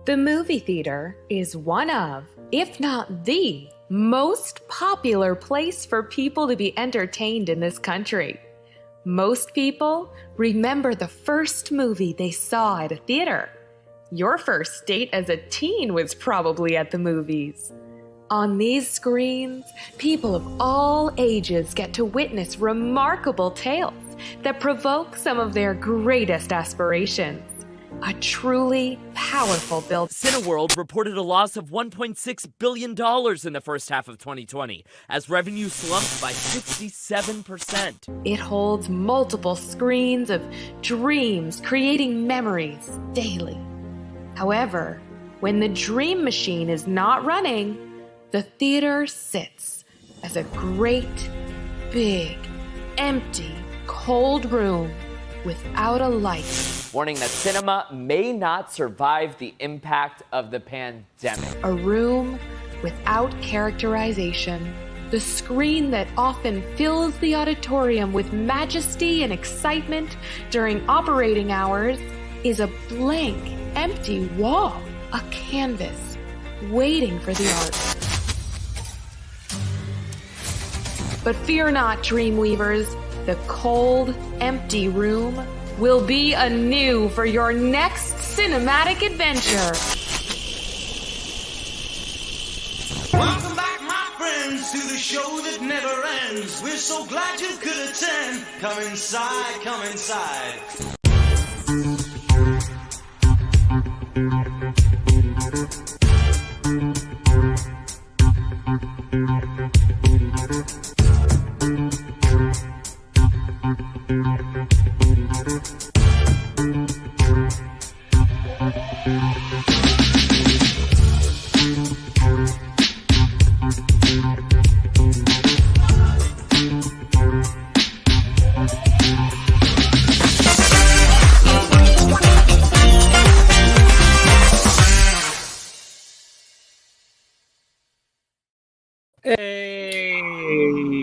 The movie theater is one of, if not the, most popular place for people to be entertained in this country. Most people remember the first movie they saw at a theater. Your first date as a teen was probably at the movies. On these screens, people of all ages get to witness remarkable tales that provoke some of their greatest aspirations. A truly powerful build. Cineworld reported a loss of $1.6 billion in the first half of 2020, as revenue slumped by 67%. It holds multiple screens of dreams, creating memories daily. However, when the dream machine is not running, the theater sits as a great, big, empty, cold room without a light. Warning that cinema may not survive the impact of the pandemic. A room without characterization. The screen that often fills the auditorium with majesty and excitement during operating hours is a blank, empty wall, a canvas, waiting for the art. But fear not, Dreamweavers. The cold, empty room will be anew for your next cinematic adventure. Welcome back, my friends, to the show that never ends. We're so glad you could attend. Come inside, come inside.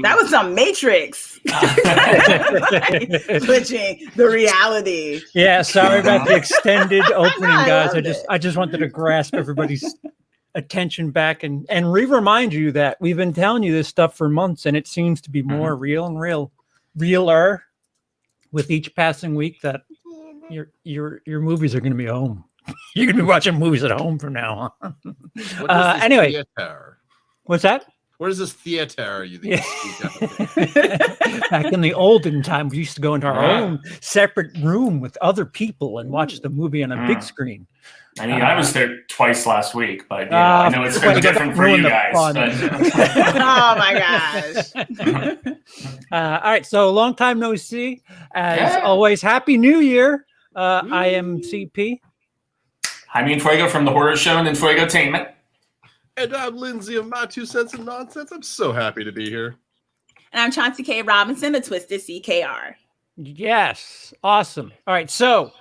That was some Matrix glitching the reality. Yeah, sorry about the extended opening, guys. I just wanted to grasp everybody's attention back and remind you that we've been telling you this stuff for months, and it seems to be more real and realer with each passing week. That your movies are going to be home. You're going to be watching movies at home from now on. Anyway, theater? What's that? What is this theater you think you speak of? Back in the olden time, we used to go into our own separate room with other people and watch the movie on a big screen. I mean, I was there twice last week, but I know it's been different for you guys. Oh my gosh! All right, so long time no see. As always, Happy New Year! I am CP. I'm Ian Fuego from the Horror Show and Fuegotainment. And I'm Lindsey of My 2 Cents and Nonsense. I'm so happy to be here. And I'm Chauncey K. Robinson, a Twisted CKR. Yes, awesome. All right, so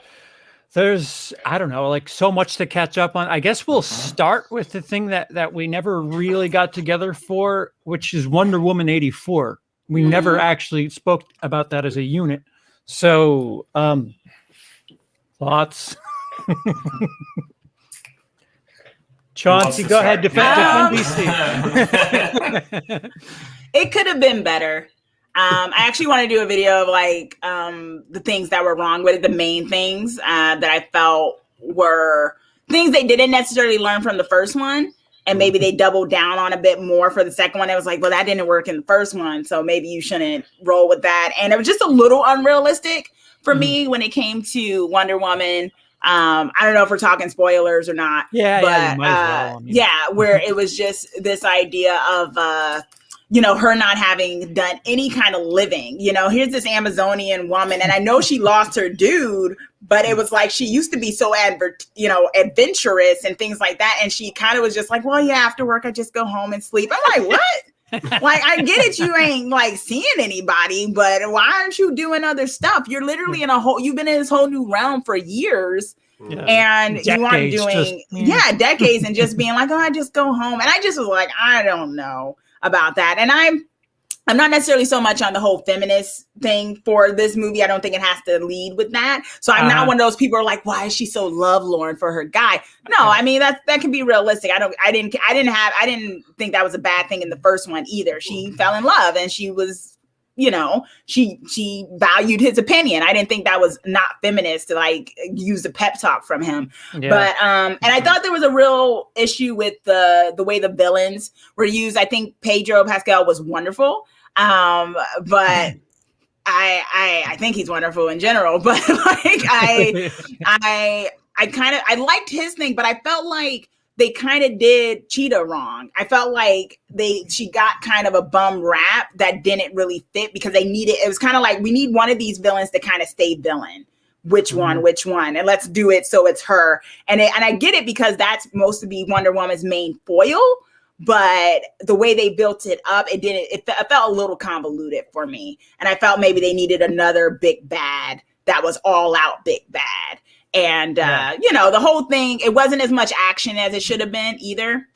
there's, I don't know, like so much to catch up on. I guess we'll start with the thing that we never really got together for, which is Wonder Woman 84. We never actually spoke about that as a unit. So, thoughts? Chauncey, go ahead. Defend DC. It could have been better. I actually want to do a video of like the things that were wrong with it, the main things that I felt were things they didn't necessarily learn from the first one. And maybe they doubled down on a bit more for the second one. It was like, well, that didn't work in the first one, so maybe you shouldn't roll with that. And it was just a little unrealistic for me when it came to Wonder Woman. I don't know if we're talking spoilers or not. Where it was just this idea of, her not having done any kind of living. Here's this Amazonian woman, and I know she lost her dude, but it was like she used to be so adventurous and things like that. And she kind of was just like, well, yeah, after work, I just go home and sleep. I'm like, what? Like, I get it. You ain't like seeing anybody, but why aren't you doing other stuff? You're literally you've been in this whole new realm for years. Yeah. And decades, you aren't doing decades and just being like, oh, I just go home. And I just was like, I don't know about that. And I'm not necessarily so much on the whole feminist thing for this movie. I don't think it has to lead with that. So I'm not one of those people who are like, why is she so lovelorn for her guy? No, I mean, that can be realistic. I didn't think that was a bad thing in the first one either. She fell in love and she was, you know, she valued his opinion. I didn't think that was not feminist to like use a pep talk from him. Yeah. But and I thought there was a real issue with the way the villains were used. I think Pedro Pascal was wonderful. But I think he's wonderful in general, but like I liked his thing, but I felt like they kind of did Cheetah wrong. I felt like she got kind of a bum rap that didn't really fit because it was kind of like, we need one of these villains to kind of stay villain. Which one? And let's do it so it's her. And I get it because that's supposed to be Wonder Woman's main foil. But the way they built it up, it felt a little convoluted for me. And I felt maybe they needed another big bad that was all out big bad. And, you know, the whole thing, it wasn't as much action as it should have been either.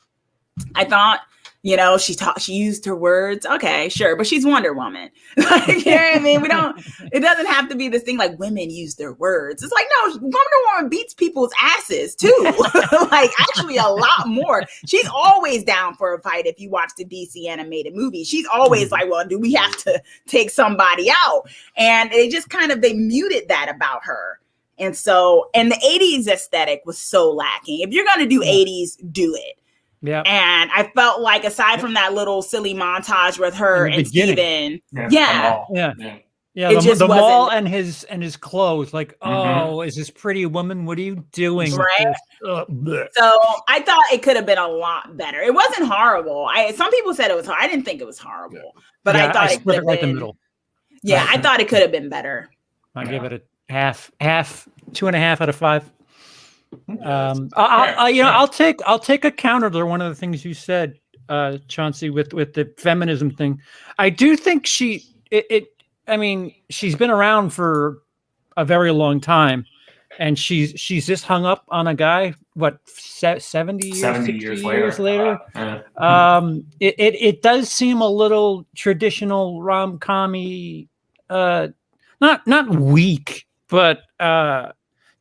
I thought, you know, she used her words. Okay, sure. But she's Wonder Woman. Like, you know what I mean? It doesn't have to be this thing like women use their words. It's like, no, Wonder Woman beats people's asses too. Like actually a lot more. She's always down for a fight. If you watch the DC animated movie, she's always like, well, do we have to take somebody out? And they muted that about her. And so, and the 80s aesthetic was so lacking. If you're going to do 80s, do it. Yeah. And I felt like aside from that little silly montage with her and Steven, the mall and his clothes, like, oh, is this pretty woman? What are you doing? Right. So I thought it could have been a lot better. It wasn't horrible. Some people said it was horrible. I didn't think it was horrible, but I thought it could have been. The middle. Yeah, I thought it could have been better. I give it a half, 2.5 out of 5. I'll take a counter to one of the things you said, Chauncey, with the feminism thing. I do think she's been around for a very long time, and she's just hung up on a guy. What 70 years later? It does seem a little traditional rom-com-y, not weak, but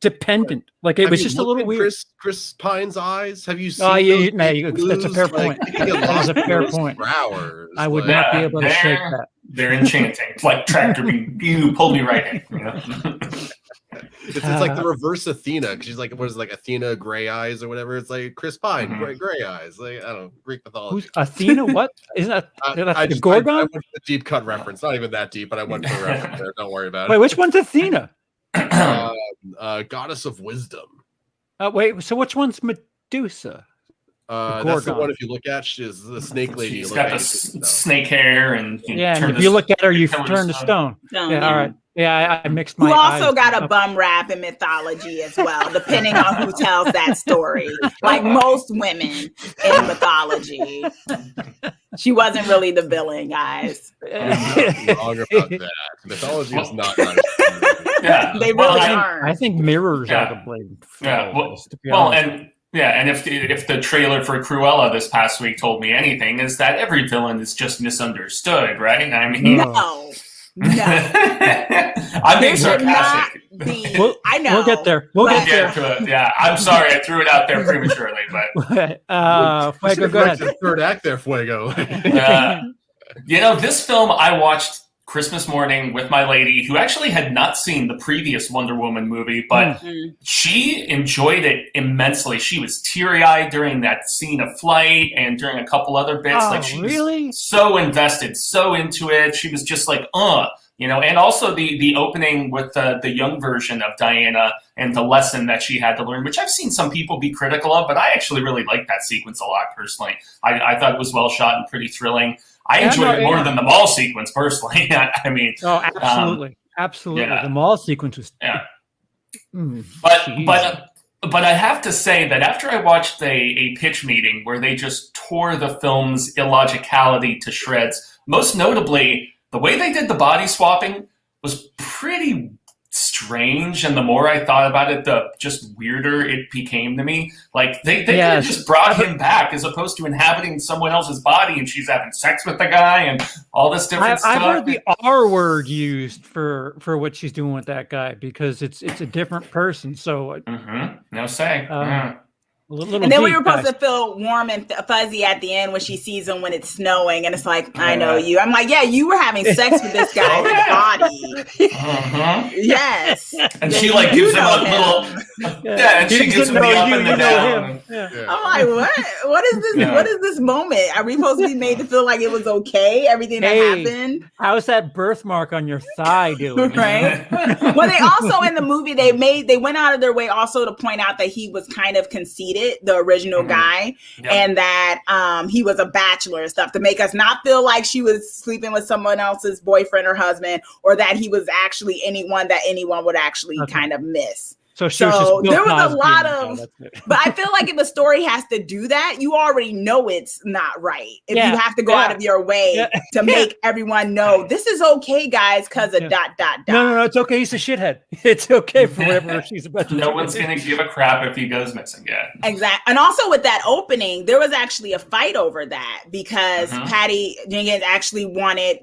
dependent. Like it was just a little weird. Chris Pine's eyes. Have you seen? That's a fair point. That's a fair point. For hours. I would not be able to shake that. They're enchanting. It's like Tractor Beam. You pulled me right in. You know? It's like the reverse Athena. She's like, what is it, like Athena gray eyes or whatever? It's like Chris Pine gray eyes. Like, I don't know, Greek mythology. Who's Athena? What isn't that? The Gorgon? I went to the deep cut reference. Not even that deep, but I went for a reference there. Don't worry about it. Wait, which one's Athena? Goddess of wisdom. Wait, so which one's Medusa? That's the one. If you look at, she's the snake lady. She's got the snake hair, and if you look at her, you turn to stone. Yeah, all right. Yeah, I mixed my. Who also got a bum rap in mythology as well, depending on who tells that story. Like most women in mythology, she wasn't really the villain, guys. I'm wrong about that. Mythology is not nice. Yeah, they really aren't. I think mirrors are the blame. And if the trailer for Cruella this past week told me anything, is that every villain is just misunderstood, right? I mean, no. I'm being sarcastic. I know. We'll get there. We'll get there. To it. Yeah, I'm sorry I threw it out there prematurely, but Fuego, go ahead. Third act there, Fuego. This film I watched Christmas morning with my lady, who actually had not seen the previous Wonder Woman movie, but she enjoyed it immensely. She was teary-eyed during that scene of flight and during a couple other bits. Oh, she was so invested, so into it. She was just like, and also the opening with the young version of Diana and the lesson that she had to learn, which I've seen some people be critical of, but I actually really liked that sequence a lot personally. I thought it was well shot and pretty thrilling. I enjoyed it more than the mall sequence, personally. I mean, absolutely. Yeah. The mall sequence was. Yeah. But I have to say that after I watched a pitch meeting where they just tore the film's illogicality to shreds, most notably, the way they did the body swapping was pretty strange, and the more I thought about it, the just weirder it became to me. Like they could have just brought him back as opposed to inhabiting someone else's body, and she's having sex with the guy and all this different stuff. I've heard the R word used for what she's doing with that guy because it's a different person. So no say. And then we were supposed to feel warm and fuzzy at the end when she sees him when it's snowing, and it's like, I know you. I'm like, yeah, you were having sex with this guy's body. Yes. And she like gives him a little, and she gives him the up and the down. I'm like, what? What is this? What is this moment? Are we supposed to be made to feel like it was okay? Everything that happened. How's that birthmark on your thigh doing? Right. Well, they also in the movie they went out of their way also to point out that he was kind of conceited, the original guy, and that he was a bachelor and stuff to make us not feel like she was sleeping with someone else's boyfriend or husband, or that he was actually anyone that anyone would actually kind of miss. So there was a lot of, but I feel like if a story has to do that, you already know it's not right. If you have to go out of your way to make everyone know this is okay, guys, because of ... No, it's okay. He's a shithead. It's okay for whatever she's about to do. No one's going to give a crap if he goes missing. Yeah. Exactly. And also with that opening, there was actually a fight over that because Patty Jenkins actually wanted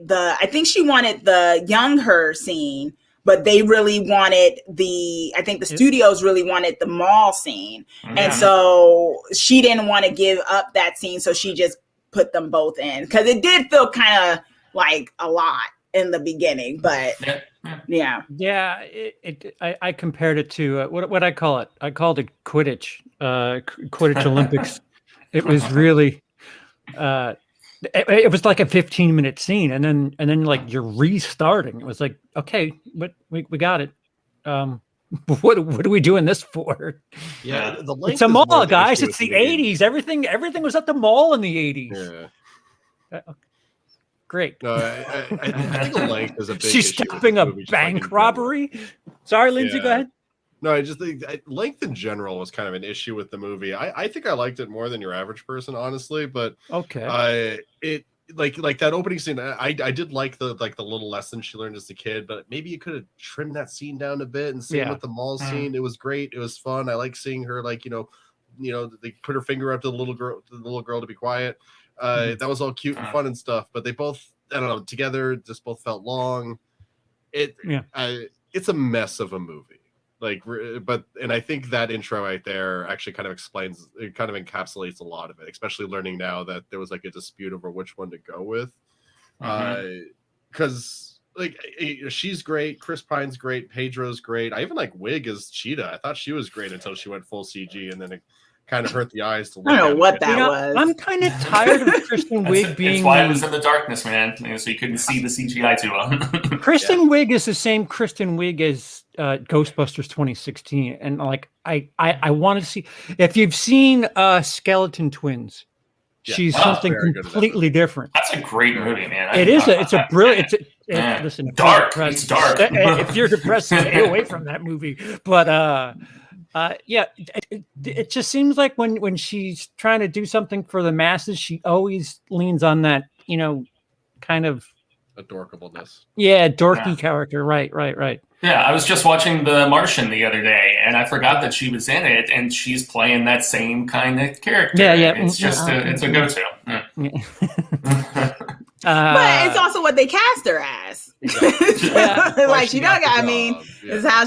she wanted the young her scene. But they really wanted I think the studios really wanted the mall scene. And so she didn't want to give up that scene. So she just put them both in. Because it did feel kind of like a lot in the beginning. But yeah. Yeah, I compared it to, what I call it? I called it Quidditch. Quidditch Olympics. It was really... It was like a 15-minute scene, and then like you're restarting. It was like, okay, but we got it. What are we doing this for? Yeah, it's a mall, guys. It's the 80s. Everything was at the mall in the 80s. Yeah. Great. No, I think the length is a big She's issue stopping a bank robbery. Sorry, Lindsey, go ahead. No, I just think length in general was kind of an issue with the movie. I think I liked it more than your average person, honestly. But it like that opening scene. I did like the little lesson she learned as a kid, but maybe you could have trimmed that scene down a bit. And same with the mall scene. It was great. It was fun. I like seeing her they put her finger up to the little girl to be quiet. That was all cute and fun and stuff. But they both, I don't know, together just both felt long. It's a mess of a movie. And I think that intro right there actually kind of encapsulates a lot of it, especially learning now that there was like a dispute over which one to go with. Because she's great, Chris Pine's great, Pedro's great. I even like Wig as Cheetah. I thought she was great until she went full CG, and then it kind of hurt the eyes to look I don't know what that was. I'm kind of tired of Kristen Wiig being. That's why it was in the darkness, man. So you couldn't see the CGI too well. Kristen Wiig is the same Kristen Wiig as Ghostbusters 2016, and like I want to see if you've seen Skeleton Twins. She's something completely different. That's a great movie, man. It's a brilliant. Listen, dark. It's dark. If you're depressed, stay away from that movie. But it just seems like when she's trying to do something for the masses, she always leans on that, kind of adorkableness. Yeah, dorky character. Right. Yeah, I was just watching The Martian the other day, and I forgot that she was in it, and she's playing that same kind of character. Yeah. It's just it's a go-to. But it's also what they cast her as. Like she does. I mean, is how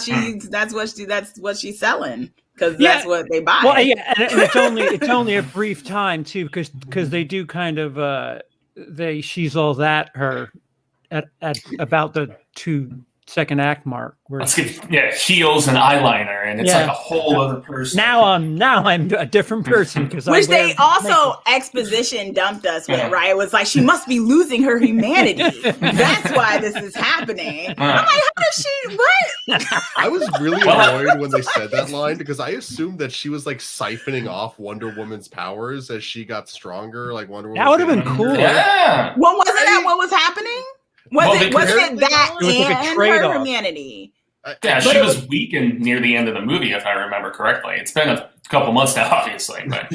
that's what she's selling, because that's what they buy. Well, yeah, and it's only a brief time too, because they do kind of she's all that her at about the 2-second act mark. Where heels and eyeliner, and it's like a whole other person. Now I'm a different person, which they also exposition dumped us with, right? It was like she must be losing her humanity. That's why this is happening. I'm like, how does she? What? I was really annoyed when they said that line, because I assumed that she was like siphoning off Wonder Woman's powers as she got stronger. Like Wonder Woman. That would have been cool. Yeah. Well, wasn't that what was happening? Was it that and her humanity? Yeah, she was weakened near the end of the movie, if I remember correctly. It's been a couple months now, obviously. But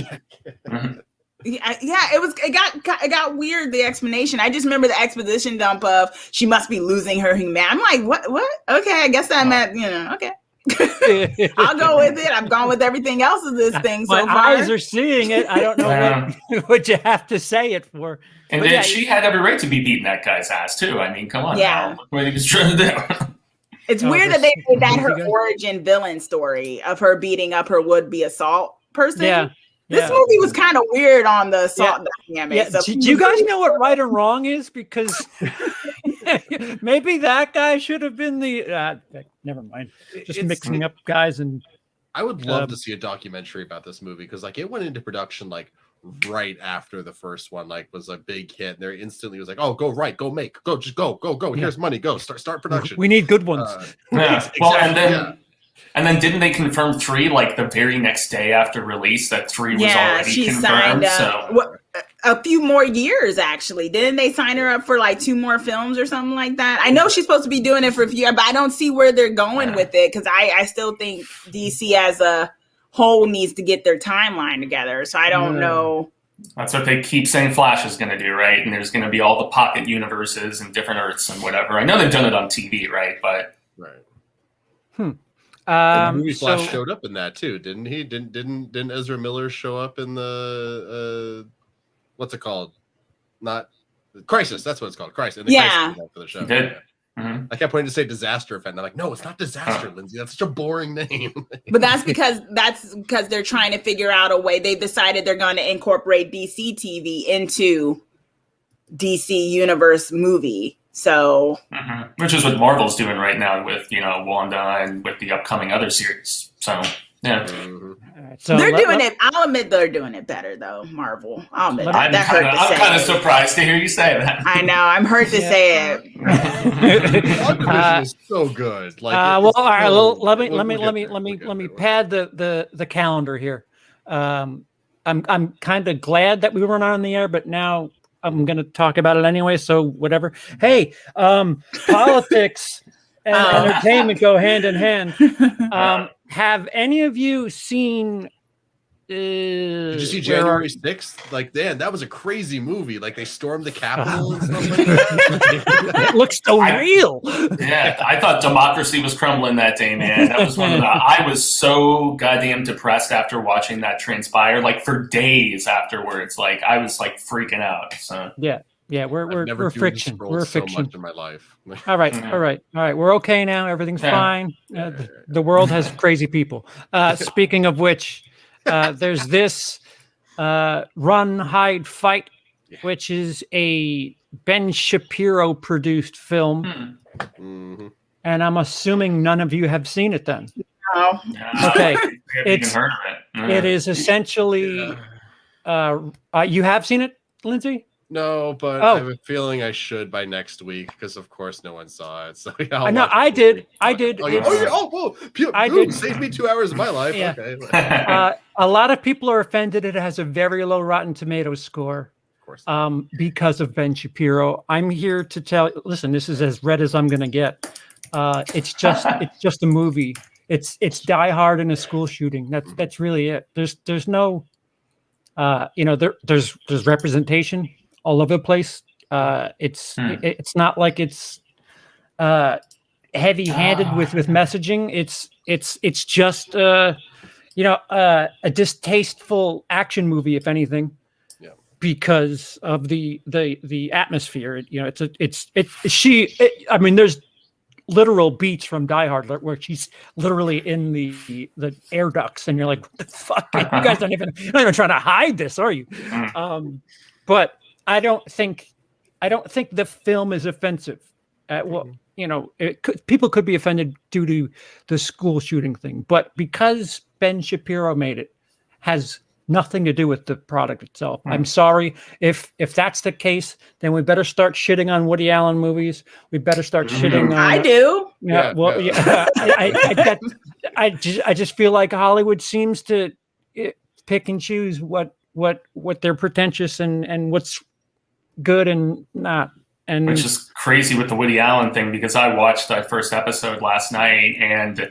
Yeah, it got weird, the explanation. I just remember the exposition dump of she must be losing her humanity. I'm like, what? Okay, I guess that meant, okay. I'll go with it. I've gone with everything else of this thing so far. My eyes are seeing it. I don't know what you have to say it for. And then she had every right to be beating that guy's ass too. I mean, come on now. Look what he was trying to do. It's weird that they made that her origin villain story of her beating up her would-be assault person. Yeah. This movie was kind of weird on the assault dynamic. So do you guys know what right or wrong is? Because maybe that guy should have been the. Never mind. Just mixing up guys and. I would love to see a documentary about this movie because, like, it went into production like right after the first one, like, was a big hit. And there instantly was like, "Oh, go just go. Here's money. Go start production. We need good ones." Exactly, well, and then didn't they confirm 3 like the very next day after release that 3 was already confirmed? Signed a few more years, actually. Didn't they sign her up for like 2 more films or something like that? I know she's supposed to be doing it for a few years, but I don't see where they're going with it because I still think DC as a whole needs to get their timeline together. So I don't know. That's what they keep saying Flash is going to do, right? And there's going to be all the pocket universes and different Earths and whatever. I know they've done it on TV, right? But the movie Flash showed up in that too, didn't he? Didn't Ezra Miller show up in the what's it called? Not Crisis. That's what it's called. Crisis. Crisis for the show. He did. Mm-hmm. I kept wanting to say Disaster Effect. And I'm like, no, it's not Disaster, Lindsay. That's such a boring name. But that's because they're trying to figure out a way. They decided they're going to incorporate DC TV into DC Universe movie. So, which is what Marvel's doing right now with Wanda and with the upcoming other series. So yeah, so they're doing it. I'll admit they're doing it better though. Marvel. I'll admit I'm kind of surprised to hear you say that. I know. I'm hurt to say it. Is so good. Like, all right. Let me pad the calendar here. I'm kind of glad that we weren't on the air, but now I'm going to talk about it anyway, so whatever. Hey, politics and entertainment go hand in hand. Have any of you seen... Did you see January 6th? Like, man, that was a crazy movie. Like, they stormed the Capitol and stuff like that. It looks so real. Yeah, I thought democracy was crumbling that day, man. That was one of the... I was so goddamn depressed after watching that transpire, like, for days afterwards. Like, I was, like, freaking out. So Yeah, we're friction. We're so friction. much in my life. All right. We're okay now. Everything's fine. The world has crazy people. Speaking of which, there's this Run, Hide, Fight, which is a Ben Shapiro produced film. And I'm assuming none of you have seen it then. No. Okay. It is essentially you have seen it, Lindsay? No, but I have a feeling I should by next week because, of course, no one saw it. So I know I did. Saved me 2 hours of my life. Yeah. Okay. A lot of people are offended. It has a very low Rotten Tomatoes score. Of course. Because of Ben Shapiro. I'm here to tell. Listen, this is as red as I'm going to get. It's just a movie. It's Die Hard in a school shooting. That's really it. There's no, there's representation all over the place. It's not like it's heavy-handed with messaging. It's just a distasteful action movie, if anything, because of the atmosphere. There's literal beats from Die Hard where she's literally in the air ducts, and you're like, what the fuck? You guys you're not even trying to hide this, are you? But I don't think the film is offensive. People could be offended due to the school shooting thing, but because Ben Shapiro made it, has nothing to do with the product itself. I'm sorry if that's the case. Then we better start shitting on Woody Allen movies. We better start shitting on. I do. I just feel like Hollywood seems to pick and choose what they're pretentious and what's good and not. And which is crazy with the Woody Allen thing, because I watched that first episode last night and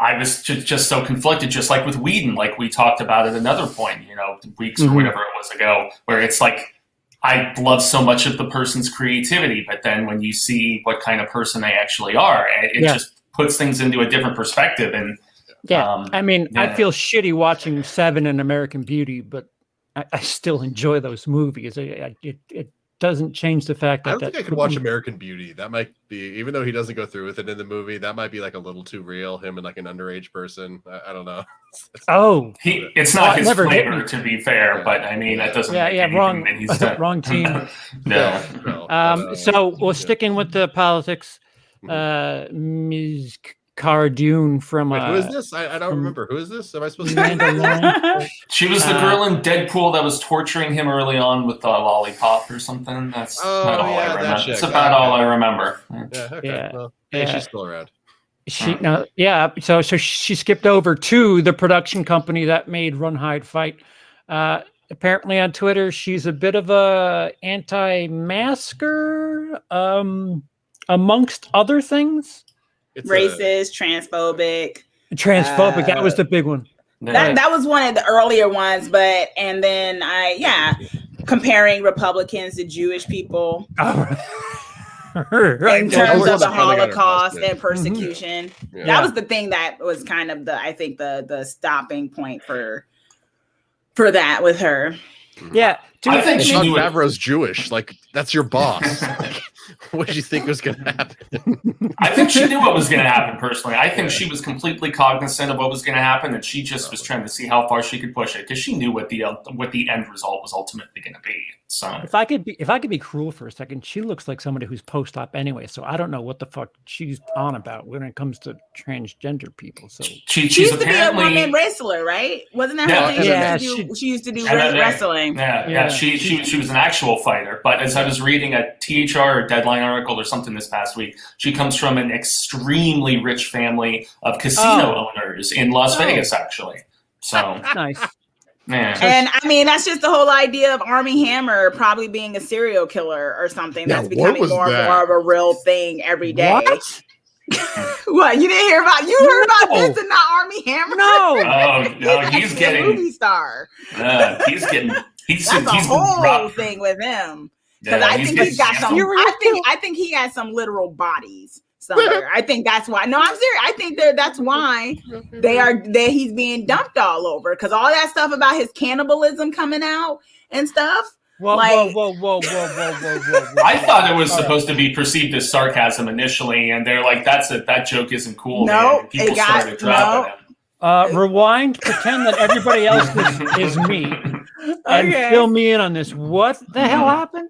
I was just so conflicted, just like with Whedon, like we talked about at another point, weeks or whatever it was ago, where it's like, I love so much of the person's creativity, but then when you see what kind of person they actually are, it just puts things into a different perspective. And I feel shitty watching Seven and American Beauty, but I still enjoy those movies. It doesn't change the fact that I don't think I could watch American Beauty. That might be, even though he doesn't go through with it in the movie, that might be like a little too real. Him and like an underage person. I don't know. It's not his flavor, to be fair, but I mean that doesn't. Wrong. That he's done. Wrong team. So sticking with the politics, Ms. Cardoon from. Wait, who is this? I don't remember. Who is this? Am I supposed to? She was the girl in Deadpool that was torturing him early on with a lollipop or something. That's about all I remember. That's about all I remember. Yeah. Okay. Well, she's still around. So she skipped over to the production company that made Run, Hide, Fight. Apparently on Twitter, she's a bit of a anti-masker, amongst other things. Racist, transphobic. That was the big one. That was one of the earlier ones, and then comparing Republicans to Jewish people in terms of the Holocaust and persecution. That was the thing that was kind of the stopping point for that with her. Yeah, I think John Favreau's Jewish. Like, that's your boss. What did you think was going to happen? I think she knew what was going to happen, personally. I think she was completely cognizant of what was going to happen, and she just was trying to see how far she could push it, because she knew what the end result was ultimately going to be. So, if I could be cruel for a second, she looks like somebody who's post-op anyway. So I don't know what the fuck she's on about when it comes to transgender people. So she used to be a woman wrestler, right? Wasn't that her thing? Yeah, she used to do wrestling. Yeah. She was an actual fighter, but as I was reading a THR or Deadline article or something this past week, she comes from an extremely rich family of casino owners in Las Vegas, actually. So nice. Yeah. And I mean, that's just the whole idea of Armie Hammer probably being a serial killer or something. That's becoming more and more of a real thing every day. What? What, you didn't hear about? You heard about this and not Armie Hammer? No, he's getting a movie star. He's that's a whole thing with him. Because I think he's got some. I think he has some literal bodies somewhere. I think that's why. No, I'm serious. I think that's why he's being dumped all over, because all that stuff about his cannibalism coming out and stuff. Whoa. I thought it was supposed to be perceived as sarcasm initially, and they're like, that joke isn't cool. No, people started dropping him. Rewind, pretend that everybody else is me, and fill me in on this. What the hell happened?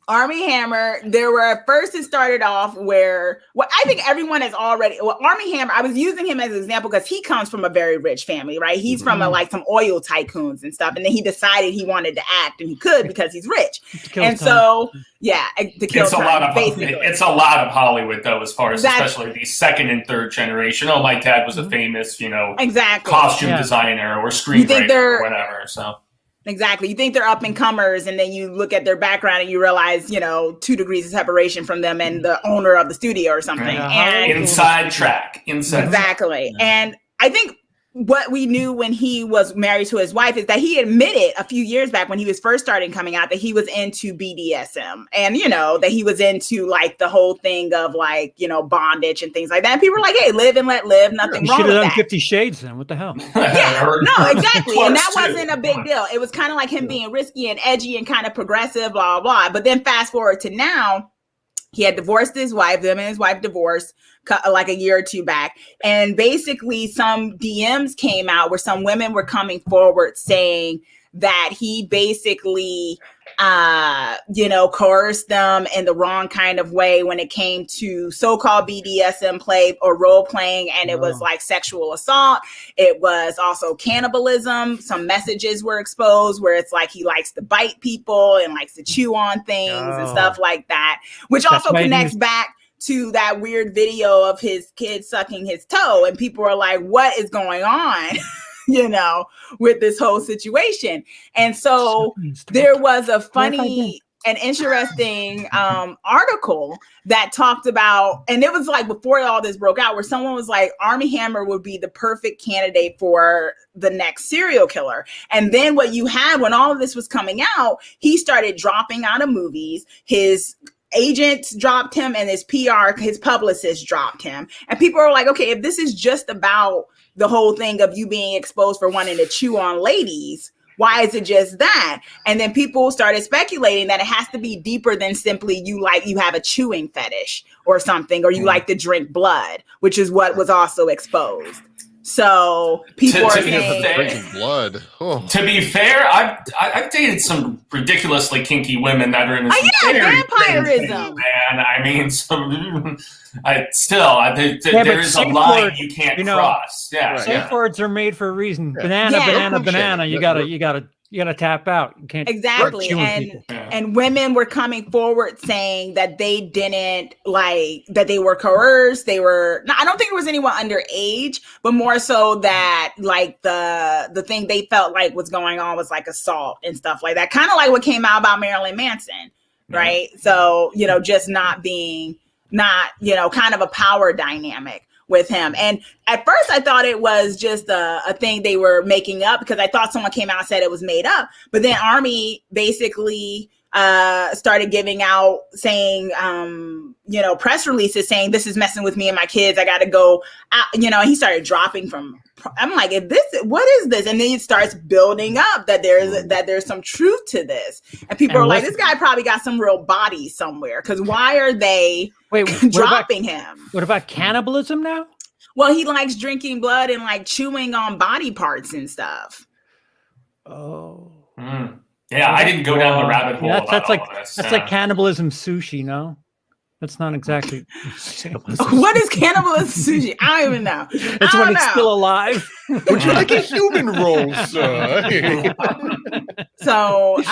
Armie Hammer, at first it started off where, I think everyone has already, Armie Hammer, I was using him as an example because he comes from a very rich family, right? He's from some oil tycoons and stuff. And then he decided he wanted to act, and he could because he's rich. And so, to kill time, basically. It's a lot of Hollywood, though, as far as especially the second and third generation. Oh, my dad was a famous, costume designer or screenwriter or whatever, so. Exactly. You think they're up and comers, and then you look at their background and you realize, 2 degrees of separation from them and the owner of the studio or something. And inside track. Exactly. And I think what we knew when he was married to his wife is that he admitted a few years back when he was first starting coming out that he was into BDSM, and that he was into like the whole thing of bondage and things like that. And people were like, hey, live and let live, nothing wrong with that. Should have done 50 Shades then. What the hell? No, exactly. And that wasn't a big deal. It was kind of like him being risky and edgy and kind of progressive, blah, blah, blah. But then fast forward to now, he had divorced his wife. Them and his wife divorced like a year or two back. And basically some DMs came out where some women were coming forward saying that he basically, coerced them in the wrong kind of way when it came to so-called BDSM play or role playing. And it was like sexual assault. It was also cannibalism. Some messages were exposed where it's like he likes to bite people and likes to chew on things and stuff like that, which also connects back to that weird video of his kid sucking his toe. And people are like, what is going on? with this whole situation. And so there was a funny an interesting article that talked about, and it was like before all this broke out, where someone was like, Armie Hammer would be the perfect candidate for the next serial killer. And then what you had when all of this was coming out, he started dropping out of movies. His agents dropped him, and his publicist dropped him. And people are like, okay, if this is just about the whole thing of you being exposed for wanting to chew on ladies, why is it just that? And then people started speculating that it has to be deeper than simply you have a chewing fetish or something, or you like to drink blood, which is what was also exposed. So people are saying drinking blood. Oh. To be fair, I've dated some ridiculously kinky women that are in this vampirism. Man, I mean, there's a line you can't cross. Yeah, safe words are made for a reason. Banana. You gotta tap out. You can't exactly. And women were coming forward saying that they didn't that they were coerced. I don't think it was anyone underage, but more so that like the thing they felt like was going on was like assault and stuff like that. Kind of like what came out about Marilyn Manson, right? So, just not being kind of a power dynamic with him. And at first I thought it was just a thing they were making up, because I thought someone came out and said it was made up. But then Armie basically started giving out saying, press releases saying, this is messing with me and my kids. I got to go out, he started dropping from, I'm like, what is this? And then it starts building up that there's some truth to this. And people are like, this guy probably got some real body somewhere. Cause why are they dropping him? What about cannibalism now? Well, he likes drinking blood and like chewing on body parts and stuff. Oh. Yeah, I didn't go down the rabbit hole. That's like cannibalism sushi, no? That's not exactly. What is cannibalism sushi? I don't even know. It's when it's still alive. Would you like a human roll, sir? So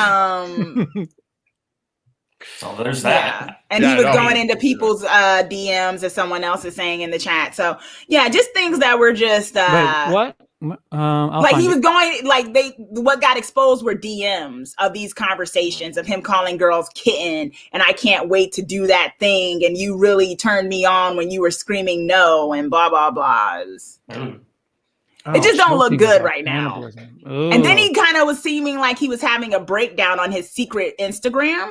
there's that. Yeah. And he was going into people's DMs, as someone else is saying in the chat. So yeah, just things that were just Wait, what? He was going what got exposed were DMs of these conversations of him calling girls kitten, and I can't wait to do that thing, and you really turned me on when you were screaming no, and blah blah blah. It just don't look good right now. And then he kind of was seeming like he was having a breakdown on his secret Instagram.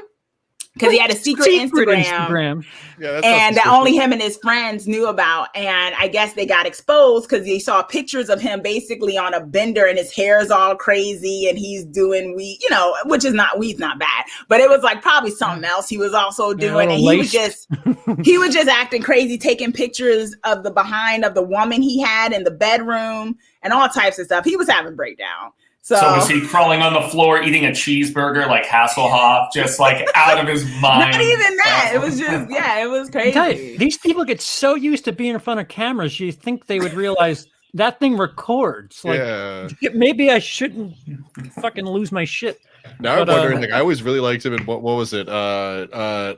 Because he had a secret Instagram. Yeah, and that only him and his friends knew about. And I guess they got exposed because they saw pictures of him basically on a bender, and his hair is all crazy, and he's doing weed's not bad, but it was like probably something else he was also doing. And he was just acting crazy, taking pictures of the behind of the woman he had in the bedroom and all types of stuff. He was having a breakdown. So was he crawling on the floor eating a cheeseburger like Hasselhoff, just like out of his mind? Not even that. It was just, it was crazy. These people get so used to being in front of cameras, you think they would realize that thing records. Like, maybe I shouldn't fucking lose my shit. Now I'm wondering, I always really liked him in what was it? The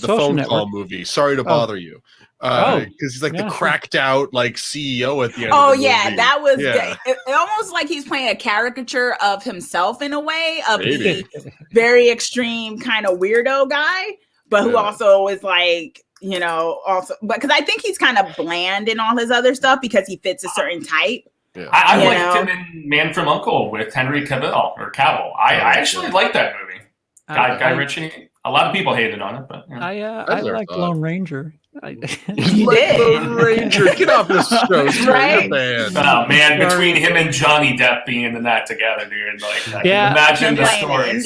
phone network. Call movie. Sorry to bother you. Because he's like the cracked out like CEO at the end. Oh, yeah, that was it almost like he's playing a caricature of himself in a way, of the very extreme kind of weirdo guy, but who also is like, but because I think he's kind of bland in all his other stuff because he fits a certain type. Yeah. I liked him in Man from U.N.C.L.E. with Henry Cavill. I actually liked that movie. Guy Ritchie. A lot of people hated on it, but I like Lone Ranger. You did. Lone Ranger, get off this show, right? Oh man, between him and Johnny Depp being in that together, dude, like I can imagine the stories.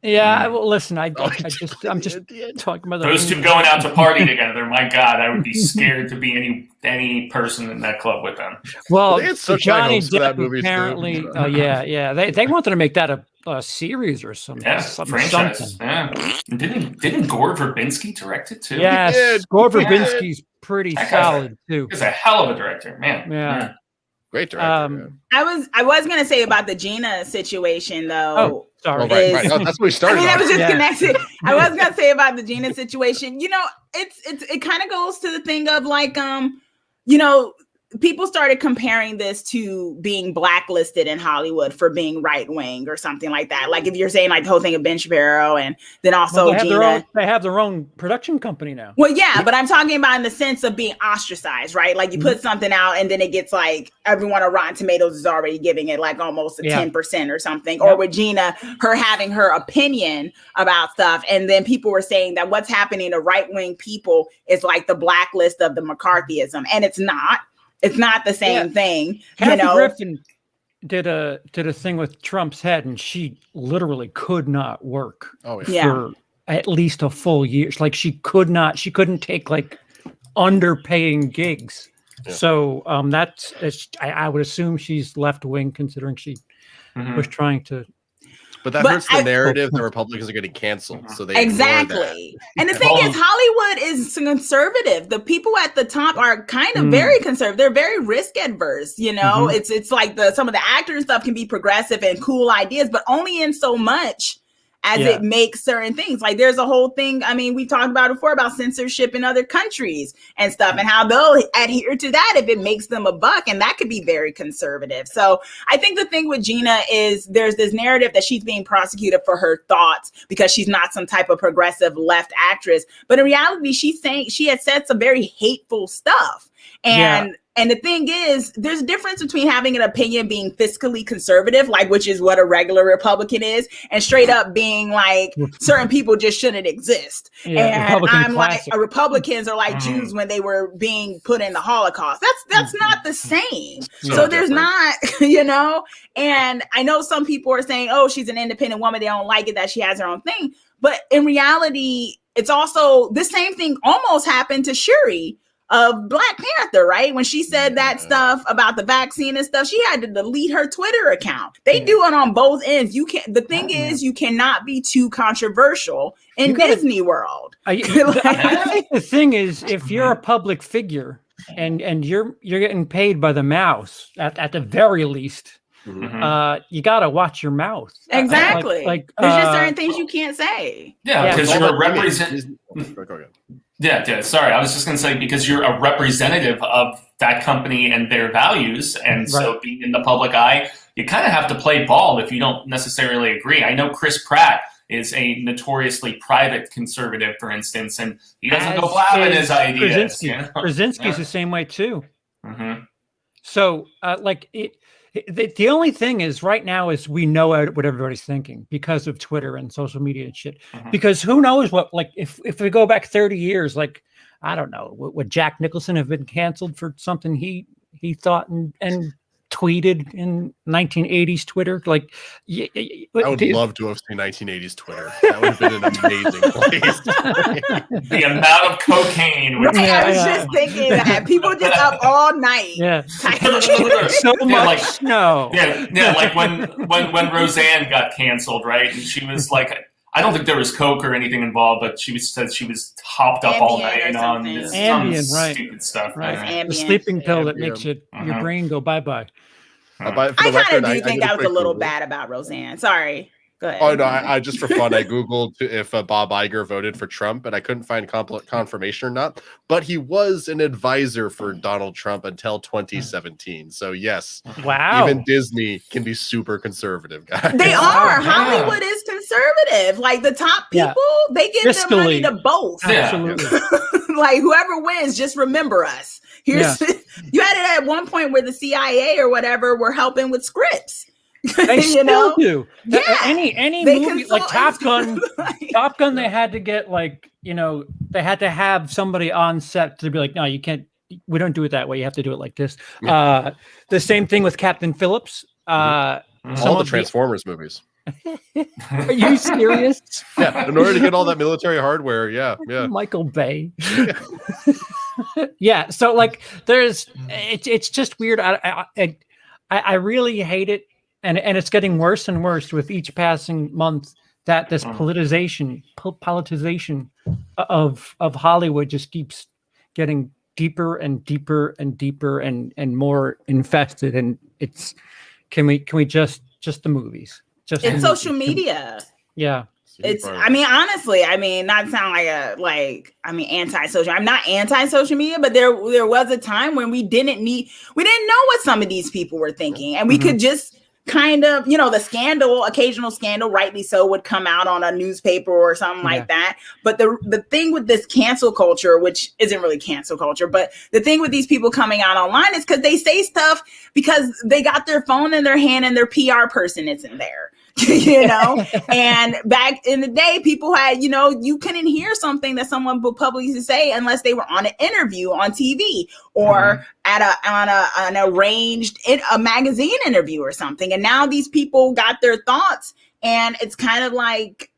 Yeah, well, listen, I'm just talking about those two going out to party together. My God, I would be scared to be any person in that club with them. Well, Johnny Depp apparently, they wanted to make that a series or something. Yeah, franchise. Yeah. Didn't Gore Verbinski direct it too? Yes, Gore Verbinski's pretty solid too. He's a hell of a director, man. Yeah. Great director. I was gonna say about the Gina situation though. Oh, sorry. Right. Oh, that's what we started. I mean, I was just connected. I was gonna say about the Gina situation. It kind of goes to the thing of like, people started comparing this to being blacklisted in Hollywood for being right wing or something like that. Like if you're saying like the whole thing of Ben Shapiro and then also Gina. They have their own production company now. Well, yeah, but I'm talking about in the sense of being ostracized, right? Like you put something out and then it gets like everyone on Rotten Tomatoes is already giving it like almost a 10% or something. Or with Gina, her having her opinion about stuff. And then people were saying that what's happening to right-wing people is like the blacklist of the McCarthyism. And it's not. It's not the same thing. Kathy Griffin did a thing with Trump's head, and she literally could not work for at least a full year. Like she couldn't take like underpaying gigs. Yeah. So I would assume she's left wing, considering she was trying to. But hurts the narrative that Republicans are getting canceled. So they exactly. And the thing is, Hollywood is conservative. The people at the top are kind of very conservative. They're very risk adverse. You know, it's like some of the actors and stuff can be progressive and cool ideas, but only in so much as it makes certain things. Like there's a whole thing. I mean, we've talked about it before about censorship in other countries and stuff and how they'll adhere to that if it makes them a buck. And that could be very conservative. So I think the thing with Gina is there's this narrative that she's being prosecuted for her thoughts because she's not some type of progressive left actress. But in reality, she's saying she had said some very hateful stuff. And the thing is, there's a difference between having an opinion being fiscally conservative, like which is what a regular Republican is, and straight up being like certain people just shouldn't exist. And I'm classic. Like Republicans are like Jews when they were being put in the Holocaust. That's not the same. So there's not, you know. And I know some people are saying, "Oh, she's an independent woman. They don't like it that she has her own thing." But in reality, it's also the same thing. Almost happened to Shuri of Black Panther, right? When she said that stuff about the vaccine and stuff, she had to delete her Twitter account. They do it on both ends. The thing is, you cannot be too controversial in Disney World. I think the thing is, if you're a public figure and you're getting paid by the mouse at the very least, you got to watch your mouth. Exactly. There's just certain things you can't say. Yeah, because you're a representative. Yeah. Sorry, I was just going to say because you're a representative of that company and their values, and so being in the public eye, you kind of have to play ball if you don't necessarily agree. I know Chris Pratt is a notoriously private conservative, for instance, and he doesn't go blabbing his ideas. Krasinski's the same way too. So, the only thing is right now is we know what everybody's thinking because of Twitter and social media and shit. Because who knows what, like, if we go back 30 years, like, I don't know, would Jack Nicholson have been canceled for something he thought and tweeted in 1980s Twitter? Like, I would love to have seen 1980s Twitter. That would have been an amazing place. The amount of cocaine. I was just thinking that people just up all night. So much snow. Like when Roseanne got canceled, right? And she was like, I don't think there was coke or anything involved, but she said she was hopped up all night on this stupid stuff. Right. The sleeping pill that makes your brain go bye-bye. I kind of do think that was a little bad about Roseanne. Sorry. Go ahead. Oh, no, I just for fun, I Googled if Bob Iger voted for Trump, and I couldn't find confirmation or not. But he was an advisor for Donald Trump until 2017. So, yes. Wow. Even Disney can be super conservative, guys. They are. Hollywood is conservative. Like, the top people, they give their money to both. Absolutely. Like, whoever wins, just remember us. You had it at one point where the CIA or whatever were helping with scripts. They still do. Yeah. Any movie like Top Gun, they had to get they had to have somebody on set to be like, no, you can't. We don't do it that way. You have to do it like this. The same thing with Captain Phillips. All the Transformers movies. Are you serious? Yeah. In order to get all that military hardware. Yeah. Michael Bay. Yeah. So it's just weird. I really hate it. And it's getting worse and worse with each passing month that this politicization of Hollywood just keeps getting deeper and deeper and deeper and more infested. And can we just the movies? It's social media. Yeah. It's, I mean, honestly, I mean, not sound like anti-social. I'm not anti-social media, but there was a time when we didn't know what some of these people were thinking, and we could just kind of, the occasional scandal, rightly so, would come out on a newspaper or something like that. But the thing with this cancel culture, which isn't really cancel culture, but the thing with these people coming out online is because they say stuff because they got their phone in their hand and their PR person isn't there. And back in the day, people had, you couldn't hear something that someone would publicly say unless they were on an interview on TV or on an arranged a magazine interview or something. And now these people got their thoughts, and it's kind of like,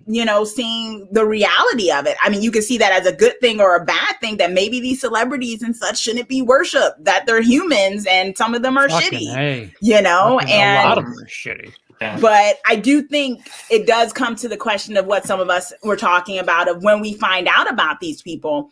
seeing the reality of it. I mean, you can see that as a good thing or a bad thing, that maybe these celebrities and such shouldn't be worshipped, that they're humans and some of them are shitty, and a lot of them are shitty. Yeah. But I do think it does come to the question of what some of us were talking about, of when we find out about these people,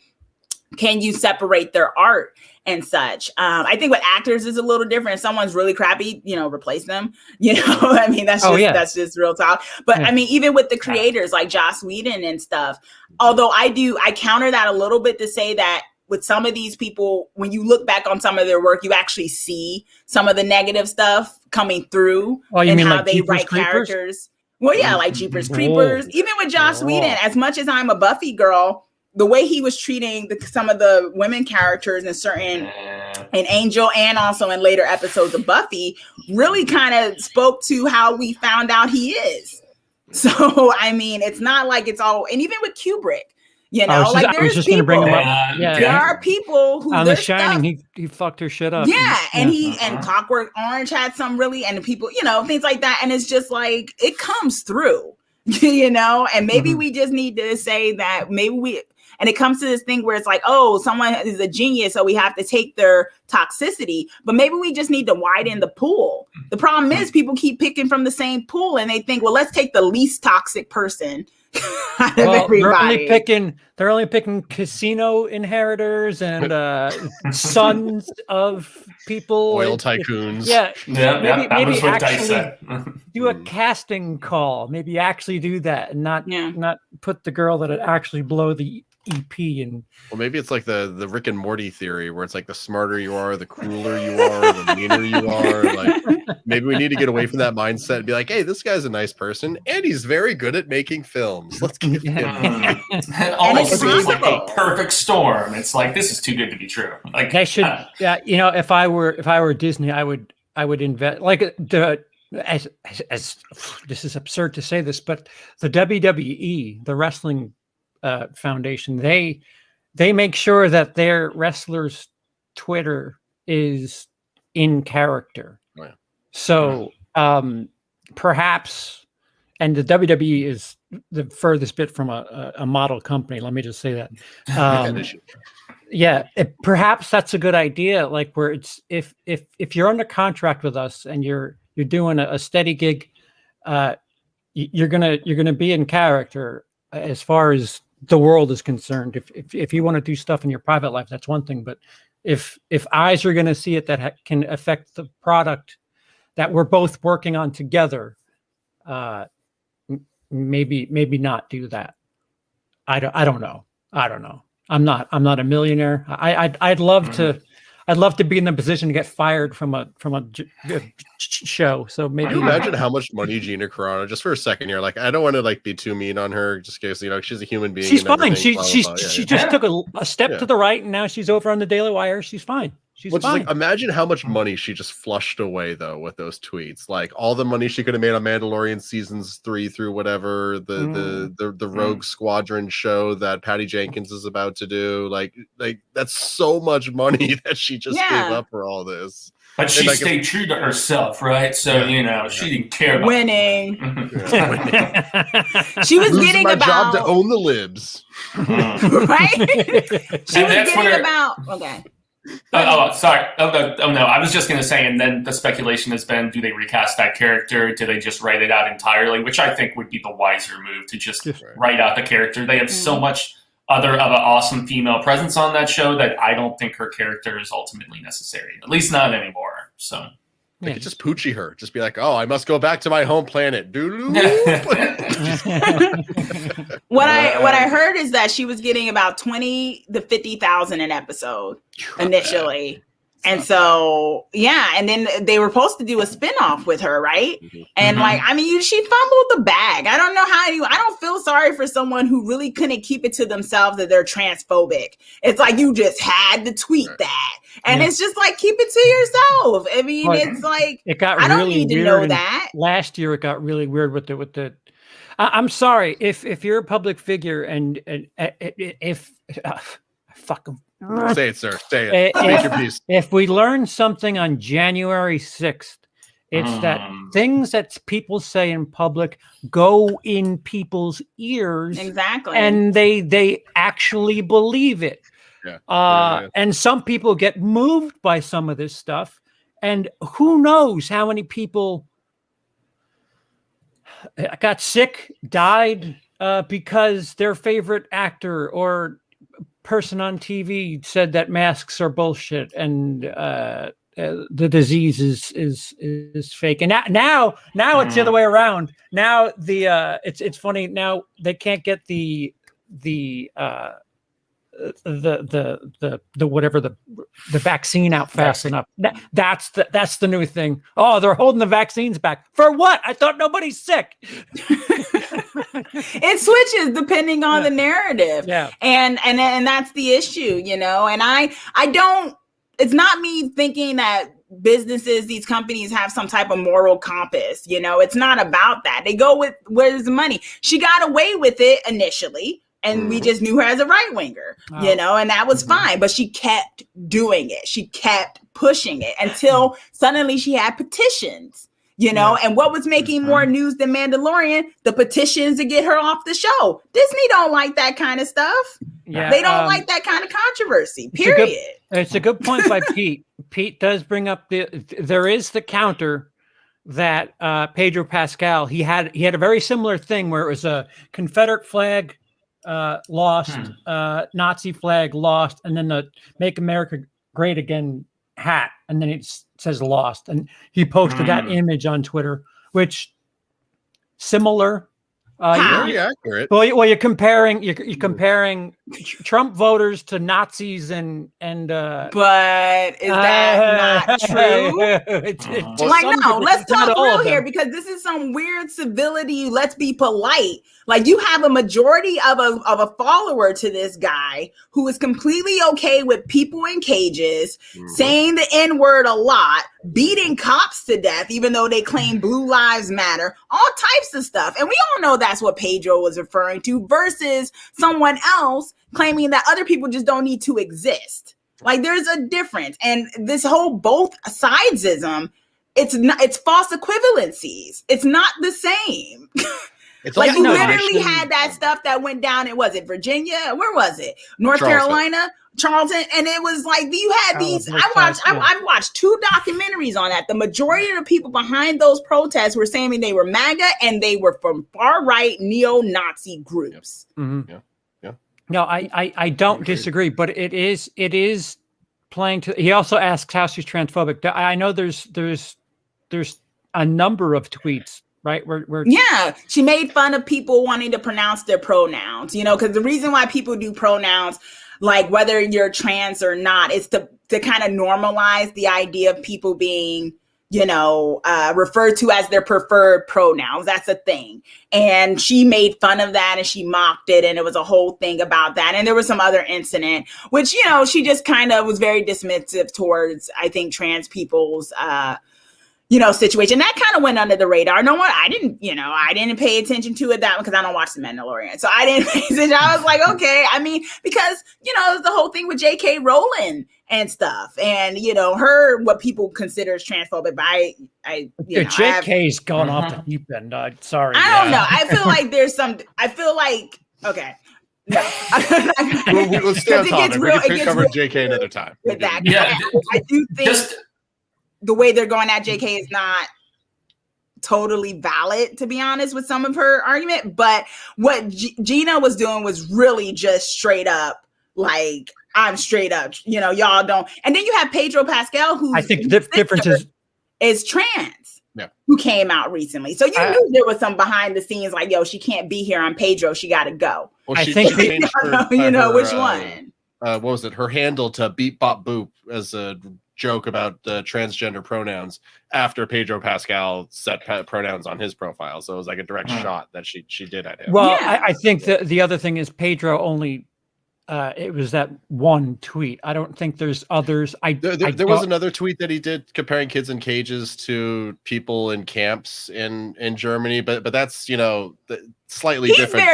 can you separate their art and such? I think with actors is a little different. If someone's really crappy, replace them. I mean, that's just real talk. But I mean, even with the creators like Joss Whedon and stuff, although I counter that a little bit to say that with some of these people, when you look back on some of their work, you actually see some of the negative stuff coming through and how they write characters. Well, yeah, like Jeepers Creepers. Even with Joss Whedon, as much as I'm a Buffy girl, the way he was treating some of the women characters in Angel and also in later episodes of Buffy really kind of spoke to how we found out he is. So, I mean, it's not like it's all, and even with Kubrick, I was just going to bring him up. There are people who on The Shining, he fucked her shit up. Yeah, and Clockwork Orange had some really, and people, things like that. And it's just like, it comes through, and maybe we just need to say that and it comes to this thing where it's like, oh, someone is a genius, so we have to take their toxicity, but maybe we just need to widen the pool. The problem is people keep picking from the same pool, and they think, well, let's take the least toxic person. Well, they're only picking casino inheritors and sons of people, oil tycoons. Maybe actually do a casting call. Maybe actually do that, and not put the girl that would actually blow the EP. And well, maybe it's like the Rick and Morty theory, where it's like the smarter you are, the crueler you are, the meaner you are. Like, maybe we need to get away from that mindset and be like, hey, this guy's a nice person and he's very good at making films. Let's give him. It almost seems like a perfect storm. It's like, this is too good to be true. Like, they should. If I were Disney, I would invest as this is absurd to say this, but the WWE, the wrestling foundation, they make sure that their wrestlers' Twitter is in character. Oh, yeah. So perhaps, and the WWE is the furthest bit from a model company. Let me just say that. Perhaps that's a good idea. Like, where it's if you're under contract with us and you're doing a steady gig, you're gonna be in character as far as the world is concerned. If you want to do stuff in your private life, that's one thing. But if eyes are going to see it that can affect the product that we're both working on together, maybe not do that. I don't know. I'm not a millionaire. I'd love to be in the position to get fired from a show. So maybe. Can you imagine how much money Gina Carano, just for a second here, like, I don't want to be too mean on her, just because she's a human being. She's fine. She just took a step to the right, and now she's over on the Daily Wire. She's fine. She's fine. Like, imagine how much money she just flushed away though with those tweets. Like, all the money she could have made on Mandalorian seasons 3 through whatever, the Rogue Squadron show that Patty Jenkins is about to do. Like that's so much money that she just gave up for all this. But she stayed true to herself, right? So she didn't care about winning. She was getting my about job to own the libs, right? She was getting about sorry. Oh no, I was just going to say, and then the speculation has been, do they recast that character? Do they just write it out entirely? Which I think would be the wiser move, to just write out the character. They have so much of an awesome female presence on that show that I don't think her character is ultimately necessary. At least not anymore. So They could just Poochie her. Just be like, oh, I must go back to my home planet. What I heard is that she was getting about 20 to 50,000 an episode initially. And so, yeah, and then they were supposed to do a spinoff with her, right? And like, I mean, she fumbled the bag. I don't know I don't feel sorry for someone who really couldn't keep it to themselves that they're transphobic. It's like, you just had to tweet that. And it's just like, keep it to yourself. I mean, it's like, it got I don't really need to weird know that. Last year, it got really weird with the I'm sorry, if you're a public figure and if fucking say it, sir. Say it. Make your peace. If we learn something on January 6th, it's that things that people say in public go in people's ears. Exactly. And they actually believe it. Yeah. And some people get moved by some of this stuff. And who knows how many people got sick, died because their favorite actor or person on TV said that masks are bullshit and the disease is fake. And now it's the other way around. Now it's funny. Now they can't get the whatever the vaccine out fast enough. That's the new thing. Oh, they're holding the vaccines back for what? I thought nobody's sick. It switches depending on the narrative. Yeah. And that's the issue, you know. And I don't, it's not me thinking that businesses, these companies have some type of moral compass, you know. It's not about that. They go with where's the money. She got away with it initially. And we just knew her as a right winger, you know, and that was fine. But she kept doing it. She kept pushing it until suddenly she had petitions, you know. And what was making more news than Mandalorian? The petitions to get her off the show. Disney don't like that kind of stuff. Yeah, they don't like that kind of controversy, period. It's a good point by Pete. Pete does bring up there is the counter that Pedro Pascal, he had a very similar thing where it was a Confederate flag lost, Nazi flag lost, and then the Make America Great Again hat, and then it says lost. And he posted that image on Twitter, which similar. Very accurate. Well, you're comparing Trump voters to Nazis and but is that not true? Let's talk real here, because this is some weird civility. Let's be polite. Like, you have a majority of a follower to this guy who is completely okay with people in cages, saying the N-word a lot, beating cops to death, even though they claim Blue Lives Matter, all types of stuff. And we all know that's what Pedro was referring to, versus someone else claiming that other people just don't need to exist. Like, there's a difference. And this whole both sidesism, it's false equivalencies. It's not the same. It's like, you literally had that stuff that went down in, was it Virginia? Where was it? North Carolina? Charleston? And it was like, you had these, I watched 2 documentaries on that. The majority of the people behind those protests were saying they were MAGA and they were from far-right neo-Nazi groups. Yeah. No, I don't disagree, but it is playing to, he also asks how she's transphobic. I know there's a number of tweets, right? Yeah, she made fun of people wanting to pronounce their pronouns, you know, because the reason why people do pronouns, like whether you're trans or not, is to kind of normalize the idea of people being, you know, referred to as their preferred pronouns. That's a thing. And she made fun of that and she mocked it. And it was a whole thing about that. And there was some other incident, which, you know, she just kind of was very dismissive towards, I think, trans people's, you know, situation. That kind of went under the radar. No one, I didn't pay attention to it that one because I don't watch The Mandalorian. So I didn't pay attention. I was like, okay. I mean, because, you know, the whole thing with J.K. Rowling and stuff, and, you know, what people consider as transphobic, but J.K.'s gone off the deep end. Sorry. I don't know. I feel like, okay. No. Let's stay on topic. We can cover J.K. another time. Exactly. Yeah. I do think the way they're going at JK is not totally valid, to be honest, with some of her argument. But what Gina was doing was really just straight up, like, I'm straight up, you know, y'all don't. And then you have Pedro Pascal, who I think the difference is is trans. Who came out recently. So you knew there was some behind the scenes like, yo, she can't be here on Pedro. She got to go. Well, I think she changed her, which one? What was it? Her handle to Beep Bop Boop as a joke about transgender pronouns after Pedro Pascal set pronouns on his profile. So it was like a direct shot that she did at him. Well, I think the other thing is Pedro only it was that one tweet. I don't think there's others. There was another tweet that he did comparing kids in cages to people in camps in Germany, but that's slightly different.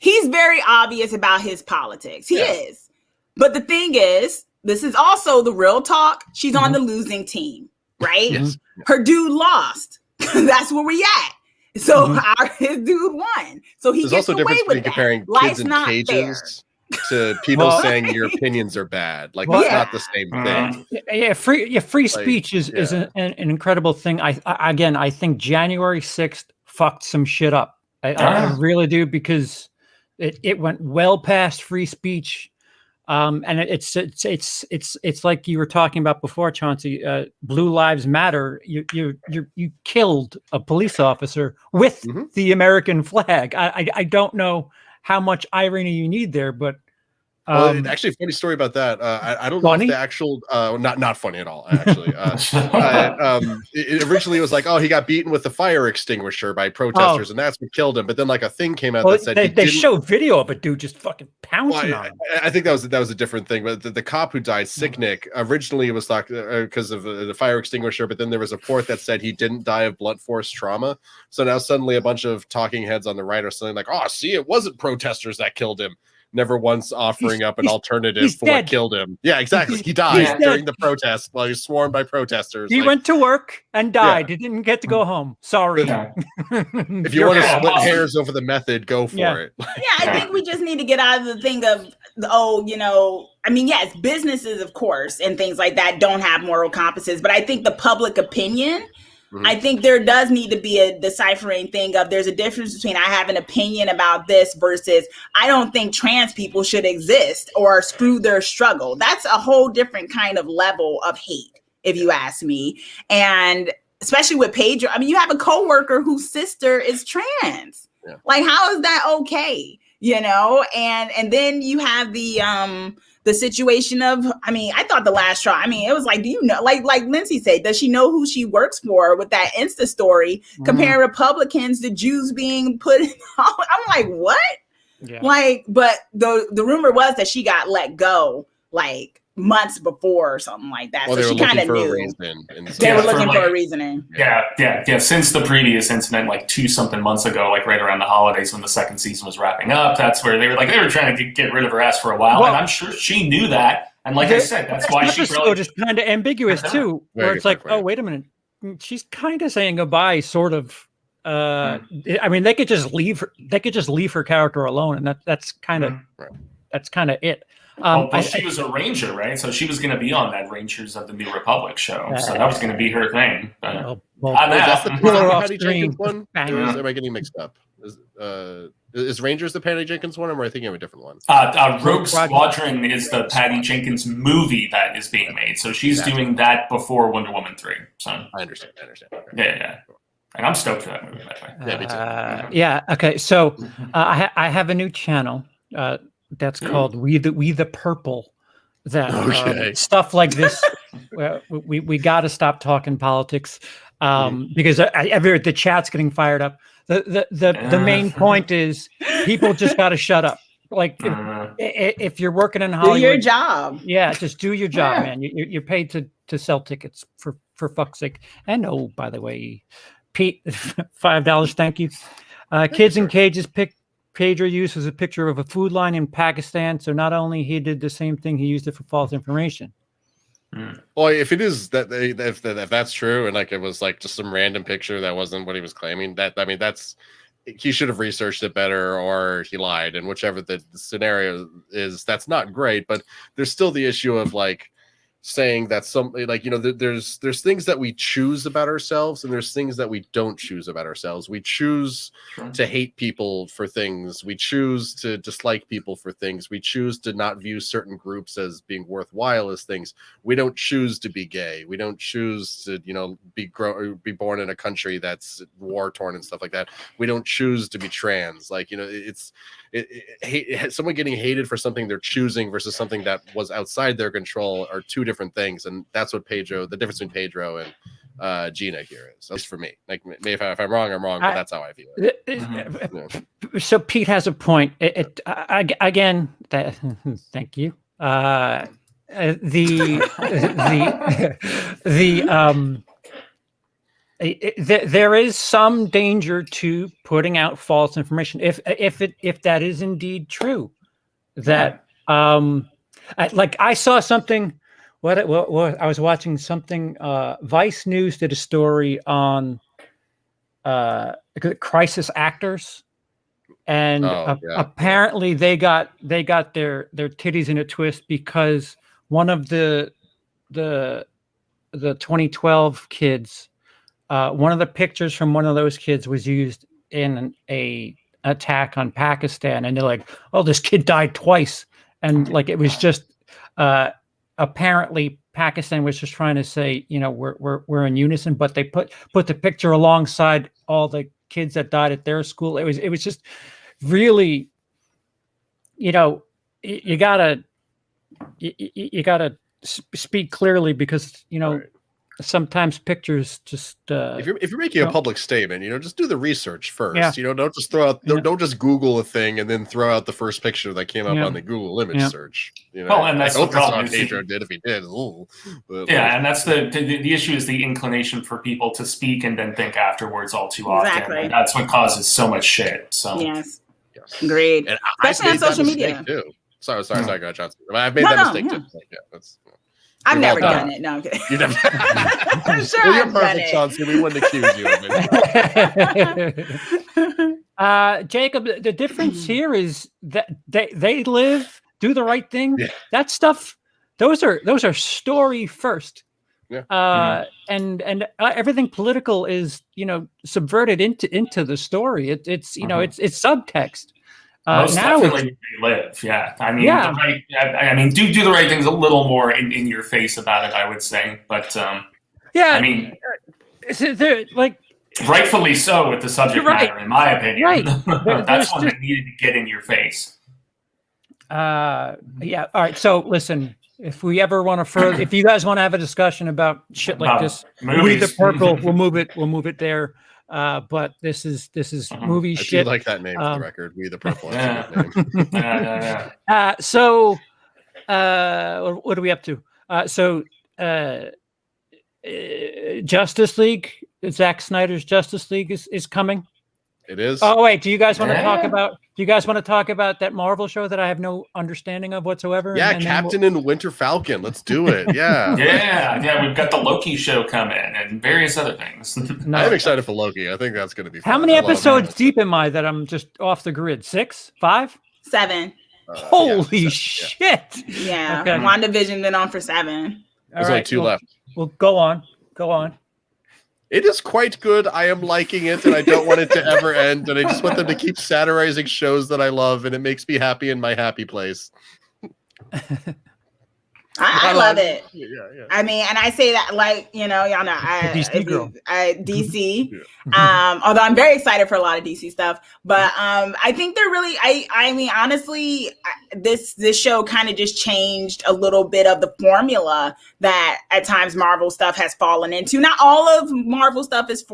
He's very obvious about his politics. He is. But the thing is, this is also the real talk. She's on the losing team, right? Yes. Her dude lost. That's where we at. So his dude won. So he gets away with comparing kids in cages to people saying your opinions are bad. Like that's not the same thing. Free speech is an incredible thing. I think January 6th fucked some shit up. I really do, because it went well past free speech. And it's like you were talking about before, Chauncey. Blue Lives Matter. You killed a police officer with the American flag. I don't know how much irony you need there, but actually, funny story about that. I don't know if the actual not funny at all. Actually, it originally was like, oh, he got beaten with a fire extinguisher by protesters, and that's what killed him. But then like a thing came out that said they showed video of a dude just fucking pouncing on him. I think that was a different thing. But the cop who died, Sicknick, originally it was thought because of the fire extinguisher, but then there was a report that said he didn't die of blunt force trauma. So now suddenly a bunch of talking heads on the right are saying like, oh, see, it wasn't protesters that killed him. Never once offering up an alternative for what killed him. Yeah, exactly. He died during the protest while he was swarmed by protesters. He went to work and died. He didn't get to go home. Sorry. If you want to split hairs over the method, go for it. I think we just need to get out of the thing of, yes, businesses, of course, and things like that don't have moral compasses. But I think the public opinion, I think there does need to be a deciphering thing of there's a difference between I have an opinion about this versus I don't think trans people should exist or screw their struggle. That's a whole different kind of level of hate, if you ask me. And especially with Pedro, you have a coworker whose sister is trans. Yeah. Like, how is that okay? And then you have the situation of, I thought the last straw, it was like, do you know, like Lindsey said, does she know who she works for with that Insta story comparing Republicans to Jews being put in? I'm like, what? Yeah. But the rumor was that she got let go like months before or something like that. So she kind of knew. They were looking for a reasoning. Yeah. Since the previous incident, like 2-something months ago, like right around the holidays when the second season was wrapping up, that's where they were trying to get rid of her ass for a while. And I'm sure she knew that. And like I said, that's why she really just kind of ambiguous too, where it's like, oh, wait a minute. She's kind of saying goodbye, sort of. They could just leave her. They could just leave her character alone, and that's kind of it. She was a ranger, right? So she was going to be on that Rangers of the New Republic show. So that was going to be her thing. That's the Patty Jenkins one? Am I getting mixed up? Is Rangers the Patty Jenkins one, or am I thinking of a different one? Rogue Squadron is the Patty Jenkins movie that is being made. So she's doing that before Wonder Woman 3. So I understand. Okay. Yeah. And I'm stoked for that movie, by the way. Yeah, me too. Yeah. Okay. So I have a new channel. That's called We the Purple. That stuff like this. We got to stop talking politics because the chat's getting fired up. The main point is people just got to shut up. Like if you're working in Hollywood, do your job. Yeah, just do your job, man. You're paid to sell tickets for fuck's sake. And by the way, Pete, $5. Thank you. Kids in cages Pedro uses a picture of a food line in Pakistan, so not only he did the same thing, he used it for false information. Well, if it is that, if that's true, and like it was like just some random picture that wasn't what he was claiming, that's he should have researched it better, or he lied, and whichever the scenario is, that's not great. But there's still the issue of like, saying that there's things that we choose about ourselves, and there's things that we don't choose about ourselves. We choose to hate people for things. We choose to dislike people for things. We choose to not view certain groups as being worthwhile as things. We don't choose to be gay. We don't choose to, be born in a country that's war torn and stuff like that. We don't choose to be trans. Someone getting hated for something they're choosing versus something that was outside their control are two different things, and that's what the difference between Pedro and Gina here is. At least for me. Like, if I'm wrong, I'm wrong, but that's how I feel it. So Pete has a point. Again, thank you. There is some danger to putting out false information if that is indeed true. That I saw something. What I was watching something. Vice News did a story on crisis actors, and apparently they got their titties in a twist because one of the 2012 kids. One of the pictures from one of those kids was used in a attack on Pakistan, and they're like, "Oh, this kid died twice," and like it was just apparently Pakistan was just trying to say, we're in unison, but they put the picture alongside all the kids that died at their school. It was just really, you gotta speak clearly because right. Sometimes pictures just if you're making a public statement, just do the research first. Yeah. Don't just throw out don't just Google a thing and then throw out the first picture that came up on the Google image search. Well, and that's the problem. Pedro did if he did. And that's the issue is the inclination for people to speak and then think afterwards all too often. Exactly. And that's what causes so much shit. So yes. Agreed. And especially on social media too. Sorry, I got shots. I've made that mistake too. That's. I've never done it. No, I'm kidding. You never. I'm sure well, you're I've perfect, Chauncey. We wouldn't accuse you of it. Jacob, the difference here is that they do the right thing. Yeah. That stuff, those are story first. Yeah. And everything political is subverted into the story. It's it's subtext. Most definitely they live. Yeah. I mean, do the right things a little more in your face about it, I would say. But I mean, rightfully so with the subject matter, in my opinion. Right. That's one that needed to get in your face. Yeah. All right. So listen, if we ever want to if you guys want to have a discussion about shit like this, We the Purple, we'll move it there. But this is movie shit. I do like that name for the record. We the Purple. So what are we up to? Justice League, Zack Snyder's Justice League is coming. It is. Oh wait, do you guys want to talk about? Do you guys want to talk about that Marvel show that I have no understanding of whatsoever? Yeah, Captain and Winter Falcon. Let's do it. Yeah. yeah. We've got the Loki show coming and various other things. I'm excited for Loki. I think that's going to be fun. How many episodes deep am I that I'm just off the grid? 6, 5, 7. Holy shit! Yeah. Okay. WandaVision been on for 7. There's only 2 left. Well, go on. It is quite good. I am liking it, and I don't want it to ever end. And I just want them to keep satirizing shows that I love, and it makes me happy in my happy place. I love it. Yeah. I mean, and I say that y'all know, DC. Although I'm very excited for a lot of DC stuff, but I think they're really. I mean, honestly, this show kind of just changed a little bit of the formula that at times Marvel stuff has fallen into. Not all of Marvel stuff is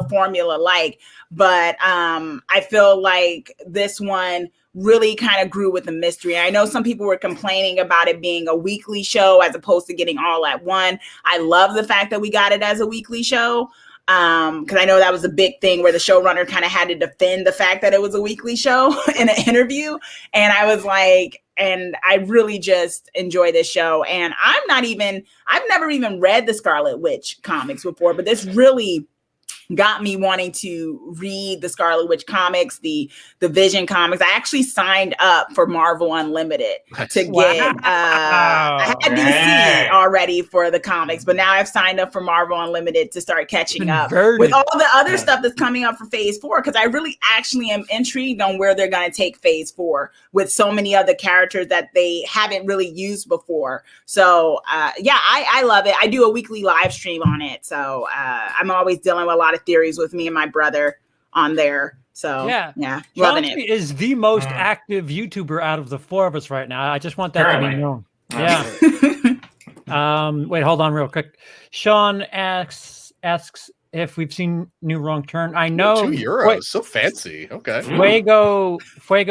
formula like, but I feel like this one really kind of grew with the mystery. I know some people were complaining about it being a weekly show as opposed to getting all at one. I love the fact that we got it as a weekly show because I know that was a big thing where the showrunner kind of had to defend the fact that it was a weekly show in an interview. And I was like, and I really just enjoy this show. And I've never even read the Scarlet Witch comics before, but this really got me wanting to read the Scarlet Witch comics, the Vision comics. I actually signed up for Marvel Unlimited to get. I had DC already for the comics, but now I've signed up for Marvel Unlimited to start catching up with all the other stuff that's coming up for Phase 4. Because I really actually am intrigued on where they're going to take Phase 4 with so many other characters that they haven't really used before. So I love it. I do a weekly live stream on it, so I'm always dealing with a lot of theories with me and my brother on there. So loving it. Is the most active YouTuber out of the four of us right now. I just want that to be known. Yeah. Wait, hold on real quick. Sean asks if we've seen New Wrong Turn. I know. €2, so fancy. Okay. Fuego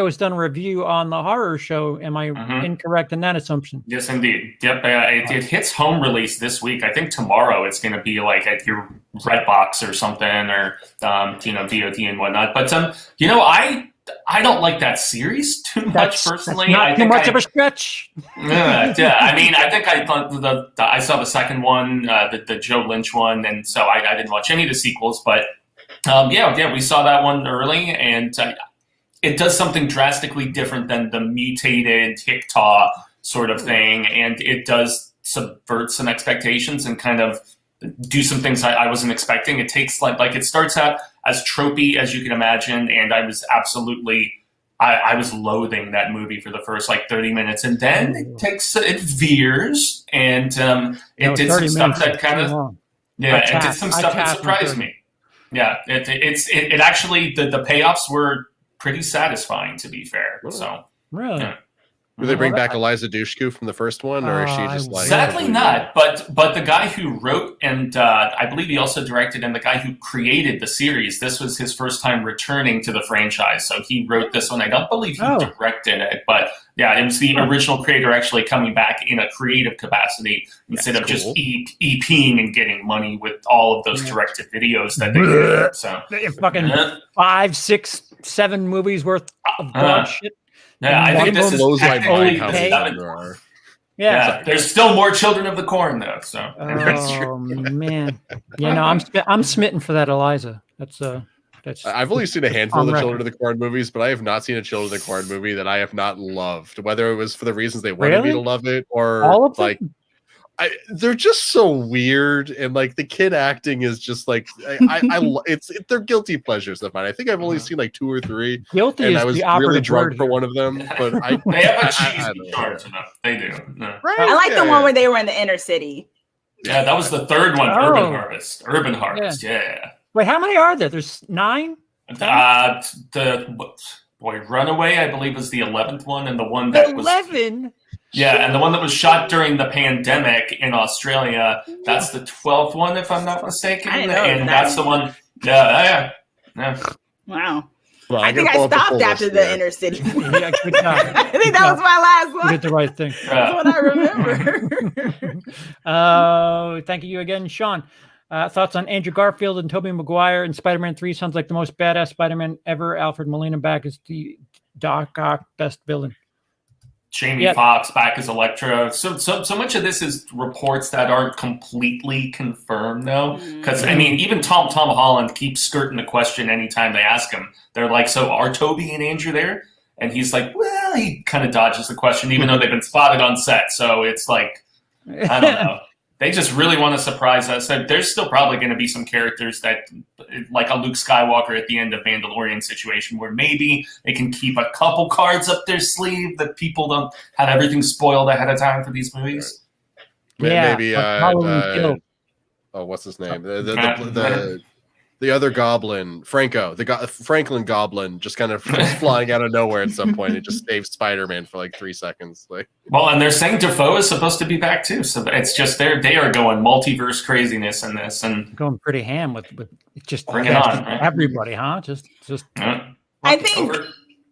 has done a review on the horror show. Am I incorrect in that assumption? Yes, indeed. Yep. It hits home release this week. I think tomorrow it's going to be like at your Redbox or something, or VOD and whatnot. But I don't like that series too much personally. Not too much of a stretch. Yeah, I mean, I think I thought I saw the second one, the Joe Lynch one, and so I didn't watch any of the sequels. But we saw that one early, and it does something drastically different than the mutated Hicktaw sort of thing, and it does subvert some expectations and kind of do some things I wasn't expecting. It takes like it starts out as tropey as you can imagine, and I was absolutely I was loathing that movie for the first 30 minutes, and then it veers, and it did some stuff that kind of it did some stuff that surprised me. Yeah, it actually the payoffs were pretty satisfying, to be fair. So really. Yeah. Do they bring back Eliza Dushku from the first one, or is she just like... Sadly not, but the guy who wrote and I believe he also directed, and the guy who created the series, this was his first time returning to the franchise. So he wrote this one. I don't believe he directed it, but it was the original creator actually coming back in a creative capacity instead of just EPing and getting money with all of those directed videos that they did. So fucking 5, 6, 7 movies worth of dog shit. Yeah, I think this is there's still more Children of the Corn though. So man, I'm smitten for that Eliza. That's I've only seen a handful of the Children of the Corn movies, but I have not seen a Children of the Corn movie that I have not loved. Whether it was for the reasons they wanted me to love it, or all of them? They're just so weird, and the kid acting is just they're guilty pleasures of mine. I think I've only seen 2 or 3. Guilty, and is I was the really drunk for one of them. But they have a cheesy charge enough. They do. No. Right? I like the one where they were in the inner city. Yeah, that was the third one. Urban Harvest. Yeah. Wait, how many are there? There's 9. Runaway, I believe, was the 11th one, and the one that 11. Yeah, and the one that was shot during the pandemic in Australia, that's the 12th one, if I'm not mistaken. And that's the one. Yeah. Wow. Well, I think I stopped after the inner city. Yeah, good job. I think that was my last one. You did the right thing. That's what I remember. Thank you again, Sean. Thoughts on Andrew Garfield and Tobey Maguire in Spider-Man 3? Sounds like the most badass Spider-Man ever. Alfred Molina back as the Doc Ock, best villain. Jamie Foxx back as Electro. So much of this is reports that aren't completely confirmed, though. Because, I mean, even Tom Holland keeps skirting the question anytime they ask him. They're like, so are Toby and Andrew there? And he's like, well, he kind of dodges the question, even though they've been spotted on set. So it's like, I don't know. They just really want to surprise us. There's still probably going to be some characters that, like a Luke Skywalker at the end of Mandalorian situation, where maybe they can keep a couple cards up their sleeve that people don't have everything spoiled ahead of time for these movies. Maybe. What's his name? The other Goblin, Franco, Franklin Goblin, just kind of flying out of nowhere at some point and just saves Spider-Man for 3 seconds. Well, and they're saying Defoe is supposed to be back too, so it's just they are going multiverse craziness in this and going pretty ham with just bring it on, right? Everybody, huh? Just. I think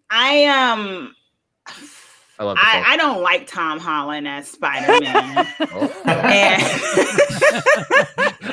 I don't like Tom Holland as Spider-Man.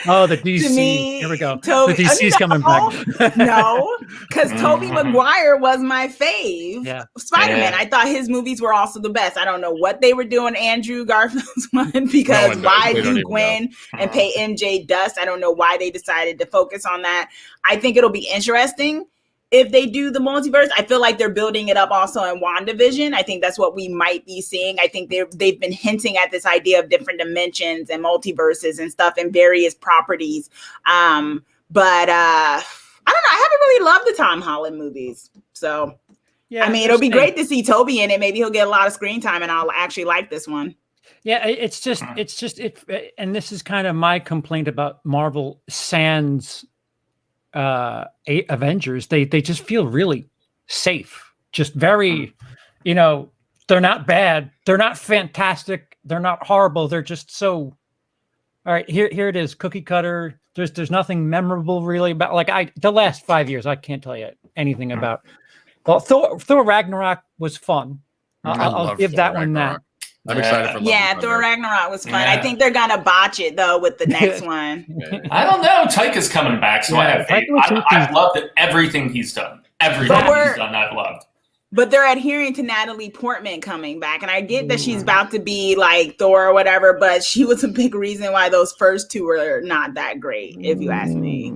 Oh, the DC. To me, here we go. Toby, the DC's coming back. No, because Tobey Maguire was my fave. Yeah. Spider-Man. I thought his movies were also the best. I don't know what they were doing Andrew Garfield's one, because why do Gwen and pay MJ dust? I don't know why they decided to focus on that. I think it'll be interesting if they do the multiverse. I feel like they're building it up also in WandaVision. I think that's what we might be seeing. I think they've been hinting at this idea of different dimensions and multiverses and stuff and various properties. But I don't know. I haven't really loved the Tom Holland movies. So, yeah, I mean, it'll be great to see Toby in it. Maybe he'll get a lot of screen time and I'll actually like this one. Yeah, it's just, and this is kind of my complaint about Marvel sans Avengers. They just feel really safe, just very, they're not bad, they're not fantastic, they're not horrible, they're just so, all right, here it is, cookie cutter. There's nothing memorable really about, the last 5 years I can't tell you anything about. Well, Thor Ragnarok was fun. I'll give that one that. I'm excited for Thor Ragnarok was fun. I think they're gonna botch it though with the next one. I don't know. Taika's coming back, so I have faith. I've loved everything he's done. Everything he's done, I've loved. But they're adhering to Natalie Portman coming back, and I get that she's about to be like Thor or whatever, but she was a big reason why those first two were not that great, if you ask me.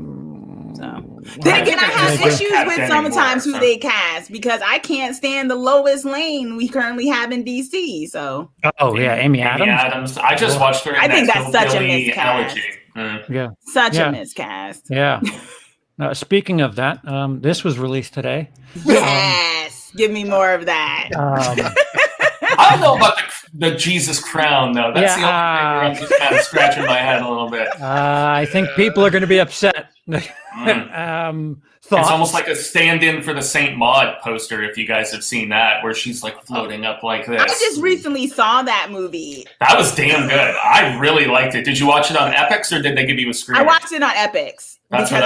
So then again, I have issues with sometimes who they cast, because I can't stand the Lois Lane we currently have in DC. So Amy Adams. I just watched her. I think that's such a miscast. Yeah, such a miscast. Yeah. Speaking of that, this was released today. Yes, give me more of that. I don't know about the Jesus crown though. That's the only thing where I'm just kind of scratching my head a little bit. I think people are going to be upset. It's almost like a stand-in for the Saint Maud poster, if you guys have seen that, where she's like floating up like this. I just recently saw that movie. That was damn good. I really liked it. Did you watch it on Epix or did they give you a screen? I watched it on Epix. That's because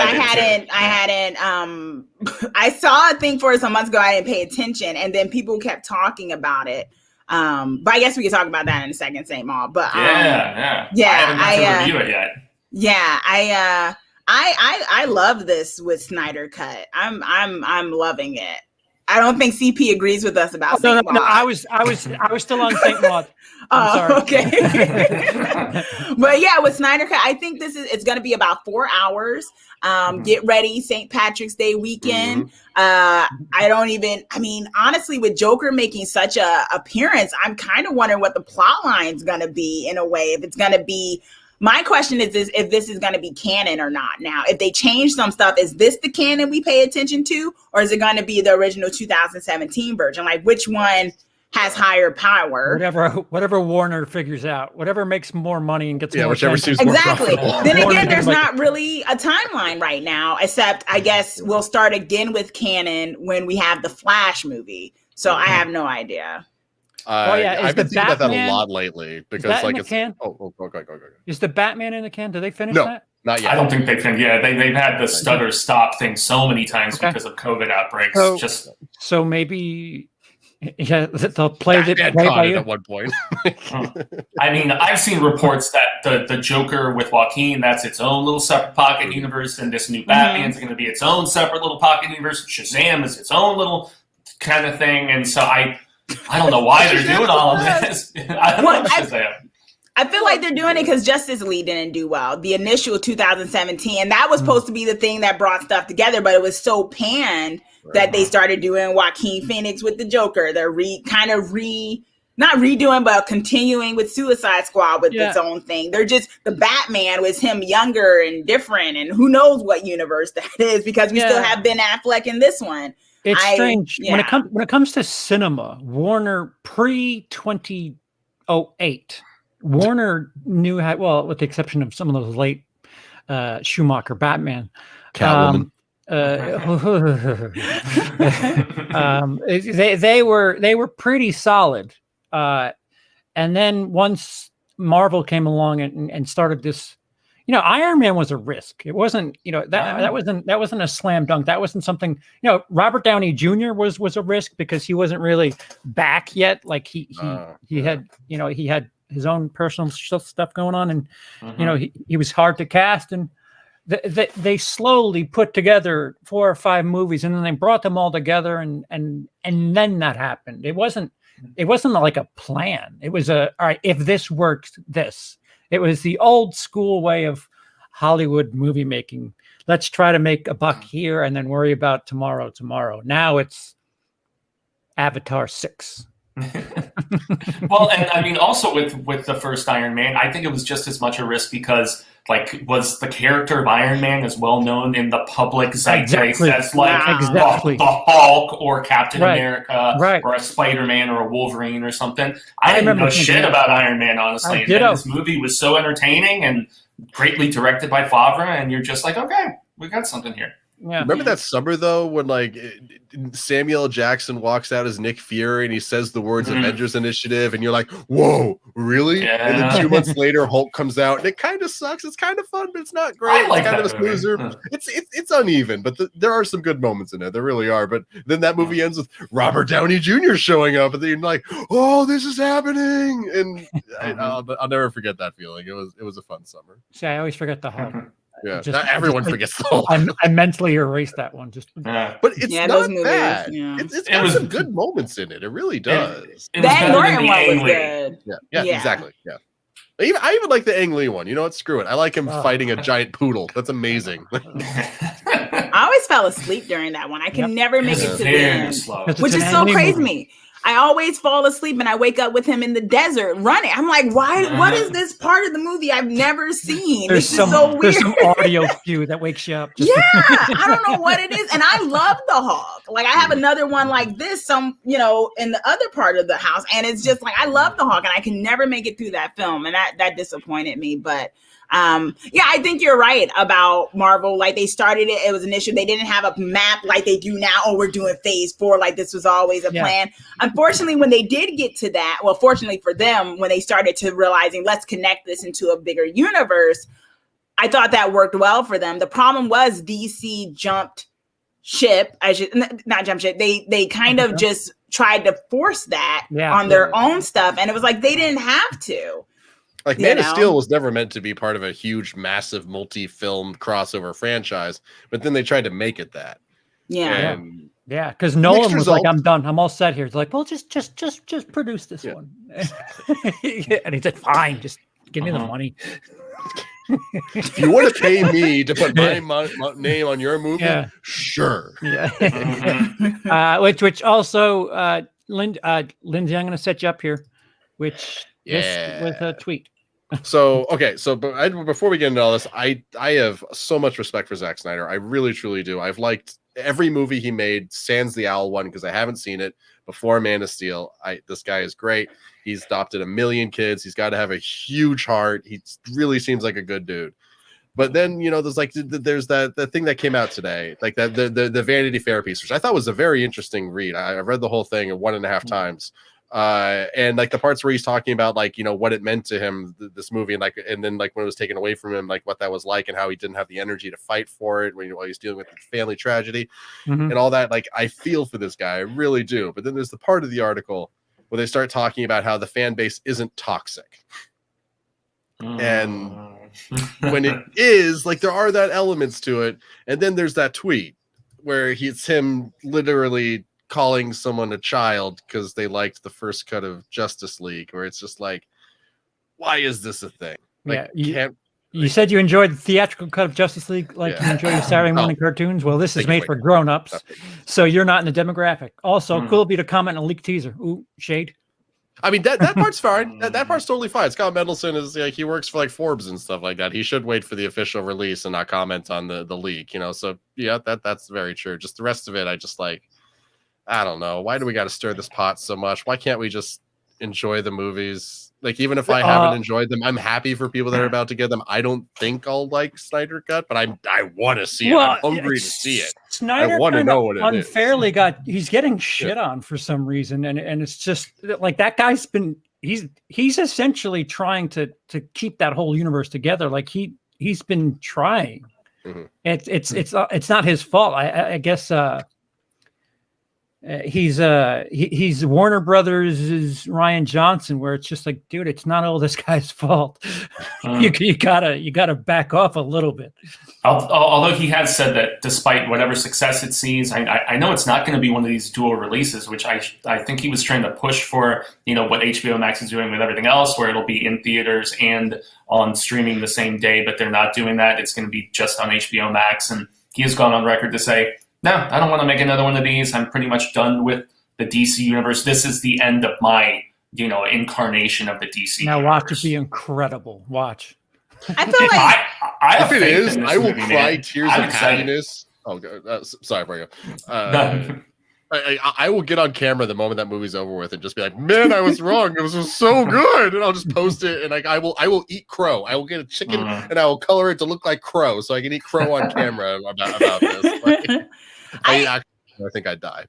I saw a thing for it some months ago. I didn't pay attention, and then people kept talking about it. But I guess we can talk about that in a second, Saint Maud. But I haven't got to review it yet. Yeah, I love this with Snyder Cut. I'm loving it. I don't think CP agrees with us about Saint Maud. No, I was still on Saint Maud. Okay. But yeah, with Snyder Cut, I think it's going to be about 4 hours. Get ready, St. Patrick's Day weekend. Honestly, with Joker making such a appearance, I'm kind of wondering what the plot line's going to be in a way. If it's going to be, my question is if this is going to be canon or not. Now, if they change some stuff, is this the canon we pay attention to, or is it going to be the original 2017 version? Like, which one has higher power? Whatever Warner figures out, whatever makes more money and gets more whichever attention. seems more Exactly. profitable. Then again, there's not really a timeline right now, except I guess we'll start again with canon when we have the Flash movie. So I have no idea. I've been thinking about that a lot lately because it's can. Go. Is the Batman in the can? Did they finish No. that? Not yet. I don't think they can. Yeah, they've had the stutter stop thing so many times because of COVID outbreaks. So maybe they'll play it at one point. I mean, I've seen reports that the Joker with Joaquin, that's its own little separate pocket universe, and this new Batman's going to be its own separate little pocket universe. Shazam is its own little kind of thing, and so I don't know why they're doing all of this. I love Shazam. I feel like they're doing it because Justice League didn't do well. The initial 2017, and that was supposed to be the thing that brought stuff together, but it was so panned that they started doing Joaquin Phoenix with the Joker. They're not redoing, but continuing with Suicide Squad with its own thing. They're just, the Batman was him younger and different, and who knows what universe that is, because we still have Ben Affleck in this one. It's strange when it comes to cinema. Warner pre-2008, Warner knew how, well, with the exception of some of those late Schumacher Batman, Catwoman. They were pretty solid, and then once Marvel came along and started this. Iron Man was a risk. It wasn't, that wasn't a slam dunk. That wasn't something, Robert Downey Jr. was a risk because he wasn't really back yet. Like he had his own personal stuff going on, and you know he was hard to cast, and they slowly put together 4 or 5 movies, and then they brought them all together, and then that happened. It wasn't like a plan. It was all right, if this works, this. It was the old school way of Hollywood movie making. Let's try to make a buck here and then worry about tomorrow. Now it's Avatar 6. Well, and I mean, also with the first Iron Man, I think it was just as much a risk because, like, was the character of Iron Man as well known in the public zeitgeist as like the Hulk or Captain America or a Spider-Man or a Wolverine or something? I didn't know shit about Iron Man, honestly. And this movie was so entertaining and greatly directed by Favre, and you're just like, okay, we got something here. Yeah. Remember that summer though, when like Samuel L. Jackson walks out as Nick Fury and he says the words Avengers Initiative, and you're like, whoa, really? Yeah. And then 2 months later, Hulk comes out, and it kind of sucks. It's kind of fun, but it's not great. Like it's kind of a snoozer. It's uneven, but there are some good moments in it. There really are. But then that movie ends with Robert Downey Jr. showing up, and then you're like, oh, this is happening, and I'll never forget that feeling. It was a fun summer. See, I always forget the Hulk. Yeah, not everyone forgets the Hulk. I mentally erased that one. But it's not bad. Yeah. It's got some good moments in it. It really does. That Norton one was good. Yeah, exactly. Yeah. I even like the Ang Lee one. You know what? Screw it. I like him fighting a giant poodle. That's amazing. I always fell asleep during that one. I can never make it to the end, which is so crazy to me. I always fall asleep and I wake up with him in the desert running. I'm like, why? What is this part of the movie I've never seen? This is so weird. There's some audio cue that wakes you up. I don't know what it is. And I love the Hulk. Like, I have another one like this, in the other part of the house. And it's just like, I love the Hulk and I can never make it through that film. And that disappointed me. But I think you're right about Marvel. Like, they started it. It was an issue. They didn't have a map like they do now. Oh, we're doing phase 4. Like, this was always a plan. Unfortunately, when they did get to that, well, fortunately for them, when they started to realizing, let's connect this into a bigger universe, I thought that worked well for them. The problem was DC jumped ship. Not jump ship. They kind of just tried to force that on their own stuff. And it was like, they didn't have to. Like, Man of Steel was never meant to be part of a huge, massive, multi-film crossover franchise, but then they tried to make it that. Yeah, because Nolan was like, "I'm done. I'm all set here." It's like, "Well, just produce this one." And he said, "Fine, just give me the money." If you want to pay me to put my name on your movie, sure. Yeah. Which also, Lindsey, I'm going to set you up here. This with a tweet. So before we get into all this, I have so much respect for Zack Snyder. I really truly do. I've liked every movie he made, sans the Owl one, because I haven't seen it before Man of Steel. This guy is great. He's adopted 1 million kids. He's got to have a huge heart. He really seems like a good dude. But then, there's that thing that came out today, like that the Vanity Fair piece, which I thought was a very interesting read. I read the whole thing 1.5 times. And like the parts where he's talking about what it meant to him, this movie, and then when it was taken away from him, like what that was like and how he didn't have the energy to fight for it while he's dealing with the family tragedy and all that. Like, I feel for this guy, I really do. But then there's the part of the article where they start talking about how the fan base isn't toxic. And when it is, like, there are that elements to it. And then there's that tweet where it's him literally calling someone a child because they liked the first cut of Justice League, where it's just like, why is this a thing? Like, you said you enjoyed the theatrical cut of Justice League, like you enjoy your Saturday morning cartoons. Well, this is made for grown-ups, so you're not in the demographic. Also, cool of you to comment on a leaked teaser. Ooh, shade. I mean, that part's fine. That part's totally fine. Scott Mendelsohn is he works for like Forbes and stuff like that. He should wait for the official release and not comment on the leak. So yeah, that's very true. Just the rest of it, I just like. I don't know. Why do we got to stir this pot so much? Why can't we just enjoy the movies? Like, even if I haven't enjoyed them, I'm happy for people that are about to get them. I don't think I'll like Snyder Cut, but I want to see it. I'm hungry to see it. Snyder I want to know what it unfairly is. He's getting shit on for some reason, and it's just like that guy's been he's essentially trying to keep that whole universe together. Like he's been trying. It's not his fault. I guess. he's Warner Brothers' Ryan Johnson, where it's just like, dude, it's not all this guy's fault. You gotta back off a little bit. Although he has said that despite whatever success it sees, I know it's not going to be one of these dual releases, which I think he was trying to push for, what HBO Max is doing with everything else, where it'll be in theaters and on streaming the same day, but they're not doing that. It's going to be just on HBO Max, and he has gone on record to say, no, I don't want to make another one of these. I'm pretty much done with the DC universe. This is the end of my, incarnation of the DC now universe. Watch it be incredible. Watch. I feel like if it is, I will cry tears of happiness. Oh, sorry, Fuego. I will get on camera the moment that movie's over with and just be like, man, I was wrong. It was so good. And I'll just post it, and I will eat crow. I will get a chicken and I will color it to look like crow so I can eat crow on camera about this. I think I'd die.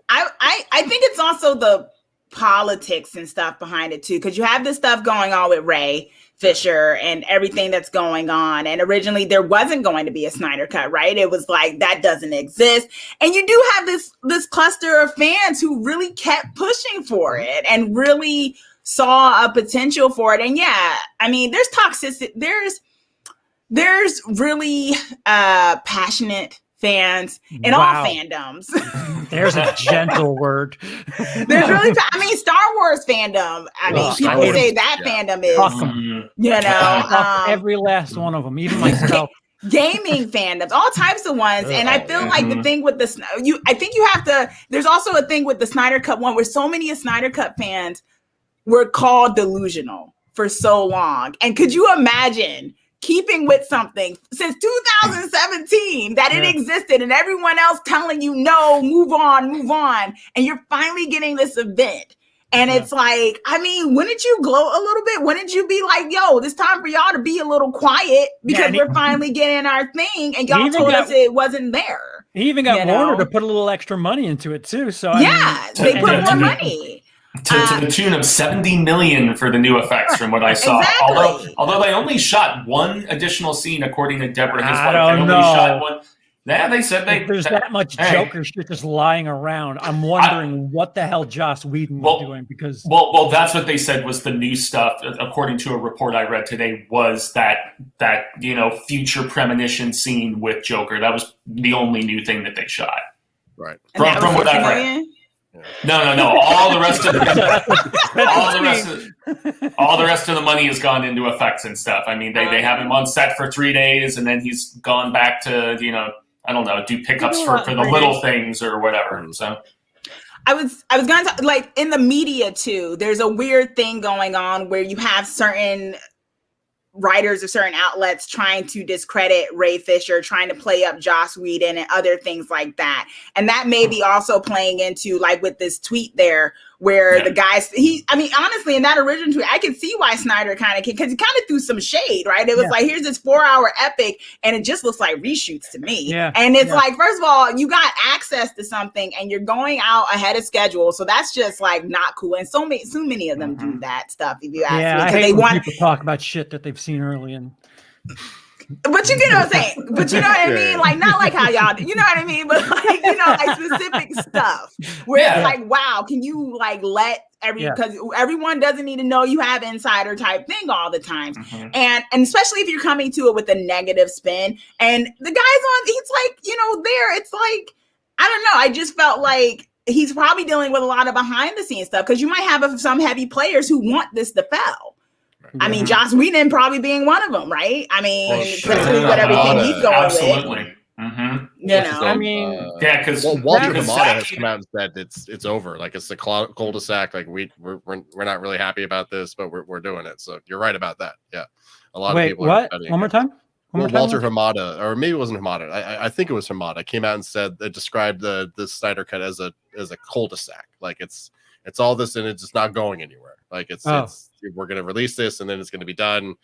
I think it's also the politics and stuff behind it too, because you have this stuff going on with Ray Fisher and everything that's going on. And originally there wasn't going to be a Snyder Cut, right? It was like, that doesn't exist. And you do have this cluster of fans who really kept pushing for it and really saw a potential for it. And yeah, I mean, there's toxicity. There's really passionate fans in all fandoms. There's a gentle word. There's really, Star Wars fandom. People say that fandom is, every last one of them, even myself. Gaming fandoms, all types of ones. And I feel like the thing with there's also a thing with the Snyder Cut one where so many Snyder Cut fans were called delusional for so long. And could you imagine keeping with something since 2017 that it existed and everyone else telling you, no, move on. And you're finally getting this event. And it's like, wouldn't you glow a little bit? Wouldn't you be like, yo, it's time for y'all to be a little quiet because we're finally getting our thing. And y'all told us it wasn't there. He even got Warner to put a little extra money into it too. So they put more money. To the tune of $70 million for the new effects, from what I saw. Exactly. Although they only shot one additional scene, according to Deborah, his wife. I don't know. Shot one. Yeah, they said there's that much Joker shit just lying around. I'm wondering what the hell Joss Whedon was doing, because well, that's what they said was the new stuff. According to a report I read today, was that future premonition scene with Joker. That was the only new thing that they shot. Right. From what I've read. No. All the rest of the money has gone into effects and stuff. They have him on set for 3 days, and then he's gone back to I don't know, do pickups for the little things or whatever. So I was going to like in the media too. There's a weird thing going on where you have certain writers of certain outlets trying to discredit Ray Fisher, trying to play up Joss Whedon and other things like that. And that may be also playing into like with this tweet there where the guys, honestly, in that original tweet, I can see why Snyder because he kind of threw some shade, right? It was like, here's this 4-hour epic and it just looks like reshoots to me. Yeah. And it's like, first of all, you got access to something and you're going out ahead of schedule. So that's just like not cool. And so many of them do that stuff, if you ask me. I hate when people talk about shit that they've seen early and but you get what I'm saying. But you know what I mean? Like, not like how y'all do. You know what I mean? But like, like specific stuff where it's like, wow, can you like let because everyone doesn't need to know you have insider type thing all the time. And especially if you're coming to it with a negative spin. And the guy's on, he's like, there, it's like, I don't know. I just felt like he's probably dealing with a lot of behind the scenes stuff because you might have some heavy players who want this to fail. Joss Whedon probably being one of them, right? Especially with everything he's going with. Because Walter Hamada has come out and said it's over. Like, it's the cul-de-sac. Like we're not really happy about this, but we're doing it. So you're right about that. Yeah, a lot of people. What? One more time. Walter Hamada, or maybe it wasn't Hamada. I think it was Hamada. Came out and said described the Snyder Cut as a cul-de-sac. Like it's all this and it's just not going anywhere. Like it's we're going to release this and then it's going to be done.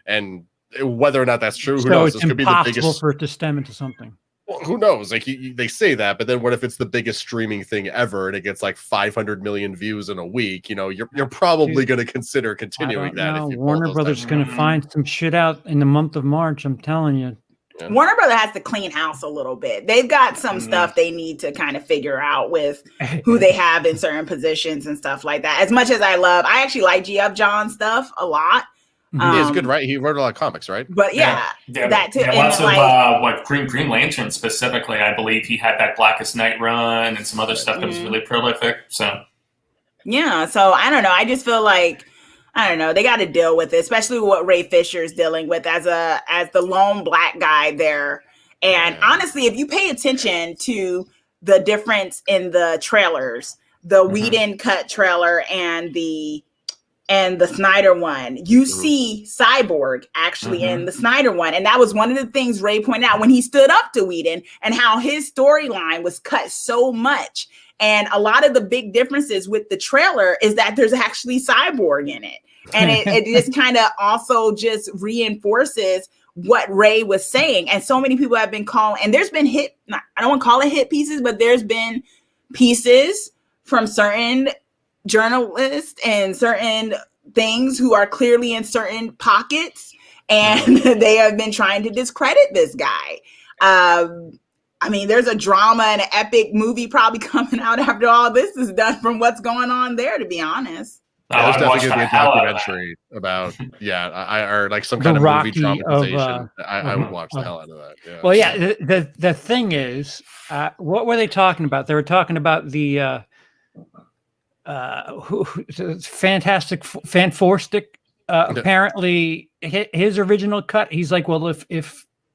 And whether or not that's true, who knows? It's impossible for it to stem into something. Well, who knows? Like they say that, but then what if it's the biggest streaming thing ever and it gets like 500 million views in a week? You're probably going to consider continuing that. Warner Brothers is going to find some shit out in the month of March. I'm telling you. Warner Brother has to clean house a little bit. They've got some stuff they need to kind of figure out with who they have in certain positions and stuff like that. As much as I actually like G.F. John stuff a lot. He's good, right? He wrote a lot of comics, right? But that too. Yeah, lots of what Green Lantern specifically. I believe he had that Blackest Night run and some other stuff that was really prolific. So so I don't know. I just feel like I don't know. They got to deal with it, especially what Ray Fisher is dealing with as the lone black guy there. And honestly, if you pay attention to the difference in the trailers, the Whedon cut trailer and the Snyder one, you see Cyborg actually in the Snyder one. And that was one of the things Ray pointed out when he stood up to Whedon and how his storyline was cut so much. And a lot of the big differences with the trailer is that there's actually Cyborg in it. And it just kind of also just reinforces what Ray was saying. And so many people have been calling, and there's been I don't want to call it hit pieces, but there's been pieces from certain journalists and certain things who are clearly in certain pockets, and they have been trying to discredit this guy. I mean, there's a drama and an epic movie probably coming out after all this is done from what's going on there, to be honest. There's definitely going to be a documentary about, or like some kind of movie dramatization. I would watch the hell out of that. Yeah. Well, the thing is, what were they talking about? They were talking about the Fantastic Fan Forstic. Apparently, his original cut. He's like, well,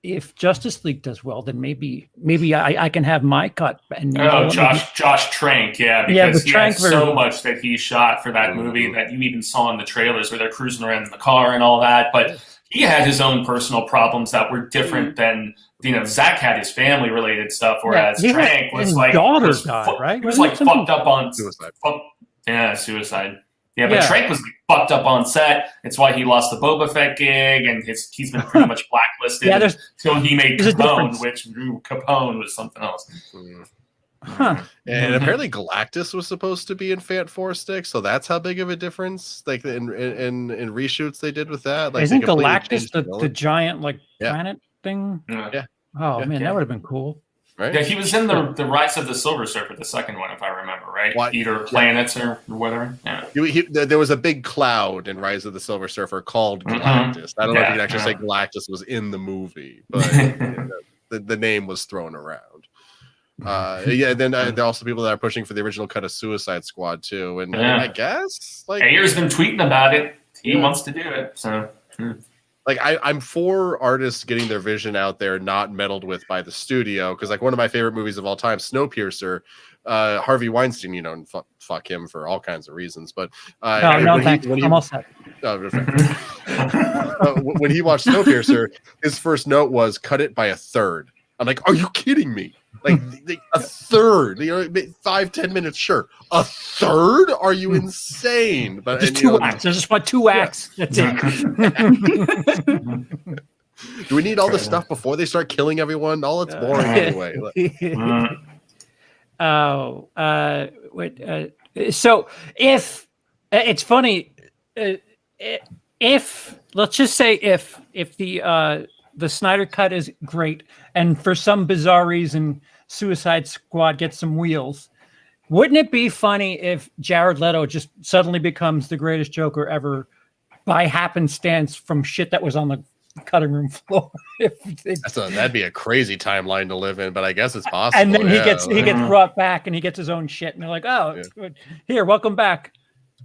if Justice League does well, then maybe I can have my cut. And Josh Trank, because he had so much that he shot for that movie that you even saw in the trailers where they're cruising around in the car and all that. But he had his own personal problems that were different than Zach had his family related stuff, whereas Trank was like fucked up on suicide. Suicide. Yeah, but Trank was fucked up on set. It's why he lost the Boba Fett gig, and he's been pretty much blacklisted until he made Capone, which Capone was something else. And apparently Galactus was supposed to be in Fan Forstic, so that's how big of a difference. Like in reshoots they did with that. Like, isn't Galactus the giant planet thing? Yeah. Oh man, that would have been cool. Right? Yeah, he was in the Rise of the Silver Surfer, the second one, if I remember, right? Eater Planets or whatever. Yeah. There was a big cloud in Rise of the Silver Surfer called Galactus. I don't know if you can actually say Galactus was in the movie, but the name was thrown around. Then also people that are pushing for the original cut of Suicide Squad too, and I guess Ayer's been tweeting about it. He wants to do it, so. Like I'm for artists getting their vision out there, not meddled with by the studio. Because like one of my favorite movies of all time, Snowpiercer, Harvey Weinstein, and fuck him for all kinds of reasons. But I'm all set. When he watched Snowpiercer, his first note was cut it by a third. I'm like, are you kidding me? Like a third, 5-10 minutes, sure. A third? Are you insane? But just two acts. I just want 2 acts. That's it. Do we need all this stuff before they start killing everyone? All it's boring anyway. So if it's funny, if let's just say if the Snyder cut is great, and for some bizarre reason, Suicide Squad gets some wheels. Wouldn't it be funny if Jared Leto just suddenly becomes the greatest Joker ever by happenstance from shit that was on the cutting room floor? That'd be a crazy timeline to live in, but I guess it's possible. And then he gets brought back, and he gets his own shit, and they're like, "Oh, here, welcome back."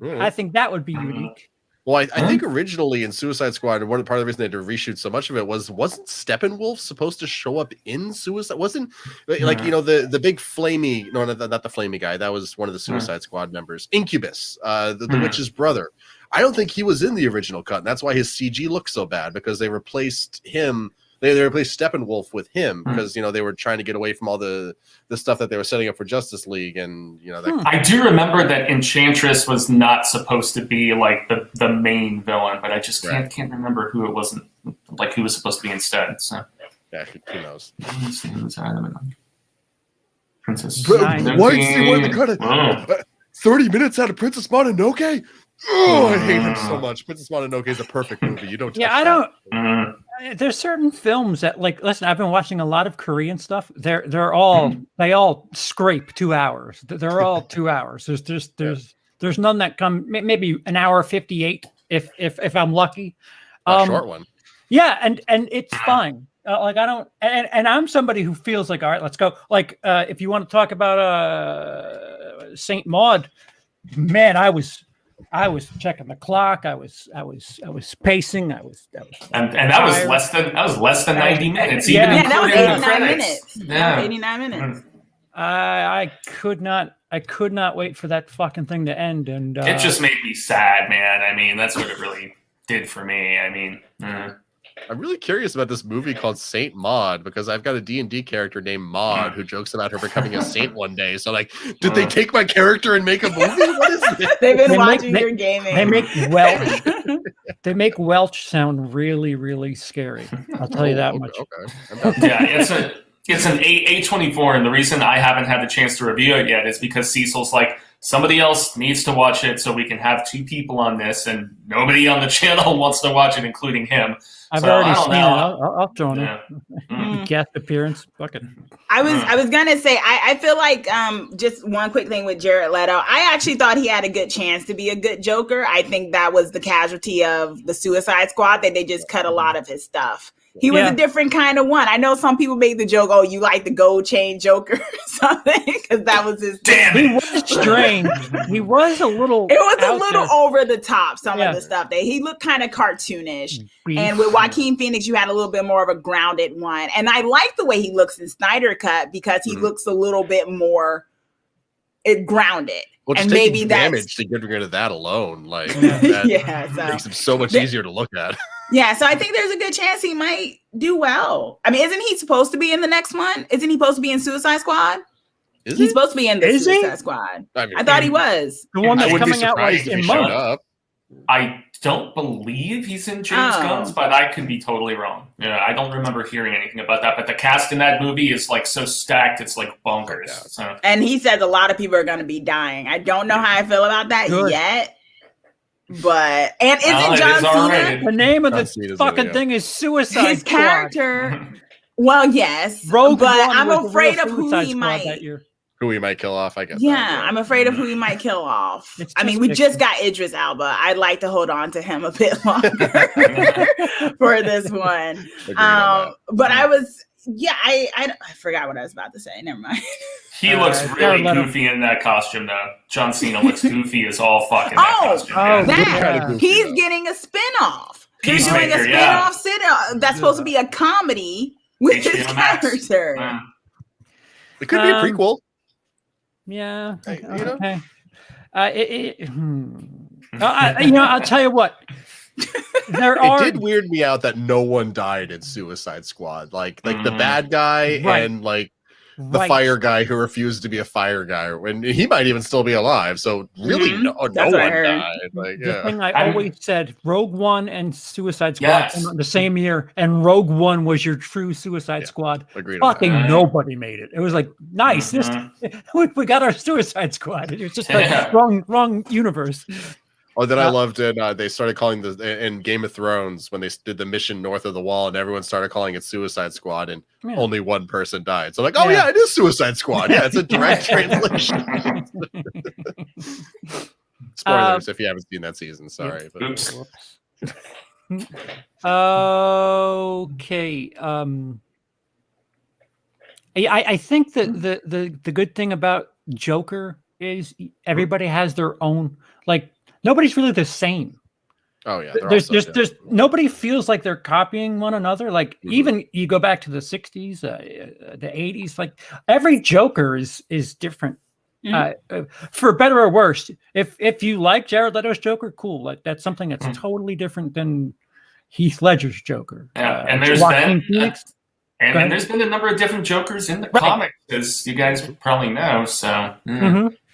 I think that would be unique. Well, I think originally in Suicide Squad, part of the reason they had to reshoot so much of it wasn't Steppenwolf supposed to show up in Suicide? Wasn't the big flamey? No, not the flamey guy. That was one of the Suicide Squad members, Incubus, the witch's brother. I don't think he was in the original cut, and that's why his CG looked so bad, because they replaced him. They replaced Steppenwolf with him because they were trying to get away from all the stuff that they were setting up for Justice League, and I do remember that Enchantress was not supposed to be like the main villain, but I just can't remember who it wasn't, like who was supposed to be instead. So who knows? Princess. Why did they cut it? 30 minutes out of Princess Mononoke? Oh, I hate him so much. Princess Mononoke is a perfect movie. You don't. Touch I that. don't. There's certain films that, like, listen, I've been watching a lot of Korean stuff. They're all they all scrape 2 hours. They're all 2 hours. There's none that come maybe an hour 58 if I'm lucky. A short one. Yeah, and it's fine. Like I don't, and I'm somebody who feels like, all right, let's go. Like if you want to talk about Saint Maud, man, I was checking the clock. I was pacing. I was and that was less than 90 minutes. Yeah, even that was including the 89 credits. minutes. Yeah, 89 minutes. I could not wait for that fucking thing to end. And it just made me sad, man. I mean, that's what it really did for me. I mean. I'm really curious about this movie called Saint Maud because I've got a D&D character named Maud who jokes about her becoming a saint one day. So, like, did they take my character and make a movie? What is it? They've been watching your gaming. They make Welch sound really, really scary. I'll tell you that much. Okay. Yeah, it's an A24, and the reason I haven't had the chance to review it yet is because Cecil's like, somebody else needs to watch it so we can have 2 people on this, and nobody on the channel wants to watch it, including him. I've already seen it. I'll join it. Guest appearance. Fuck it. I was gonna say I feel like just one quick thing with Jared Leto. I actually thought he had a good chance to be a good Joker. I think that was the casualty of the Suicide Squad, that they just cut a lot of his stuff. He was a different kind of one. I know some people make the joke, "Oh, you like the gold chain Joker or something," because that was his. Damn, he was strange. He was a little. It was a little over the top. Some of the stuff that he looked kind of cartoonish, and with Joaquin Phoenix, you had a little bit more of a grounded one. And I like the way he looks in Snyder Cut because he looks a little bit more grounded. Well, just and maybe damage to get rid of that alone, like that so makes him so much easier to look at. Yeah, so I think there's a good chance he might do well. I mean, isn't he supposed to be in the next one? Isn't he supposed to be in Suicide Squad? He's supposed to be in the Suicide Squad. I thought he was. The one that's coming out in March. I don't believe he's in James Gunn's, but I could be totally wrong. Yeah, I don't remember hearing anything about that. But the cast in that movie is like so stacked, it's like bonkers. So. And he says a lot of people are going to be dying. I don't know how I feel about that yet. But isn't John Cena? The name of the fucking thing is Suicide His Squad. Character. Well, yes, Rogue but One I'm was afraid the of real who Suicide he Squad might. that year. Who he might kill off, I guess. Yeah, I'm afraid of who he might kill off. I mean, we just got Idris Elba. I'd like to hold on to him a bit longer for this one. But I was, I forgot what I was about to say. Never mind. He looks really goofy in that costume, though. John Cena looks goofy as all fuck in that costume. He's getting a spinoff. They're doing a spinoff that's supposed to be a comedy with his character. It could be a prequel. Yeah. Okay. I'll tell you what. It did weird me out that no one died in Suicide Squad. Like the bad guy and like the fire guy who refused to be a fire guy, and he might even still be alive. So really, no one died. Like, the thing I always said: Rogue One and Suicide Squad came out the same year, and Rogue One was your true Suicide Squad. Agreed. Fucking nobody made it. It was like nice. We got our Suicide Squad. It was just like wrong universe. Oh, then I loved it. They started calling in Game of Thrones when they did the mission north of the wall, and everyone started calling it Suicide Squad, and only one person died. So like, it is Suicide Squad. Yeah, it's a direct translation. Spoilers if you haven't seen that season. Sorry. But. Oops. Okay. I think that the good thing about Joker is everybody has their own like. Nobody's really the same. Oh yeah, there's nobody feels like they're copying one another. Like even you go back to the 60s, the 80s. Like every Joker is different, for better or worse. If you like Jared Leto's Joker, cool. Like that's something that's totally different than Heath Ledger's Joker. Yeah, and there's been a number of different Jokers in the comics, as you guys probably know. So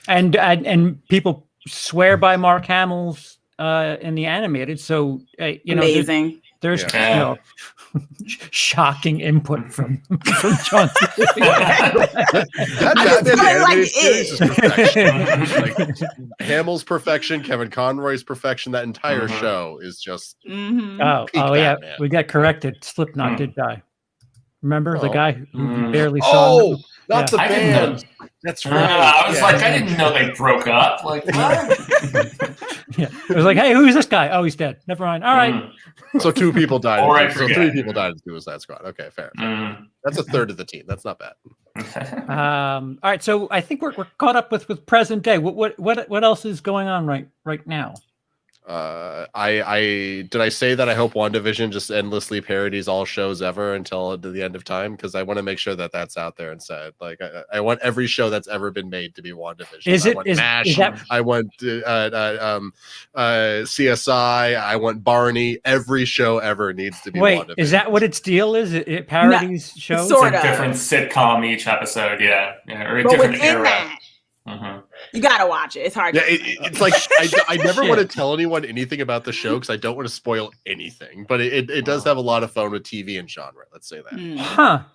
and people swear by Mark Hamill's in the animated. So amazing. There's shocking input from John. that animated series is perfection. Hamill's perfection, Kevin Conroy's perfection. That entire show is just. Batman. We got corrected. Slipknot did die. Remember the guy who barely saw him? Not the band. That's right. I was like, I didn't know they broke up. Like, what? It was like, hey, who's this guy? Oh, he's dead. Never mind. All right. So 2 people died. So 3 people died in Suicide Squad. Okay, fair. That's a third of the team. That's not bad. All right. So I think we're caught up with present day. What else is going on right now? Did I say that I hope WandaVision just endlessly parodies all shows ever until the end of time? Because I want to make sure that that's out there and said. Like I want every show that's ever been made to be WandaVision. I want MASH. I want CSI. I want Barney. Every show ever needs to be WandaVision. Is that what its deal is? It parodies shows? Sort of. Different sitcom each episode, or a different era. You gotta watch it. It's hard. Yeah, it's like I never want to tell anyone anything about the show because I don't want to spoil anything. But it does have a lot of fun with TV and genre. Let's say that.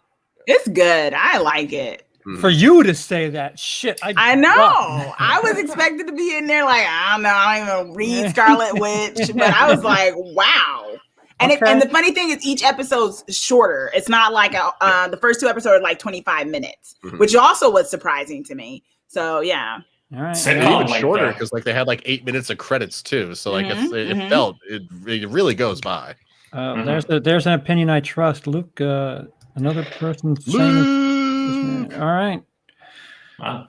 It's good. I like it. For you to say that shit, I know. I was expected to be in there like I don't know. I don't even read Scarlet Witch, but I was like, wow. And and the funny thing is, each episode's shorter. It's not like the first 2 episodes are like 25 minutes, which also was surprising to me. So yeah. All right. Even shorter because like they had like 8 minutes of credits too. So like it really goes by. There's an opinion I trust. Luke, another person saying all right. Wow.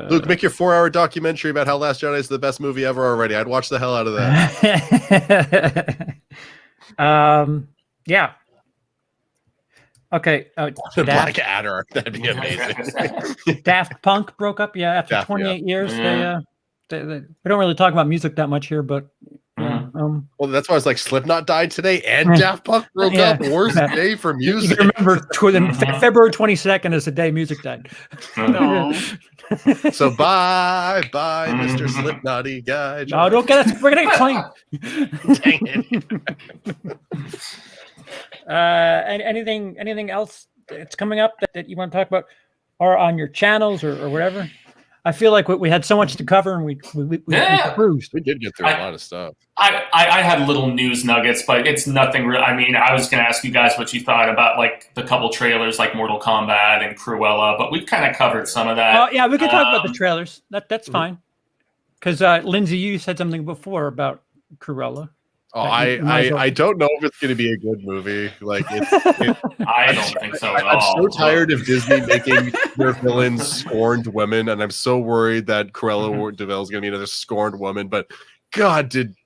Luke, make your 4-hour documentary about how Last Jedi is the best movie ever already. I'd watch the hell out of that. Yeah. Okay. Blackadder. That'd be amazing. Daft Punk broke up. Yeah. After 28 years. We don't really talk about music that much here, but well, that's why I was like, Slipknot died today and Daft Punk broke up. Worst day for music. You remember February 22nd is the day music died. So bye, Mr. Slipknotty guy. No, don't get us. We're gonna get claimed. Dang it. Anything else that's coming up that you want to talk about, or on your channels or whatever? I feel like we had so much to cover, and we cruised. We did get through a lot of stuff. I had little news nuggets, but it's nothing real. I mean, I was going to ask you guys what you thought about like the couple trailers, like Mortal Kombat and Cruella, but we've kind of covered some of that. Oh yeah, we can talk about the trailers. That's fine. Because Lindsey, you said something before about Cruella. Oh, I don't know if it's going to be a good movie. Like, I don't think so at all. I'm so tired of Disney making their villains scorned women, and I'm so worried that Cruella DeVille is going to be another scorned woman. But God, did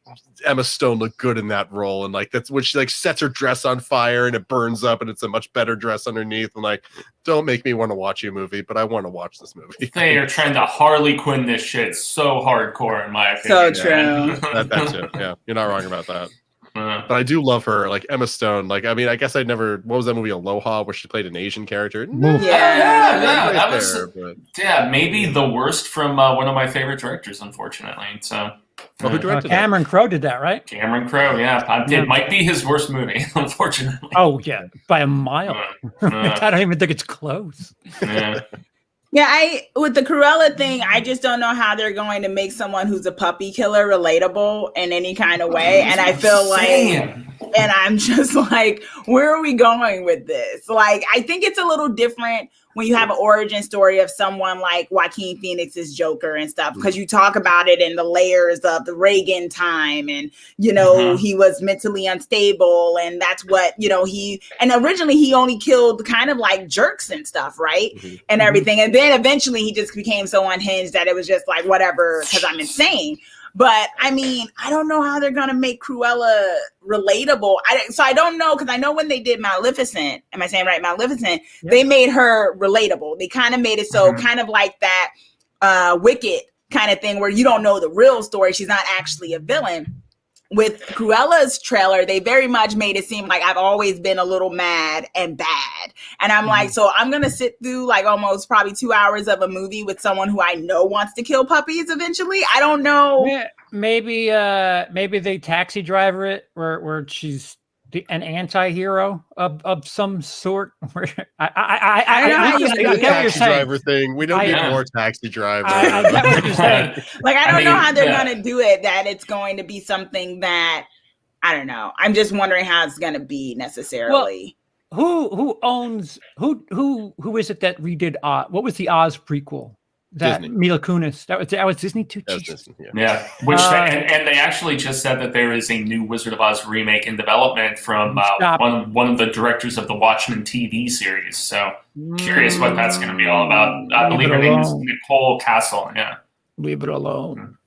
Emma Stone look good in that role? And like that's when she like sets her dress on fire and it burns up, and it's a much better dress underneath. And like, don't make me want to watch a movie, but I want to watch this movie. They are trying to Harley Quinn this shit so hardcore, in my opinion. So true. That's it. Yeah, you're not wrong about that. But I do love her, like Emma Stone. Like, I mean, I guess I never. What was that movie, Aloha, where she played an Asian character? That was maybe the worst from one of my favorite directors, unfortunately. So. Who directed Cameron Crowe did that, right? Cameron Crowe, yeah. It might be his worst movie, unfortunately. Oh, yeah, by a mile. I don't even think it's close. Yeah, with the Cruella thing, I just don't know how they're going to make someone who's a puppy killer relatable in any kind of way. And I feel like, and I'm just like, where are we going with this? Like, I think it's a little different when you have an origin story of someone like Joaquin Phoenix's Joker and stuff, because you talk about it in the layers of the Reagan time, and you know he was mentally unstable, and that's what and originally he only killed kind of like jerks and stuff, right? And everything, and then eventually he just became so unhinged that it was just like whatever, because I'm insane. But I mean, I don't know how they're gonna make Cruella relatable. So I don't know, because I know when they did Maleficent, am I saying right? Maleficent, they made her relatable. They kind of made it so kind of like that Wicked kind of thing, where you don't know the real story. She's not actually a villain. With Cruella's trailer, they very much made it seem like I've always been a little mad and bad. And I'm like, so I'm going to sit through like almost probably 2 hours of a movie with someone who I know wants to kill puppies eventually. I don't know maybe they taxi driver it where she's an anti-hero of some sort. I get the taxi driver thing. We don't need more taxi driver. I get what you're saying. Like, I don't know how they're going to do it, that it's going to be something that, I don't know. I'm just wondering how it's going to be necessarily. Well, who is it that redid Oz? What was the Oz prequel? That Disney. Mila Kunis. That was Disney too. Disney, yeah. Which and they actually just said that there is a new Wizard of Oz remake in development from one of the directors of the Watchmen TV series. So curious what that's going to be all about. I believe her name is Nicole Castle. Yeah. Leave it alone.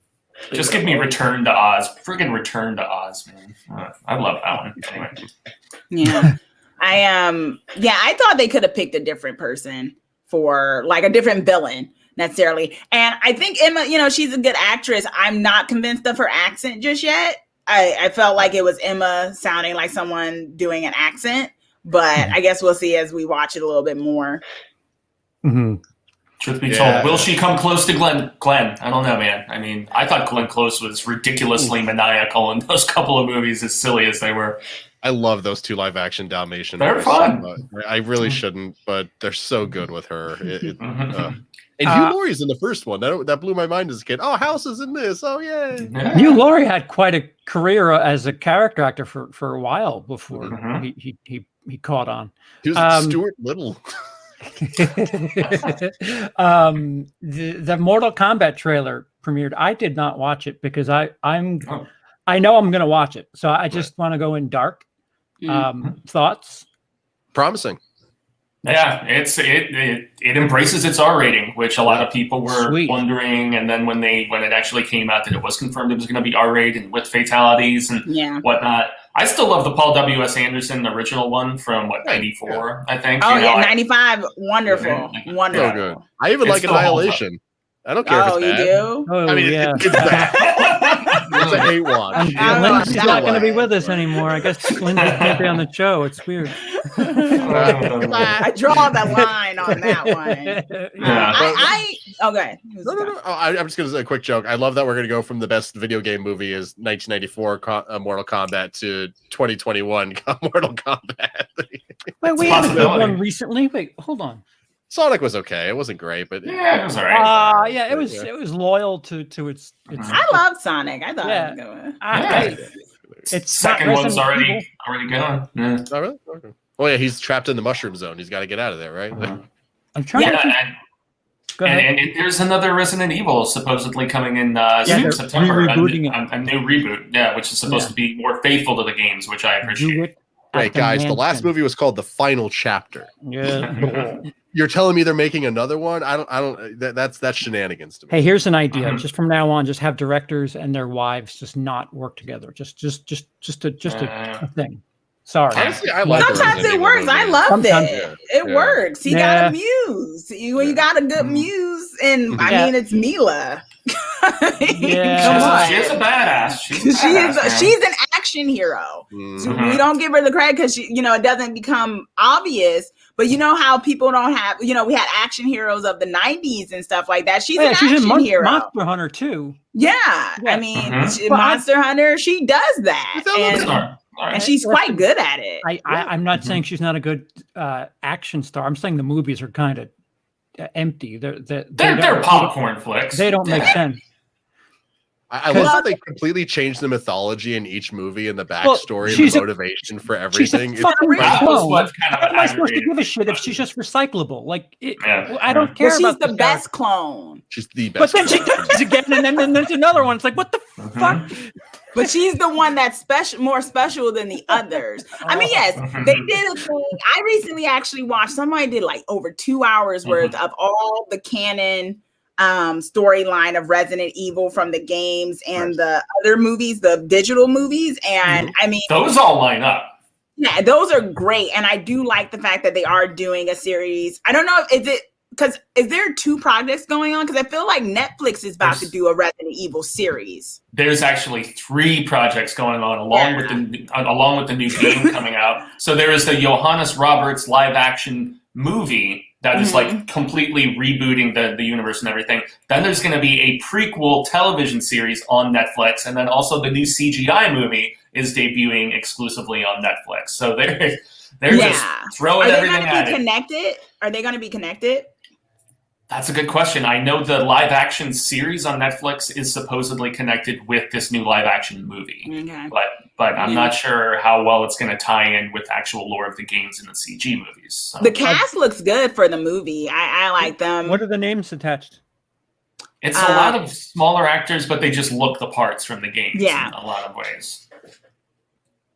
Just give me Return to Oz. Friggin' Return to Oz, man. I love that one. Anyway. Yeah. I thought they could have picked a different person for, like, a different villain necessarily. And I think Emma, she's a good actress. I'm not convinced of her accent just yet. I felt like it was Emma sounding like someone doing an accent, but I guess we'll see as we watch it a little bit more. Mm-hmm. Truth be told, will she come close to Glenn? I don't know, man. I mean, I thought Glenn Close was ridiculously maniacal in those couple of movies, as silly as they were. I love those 2 live-action Dalmatian. They're fun. I really shouldn't, but they're so good with her. And Hugh Laurie's in the first one. That blew my mind as a kid. Oh, House is in this. Oh, yay. Hugh Laurie had quite a career as a character actor for a while before he caught on. He was Stuart Little. The Mortal Kombat trailer premiered. I did not watch it because I know I'm going to watch it. So I just want to go in dark. Thoughts? Promising. Yeah, it embraces its R rating, which a lot of people were wondering. And then when it actually came out that it was confirmed it was going to be R rated and with fatalities and whatnot. I still love the Paul W.S. Anderson original one from 94, I think. Oh, 95. Wonderful. Wonderful. So good. I even like Annihilation. I don't care if it's bad. You do? Oh, I mean, it's bad. It's a hate watch. Lindsey's not going to be with us anymore. I guess Lindsey can't be on the show. It's weird. I draw the line on that one. Okay. No. I'm just going to say a quick joke. I love that we're going to go from the best video game movie is 1994 Mortal Kombat to 2021 Mortal Kombat. Wait, we had a good one recently. Wait, hold on. Sonic was okay. It wasn't great, but it was all right. It was loyal to its. I love Sonic. I thought it was good. Its second one's already going. Yeah. Oh, really? Okay. Oh yeah, he's trapped in the mushroom zone. He's got to get out of there, right? I'm trying to. And there's another Resident Evil supposedly coming in September. A new reboot, which is supposed to be more faithful to the games, which I appreciate. Right, guys. The last movie was called The Final Chapter. Yeah. You're telling me they're making another one? I don't. That's shenanigans to me. Hey, here's an idea. Just from now on, just have directors and their wives just not work together. Just a thing. Sorry. Honestly, I like sometimes it works. I loved it. It works. You got a muse. You got a good muse, and I mean it's Mila. She is a badass. She's an action hero. So we don't give her the credit because it doesn't become obvious. But you know how people don't have, we had action heroes of the 90s and stuff like that. She's an action hero. Monster Hunter too. Yeah. I mean, Monster Hunter, she does that. And she's quite good at it. I'm not saying she's not a good action star. I'm saying the movies are kind of empty. They're popcorn flicks. They don't make sense. I love that they completely changed the mythology in each movie and the backstory and the motivation for everything. She's a fucking clone. How am I supposed to give a shit if she's just recyclable? Like, I don't care about she's the best clone. She's the best. But then she dies again, and then there's another one. It's like, what the fuck? But she's the one that's more special than the others. I mean, yes, they did a thing. I recently actually watched. Somebody did like over 2 hours worth of all the canon storyline of Resident Evil from the games and the other movies, the digital movies. And I mean, those all line up. Yeah, those are great. And I do like the fact that they are doing a series. I don't know is there 2 projects going on? Because I feel like Netflix is about to do a Resident Evil series. There's actually 3 projects going on along with the new game coming out. So there is the Johannes Roberts live action movie that is like completely rebooting the universe and everything. Then there's going to be a prequel television series on Netflix, and then also the new CGI movie is debuting exclusively on Netflix. So they're just throwing everything at it. Are they going to be connected? That's a good question. I know the live action series on Netflix is supposedly connected with this new live action movie. Okay. But I'm not sure how well it's going to tie in with actual lore of the games and the CG movies. So. The cast looks good for the movie. I like them. What are the names attached? It's a lot of smaller actors, but they just look the parts from the games in a lot of ways.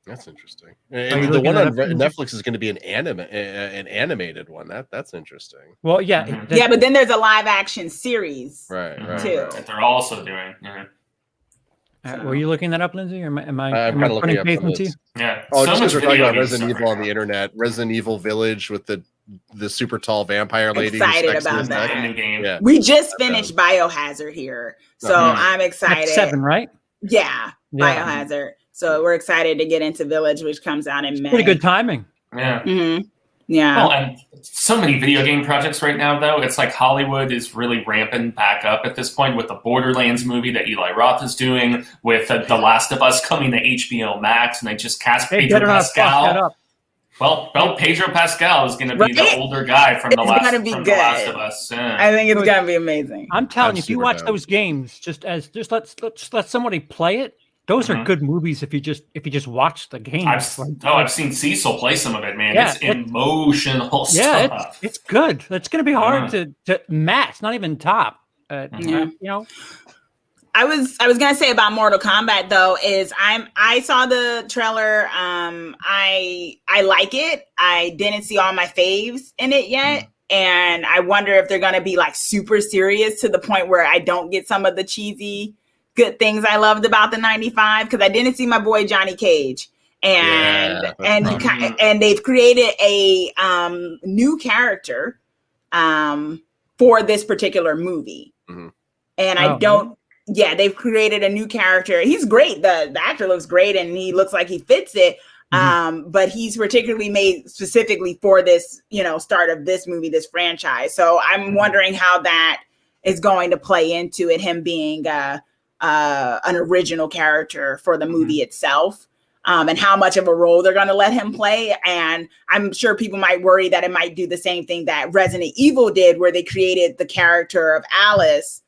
That's interesting. And the one on Netflix is going to be an animated one. That's interesting. Well, yeah, but then there's a live action series, too. That they're also doing. Were you looking that up, Lindsey? Or am I I'm kind of looking up Yeah. Oh, just because we're talking about Resident Evil on the internet, Resident Evil Village with the super tall vampire lady. Excited about that. New game. Yeah. We just finished Biohazard here, so I'm excited. That's 7, right? Yeah, Biohazard. So we're excited to get into Village, which comes out in May. Pretty good timing. Yeah. Mm-hmm. Yeah. Well, and so many video game projects right now, though. It's like Hollywood is really ramping back up at this point with the Borderlands movie that Eli Roth is doing, with The Last of Us coming to HBO Max, and they just cast Pedro Pascal. Well, Pedro Pascal is going to be the older guy from The Last of Us. Yeah. I think it's going to be amazing. I'm telling you, if you watch those games, just let somebody play it. Those are good movies if you just watch the game. I've seen Cecil play some of it, man. Yeah, it's emotional stuff. Yeah, it's good. It's going to be hard to match, not even top. You know. I was gonna say about Mortal Kombat though is I saw the trailer. I like it. I didn't see all my faves in it yet. And I wonder if they're gonna be like super serious to the point where I don't get some of the cheesy good things I loved about the 95, because I didn't see my boy Johnny Cage, and they've created a new character for this particular movie, and they've created a new character. He's great. The actor looks great, and he looks like he fits it. But he's particularly made specifically for this, start of this movie, this franchise. So I'm wondering how that is going to play into it, him being an original character for the movie itself, and how much of a role they're going to let him play. And I'm sure people might worry that it might do the same thing that Resident Evil did, where they created the character of Alice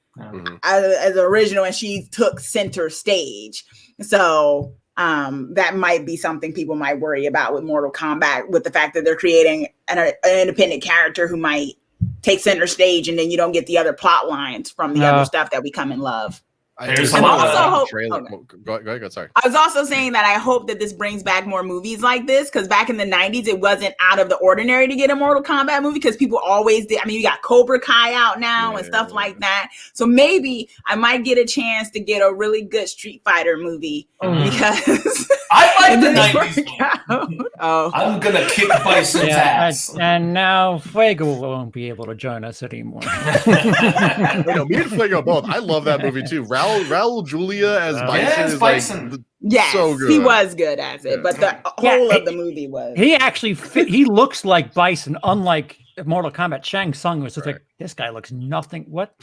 as original, and she took center stage. So that might be something people might worry about with Mortal Kombat, with the fact that they're creating an independent character who might take center stage, and then you don't get the other plot lines from the other stuff that we come and love. There's a lot of trailer. Go ahead, sorry. I was also saying that I hope that this brings back more movies like this, because back in the 90s, it wasn't out of the ordinary to get a Mortal Kombat movie, because people always did. I mean, you got Cobra Kai out now and stuff like that. So maybe I might get a chance to get a really good Street Fighter movie, because I like the 90s. I'm going to kick Bison's ass. And now Fuego won't be able to join us anymore. Me and Fuego both. I love that movie too. Raul Julia as Bison is Bison. So good. He was good as it, but the whole of the movie was. He actually he looks like Bison, unlike Mortal Kombat. Shang Tsung was just like, this guy looks nothing. What?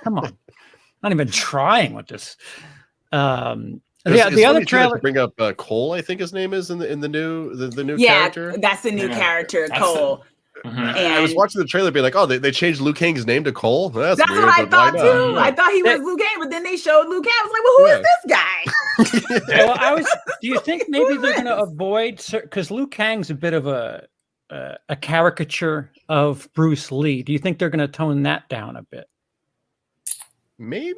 Come on, not even trying with this. The other trailer. Bring up Cole, I think his name is in the new character. Yeah, that's the new character, Cole. And I was watching the trailer, being like, "Oh, they changed Liu Kang's name to Cole." That's weird, what I thought too. I thought he was Liu Kang, but then they showed Liu Kang. I was like, "Well, who is this guy?" Do you think maybe they're going to avoid, because Liu Kang's a bit of a caricature of Bruce Lee? Do you think they're going to tone that down a bit? Maybe.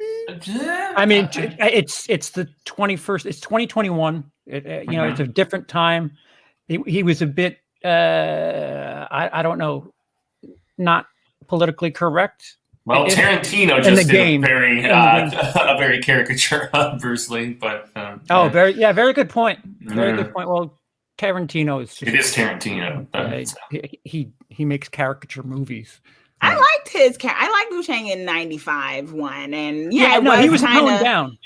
I mean, it's the 21st. It's 2021. It's a different time. He was a bit. I don't know, not politically correct. Well, Tarantino just did a very caricature of Bruce Lee, but very good point. Very good point. Well, Tarantino is. It is Tarantino. He makes caricature movies. I liked I liked Liu Kang in 95 one, and he was toned down.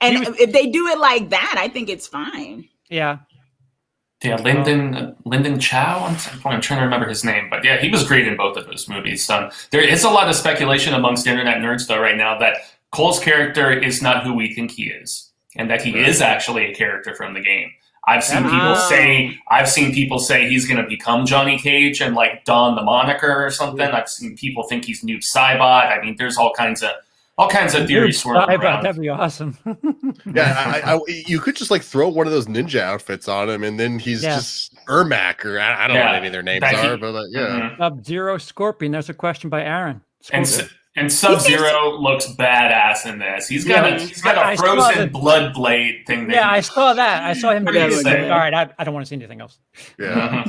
And if they do it like that, I think it's fine. Yeah. Yeah, Lyndon Chow. I'm trying to remember his name, but yeah, he was great in both of those movies. There is a lot of speculation amongst internet nerds, though, right now that Cole's character is not who we think he is, and that he is actually a character from the game. I've seen people say he's going to become Johnny Cage and like don the moniker or something. I've seen people think he's Noob Saibot. I mean, there's all kinds of theories swirling around. That'd be awesome. Yeah, you could just like throw one of those ninja outfits on him, and then he's just Ermac, or I don't know what any of their names are, but yeah. Sub-Zero Scorpion. There's a question by Aaron. And Sub-Zero looks badass in this. He's got a frozen blood blade thing. I saw that. I saw him. All right, I don't want to see anything else. Yeah.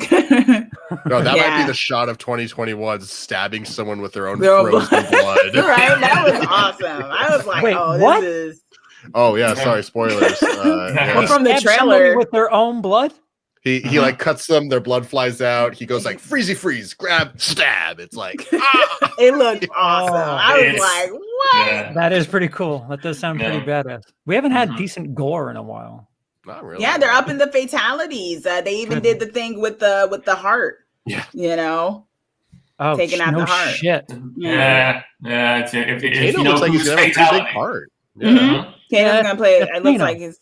No, that might be the shot of 2021, stabbing someone with their own frozen blood. Right, that was awesome. I was like, what? This is... Oh yeah, sorry, spoilers. From the trailer with their own blood. He like cuts them, their blood flies out. He goes like freezy freeze, grab, stab. It's like it looked awesome. I was like, what? Yeah. That is pretty cool. That does sound pretty badass. We haven't had decent gore in a while. Not really. Yeah, they're up in the fatalities. They even did the thing with the heart. Yeah. You know. Oh, taking out the heart. Shit. Yeah. If you know, looks like he's gonna have a pretty big heart. Yeah. Kano's gonna play it. It looks like it's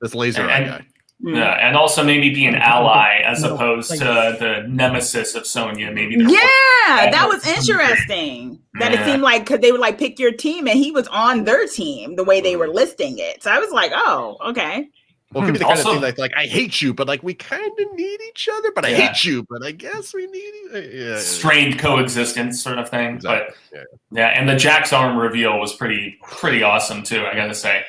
this laser eye guy. Yeah, and also maybe be an ally as opposed to the nemesis of Sonya. Maybe. That was interesting. That it seemed like because they would like pick your team, and he was on their team the way they were listing it. So I was like, oh, okay. Well, it could be the kind of thing like I hate you, but like we kind of need each other. But I hate you, but I guess we need strained coexistence sort of thing. Exactly. But and the Jack's arm reveal was pretty awesome too. I gotta say.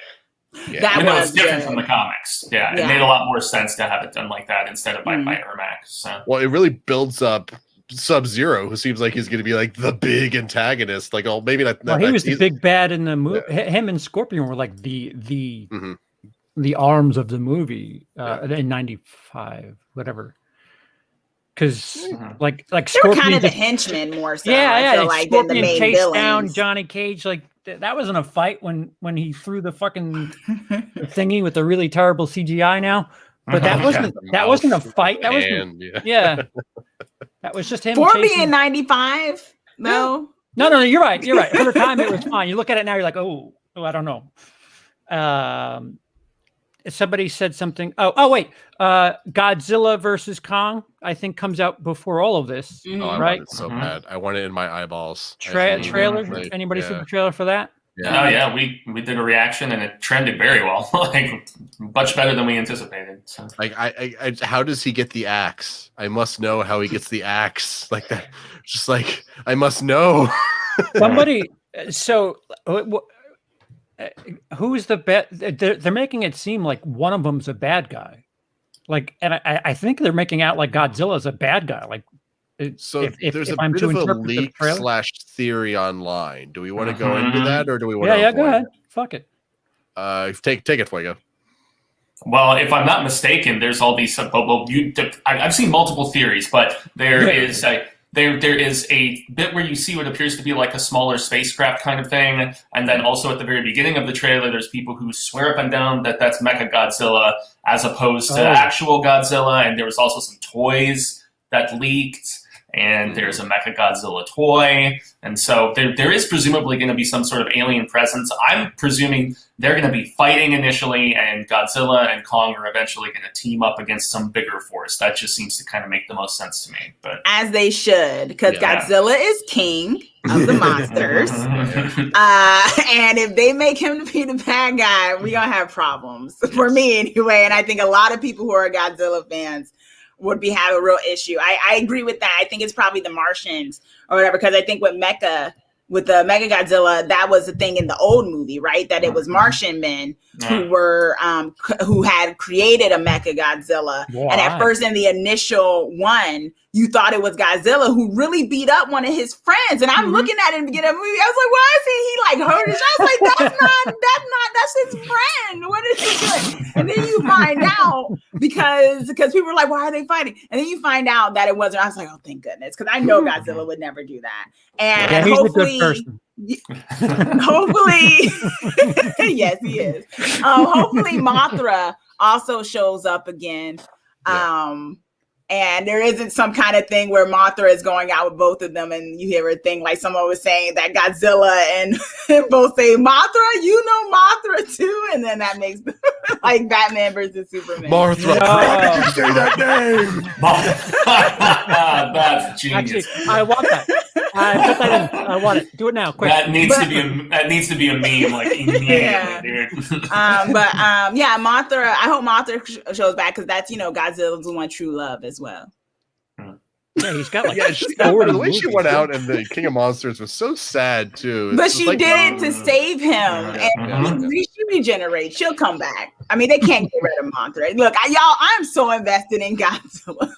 Yeah. That was different from the comics. Yeah, it made a lot more sense to have it done like that instead of by Ermac. So. Well, it really builds up Sub-Zero, who seems like he's going to be like the big antagonist. Like, maybe not. Well, he was the big bad in the movie. Yeah. Him and Scorpion were like the arms of the movie in '95, whatever. Because like Scorpion, they're kind of the henchmen more so. Yeah. So, like, Scorpion than the main chased villains. down Johnny Cage. Like that wasn't a fight when he threw the fucking thingy with the really terrible CGI now. But that wasn't a fight. That wasn't. Yeah. That was just him. For being 95, no. No. You're right. For the time, it was fine. You look at it now, you're like, oh, I don't know. Somebody said something. Oh, wait. Godzilla versus Kong, I think, comes out before all of this. Oh, I right? want it so bad. I want it in my eyeballs. Trailer? Anybody see the trailer for that? Yeah. Oh, yeah. We did a reaction and it trended very well. Like much better than we anticipated. So. Like, I how does he get the axe? I must know how he gets the axe. Like that. Just like I must know. Somebody. So. Who's the bad? They're making it seem like one of them's a bad guy, like, and I think they're making out like Godzilla's a bad guy. Like, so there's a bit of a leak / theory online. Do we want to go into that, or do we want? Yeah, go ahead. Fuck it. Take it, Fuego. Well, if I'm not mistaken, there's all these. I've seen multiple theories, but there is a bit where you see what appears to be like a smaller spacecraft kind of thing, and then also at the very beginning of the trailer, there's people who swear up and down that that's Mecha Godzilla as opposed to actual Godzilla, and there was also some toys that leaked, and there's a Mecha Godzilla toy, and so there is presumably going to be some sort of alien presence. I'm presuming they're going to be fighting initially, and Godzilla and Kong are eventually going to team up against some bigger force. That just seems to kind of make the most sense to me. But as they should, because Godzilla is king of the monsters, and if they make him to be the bad guy, we're gonna have problems. For me, anyway. And I think a lot of people who are Godzilla fans would have a real issue. I agree with that. I think it's probably the Martians or whatever, because I think with the Mega Godzilla, that was the thing in the old movie, right? That it was Martian men who were who had created a Mecha Godzilla. Wow. And at first, in the initial one, you thought it was Godzilla who really beat up one of his friends. And I'm looking at him to get a movie. I was like, why is he like hurt? I was like, that's his friend. What is he doing? And then you find out because people were like, why are they fighting? And then you find out that it wasn't. I was like, oh, thank goodness, because I know Godzilla would never do that. And he's hopefully, a good person. Hopefully, yes, he is. Hopefully, Mothra also shows up again. And there isn't some kind of thing where Mothra is going out with both of them, and you hear a thing like someone was saying that Godzilla and both say Mothra, you know Mothra too, and then that makes like Batman versus Superman. Mothra, why did you say that name? That's genius. Actually, I want that. I put that in. I want it. Do it now, quick. That needs to be a meme, like immediately, dude. Mothra. I hope Mothra shows back because that's Godzilla's one true love as well. Yeah, he's got like the way she went out and the King of Monsters was so sad too. But she did it to save him, and she regenerates. She'll come back. I mean, they can't get rid of Mothra. Look, I'm so invested in Godzilla.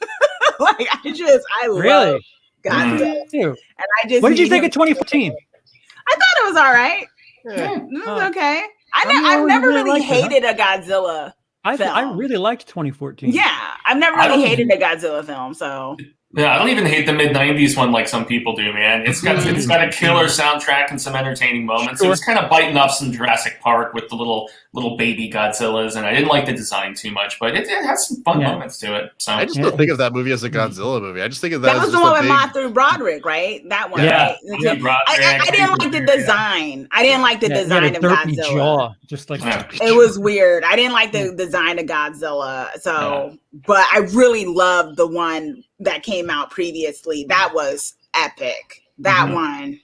Like I love Godzilla. And I just. What did you think of 2014? I thought it was all right. It was okay. I've never really hated a Godzilla. I really liked 2014. Yeah, I've never really hated a Godzilla film. So yeah, I don't even hate the mid-90s one like some people do, man. It's got a killer soundtrack and some entertaining moments. Sure. It was kind of biting off some Jurassic Park with the little baby Godzillas, and I didn't like the design too much, but it has some fun moments to it. So I just don't think of that movie as a Godzilla movie. I just think of that. That was the one with Matthew Broderick, right? That one, right? I didn't like the design. I didn't like the design of Godzilla. Jaw, just like it was weird. I didn't like the design of Godzilla. So, but I really loved the one that came out previously. That was epic. That one.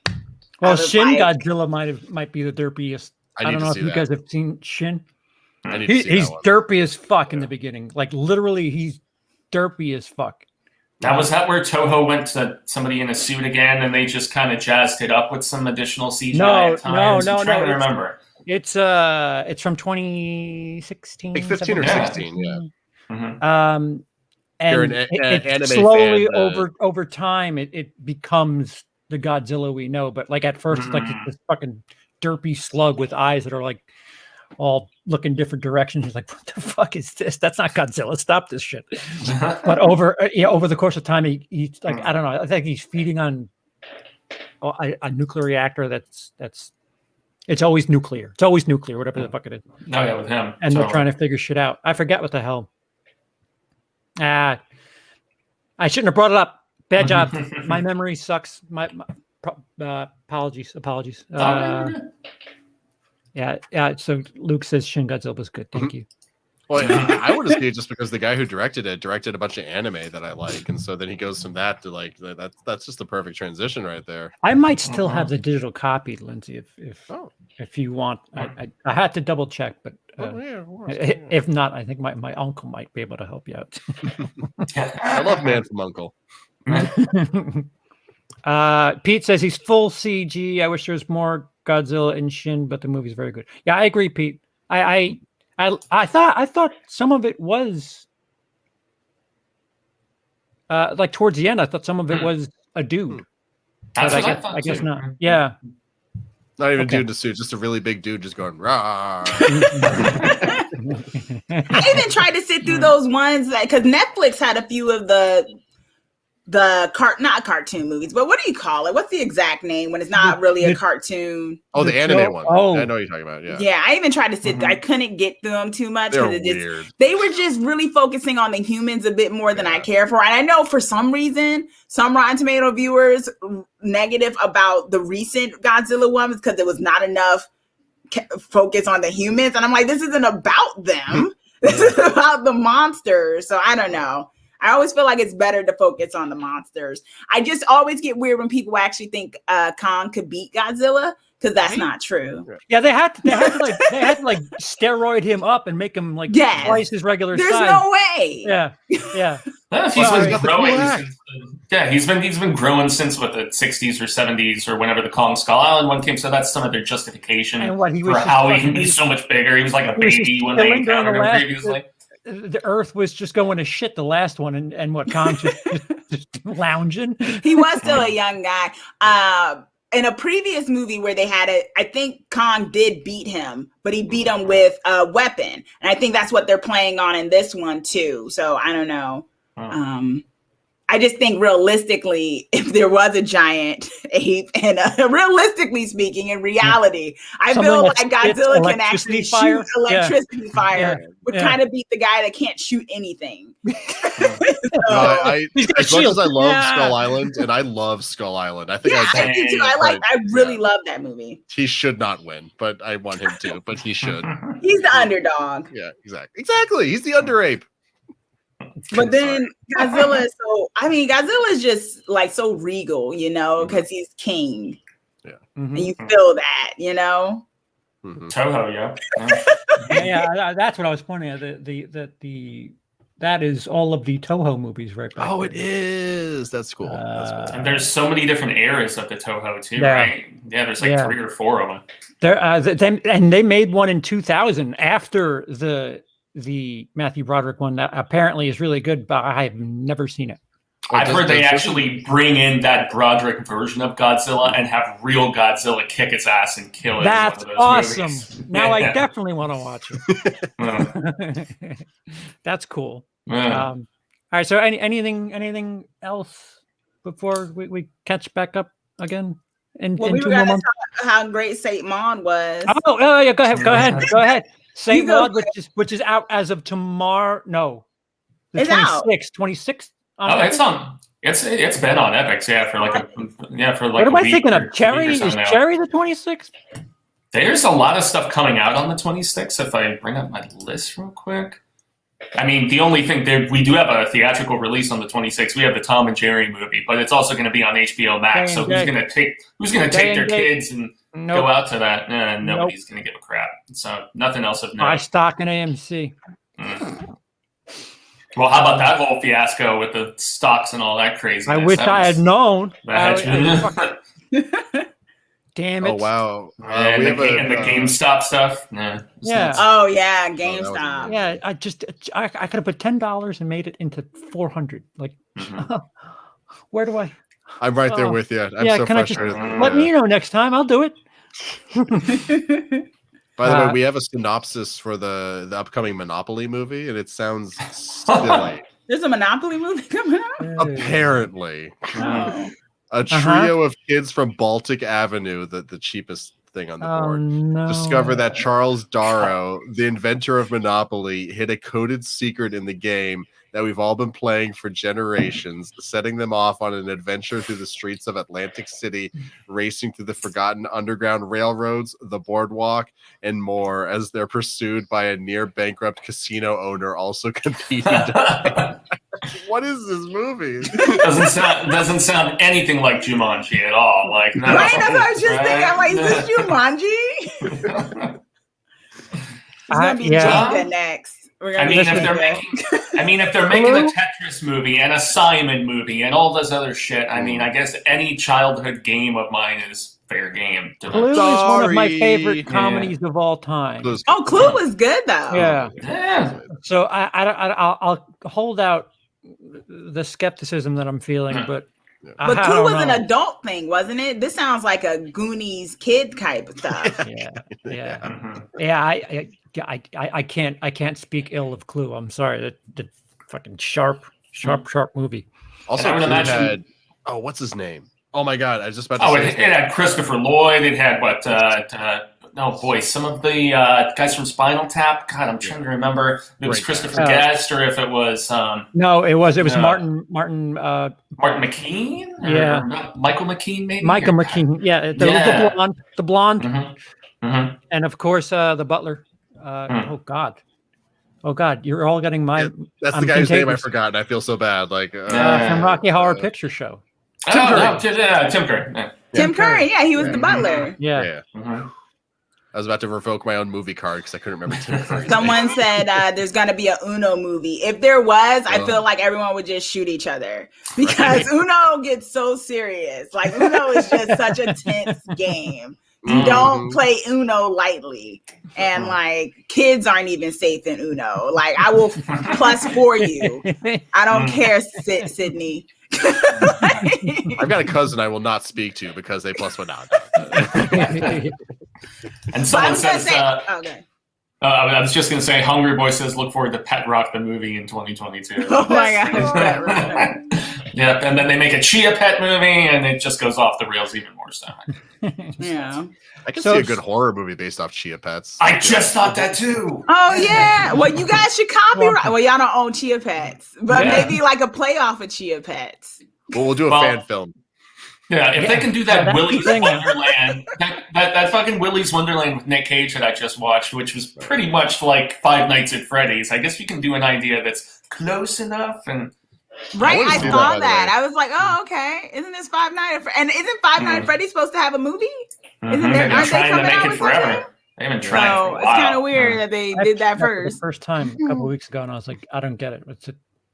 Well, Shin Godzilla might be the derpiest. I don't know if you guys have seen Shin. He's derpy as fuck in the beginning. Like literally, he's derpy as fuck. Now, was that where Toho went to somebody in a suit again, and they just kind of jazzed it up with some additional CGI at times? No. I'm trying to remember. It's from 2016, like 15 or 16, yeah. And it slowly over time it becomes the Godzilla we know. But like at first, it's like this fucking derpy slug with eyes that are like all looking different directions. He's like, what the fuck is this? That's not Godzilla. Stop this shit. But over the course of time, he's like, I don't know. I think he's feeding on a nuclear reactor that's it's always nuclear. It's always nuclear, whatever the fuck it is. Oh yeah, with him. And they're trying to figure shit out. I forget what the hell. I shouldn't have brought it up. Bad job. My memory sucks. My apologies. Yeah. So Luke says Shin Godzilla was good. Thank you. Well, I would have seen it just because the guy who directed a bunch of anime that I like, and so then he goes from that to like that's just the perfect transition right there. I might still have the digital copy, Lindsey, if you want. I had to double check, but if not, I think my uncle might be able to help you out. I love Man from Uncle. Pete says he's full CG. I wish there was more Godzilla in Shin, but the movie's very good. Yeah, I agree, Pete. I thought some of it was like towards the end. I thought some of it was a dude. I guess not. Yeah, not even dude in a suit, just a really big dude just going rah. I even tried to sit through those ones because Netflix had a few of not cartoon movies, but what do you call it? What's the exact name when it's not really a cartoon? Oh, the anime one. Oh, I know what you're talking about. Yeah. I even tried to sit there. I couldn't get through them too much because they were just really focusing on the humans a bit more than I care for. And I know for some reason, some Rotten Tomato viewers negative about the recent Godzilla ones because there was not enough focus on the humans. And I'm like, this isn't about them. This is about the monsters. So I don't know. I always feel like it's better to focus on the monsters. I just always get weird when people actually think Kong could beat Godzilla because that's not true. Yeah, they had to steroid him up and make him like twice his regular size. There's no way. Yeah. He's been growing since the 60s or 70s or whenever the Kong Skull Island one came. So that's some of their justification for how he can be so much bigger. He was like a baby when they encountered him previously. The Earth was just going to shit the last one, and what Kong's just lounging. He was still a young guy. In a previous movie where they had it, I think Kong did beat him, but he beat him with a weapon, and I think that's what they're playing on in this one too. So I don't know. I just think realistically, if there was a giant ape, and realistically speaking, in reality, I feel like Godzilla can actually shoot electricity fire. Would kind of beat the guy that can't shoot anything. As much as I love Skull Island, and I love Skull Island, I think I do too. I really love that movie. He should not win, but I want him to. But he should. He's the underdog. Yeah, exactly. He's the under ape. But then Godzilla is Godzilla is just like so regal, you know, because he's king. Yeah. And you feel that, you know. Toho, yeah, that's what I was pointing at. That is all of the Toho movies, right? Oh, it is. That's cool. And there's so many different eras of the Toho too, right? Yeah, there's like 3 or 4 of them. They made one in 2000 after the Matthew Broderick one that apparently is really good, but I have never seen it. I've heard they actually bring in that Broderick version of Godzilla and have real Godzilla kick its ass and kill it. That's awesome. Now I definitely want to watch it. That's cool. All right. So anything else before we catch back up again? We were going to talk how great Saint Maud was. Oh yeah. Go ahead. Saint Maud, which is out as of tomorrow. No, the 26th. It's on. It's been on Epics, for like What am I thinking of? Cherry is Cherry the 26th. There's a lot of stuff coming out on the 26th. If I bring up my list real quick, I mean, the only thing that we do have a theatrical release on the 26th. We have the Tom and Jerry movie, but it's also going to be on HBO Max. So who's going to take their kids and go out to that? Nobody's going to give a crap. So nothing else of note. I stock in AMC. Well, how about that whole fiasco with the stocks and all that craziness? I wish I had known. Damn it! Oh wow! And the GameStop stuff. Yeah. Oh yeah, GameStop. Yeah, I could have put $10 and made it into $400. Like, where do I? I'm right there with you. I'm so frustrated. Let me know next time. I'll do it. By the way, we have a synopsis for the upcoming Monopoly movie, and it sounds silly. There's a Monopoly movie coming out? Apparently. A trio of kids from Baltic Avenue, the cheapest thing on the board, discover that Charles Darrow, the inventor of Monopoly, hid a coded secret in the game that we've all been playing for generations, setting them off on an adventure through the streets of Atlantic City, racing through the forgotten underground railroads, the boardwalk, and more as they're pursued by a near bankrupt casino owner also competing. What is this movie? Doesn't sound anything like Jumanji at all. Like, no, right? That's what I was just thinking. I'm like, is this Jumanji? It's gonna be Jenga next. If they're making a Tetris movie and a Simon movie and all this other shit, I mean, I guess any childhood game of mine is fair game. Clue is one of my favorite comedies of all time. Oh, Clue was good though. Yeah. So I'll hold out the skepticism that I'm feeling, but Clue was an adult thing, wasn't it? This sounds like a Goonies kid type of stuff. I can't speak ill of Clue. I'm sorry. The fucking sharp movie. Also, had what's his name? Oh my god, I was just about to say. It had Christopher Lloyd. It had some of the guys from Spinal Tap. God, I'm trying to remember if it was Christopher Guest or if it was. No, it was Martin McKean. Michael McKean, maybe. Michael McKean. Yeah, the blonde, and of course the butler. Oh God, you're all getting my. Yeah, that's the guy's name I forgot, and I feel so bad. Like from Rocky Horror Picture Show. Tim Curry. Tim Curry, he was the butler. Yeah. I was about to revoke my own movie card because I couldn't remember Tim Curry. Someone said there's going to be a Uno movie. If there was, I feel like everyone would just shoot each other because Uno gets so serious. Like Uno is just such a tense game. You don't play Uno lightly. And like kids aren't even safe in Uno. Like I will +4 you. I don't care, Sydney. I've got a cousin I will not speak to because they +1 out. And someone says, I was just going to say, Hungry Boy says, look forward to Pet Rock the movie in 2022. Oh my gosh. Yeah, and then they make a Chia Pet movie, and it just goes off the rails even more so. Yeah. I can see a good horror movie based off Chia Pets. I just thought that too. Oh yeah. Well, you guys should copyright. Well, y'all don't own Chia Pets, but maybe like a playoff of Chia Pets. Well, we'll do a fan film. Yeah, if they can do that Willy's Wonderland, that fucking Willy's Wonderland with Nick Cage that I just watched, which was pretty much like Five Nights at Freddy's. I guess you can do an idea that's close enough and. Right, I saw that. I was like, "Oh, okay. Isn't this Five Nights at and isn't Five Nights at Freddy's supposed to have a movie? Isn't there? Aren't they coming out with forever? They've been trying for a while. It's kind of weird that they did that first. The first time a couple weeks ago, and I was like, I don't get it.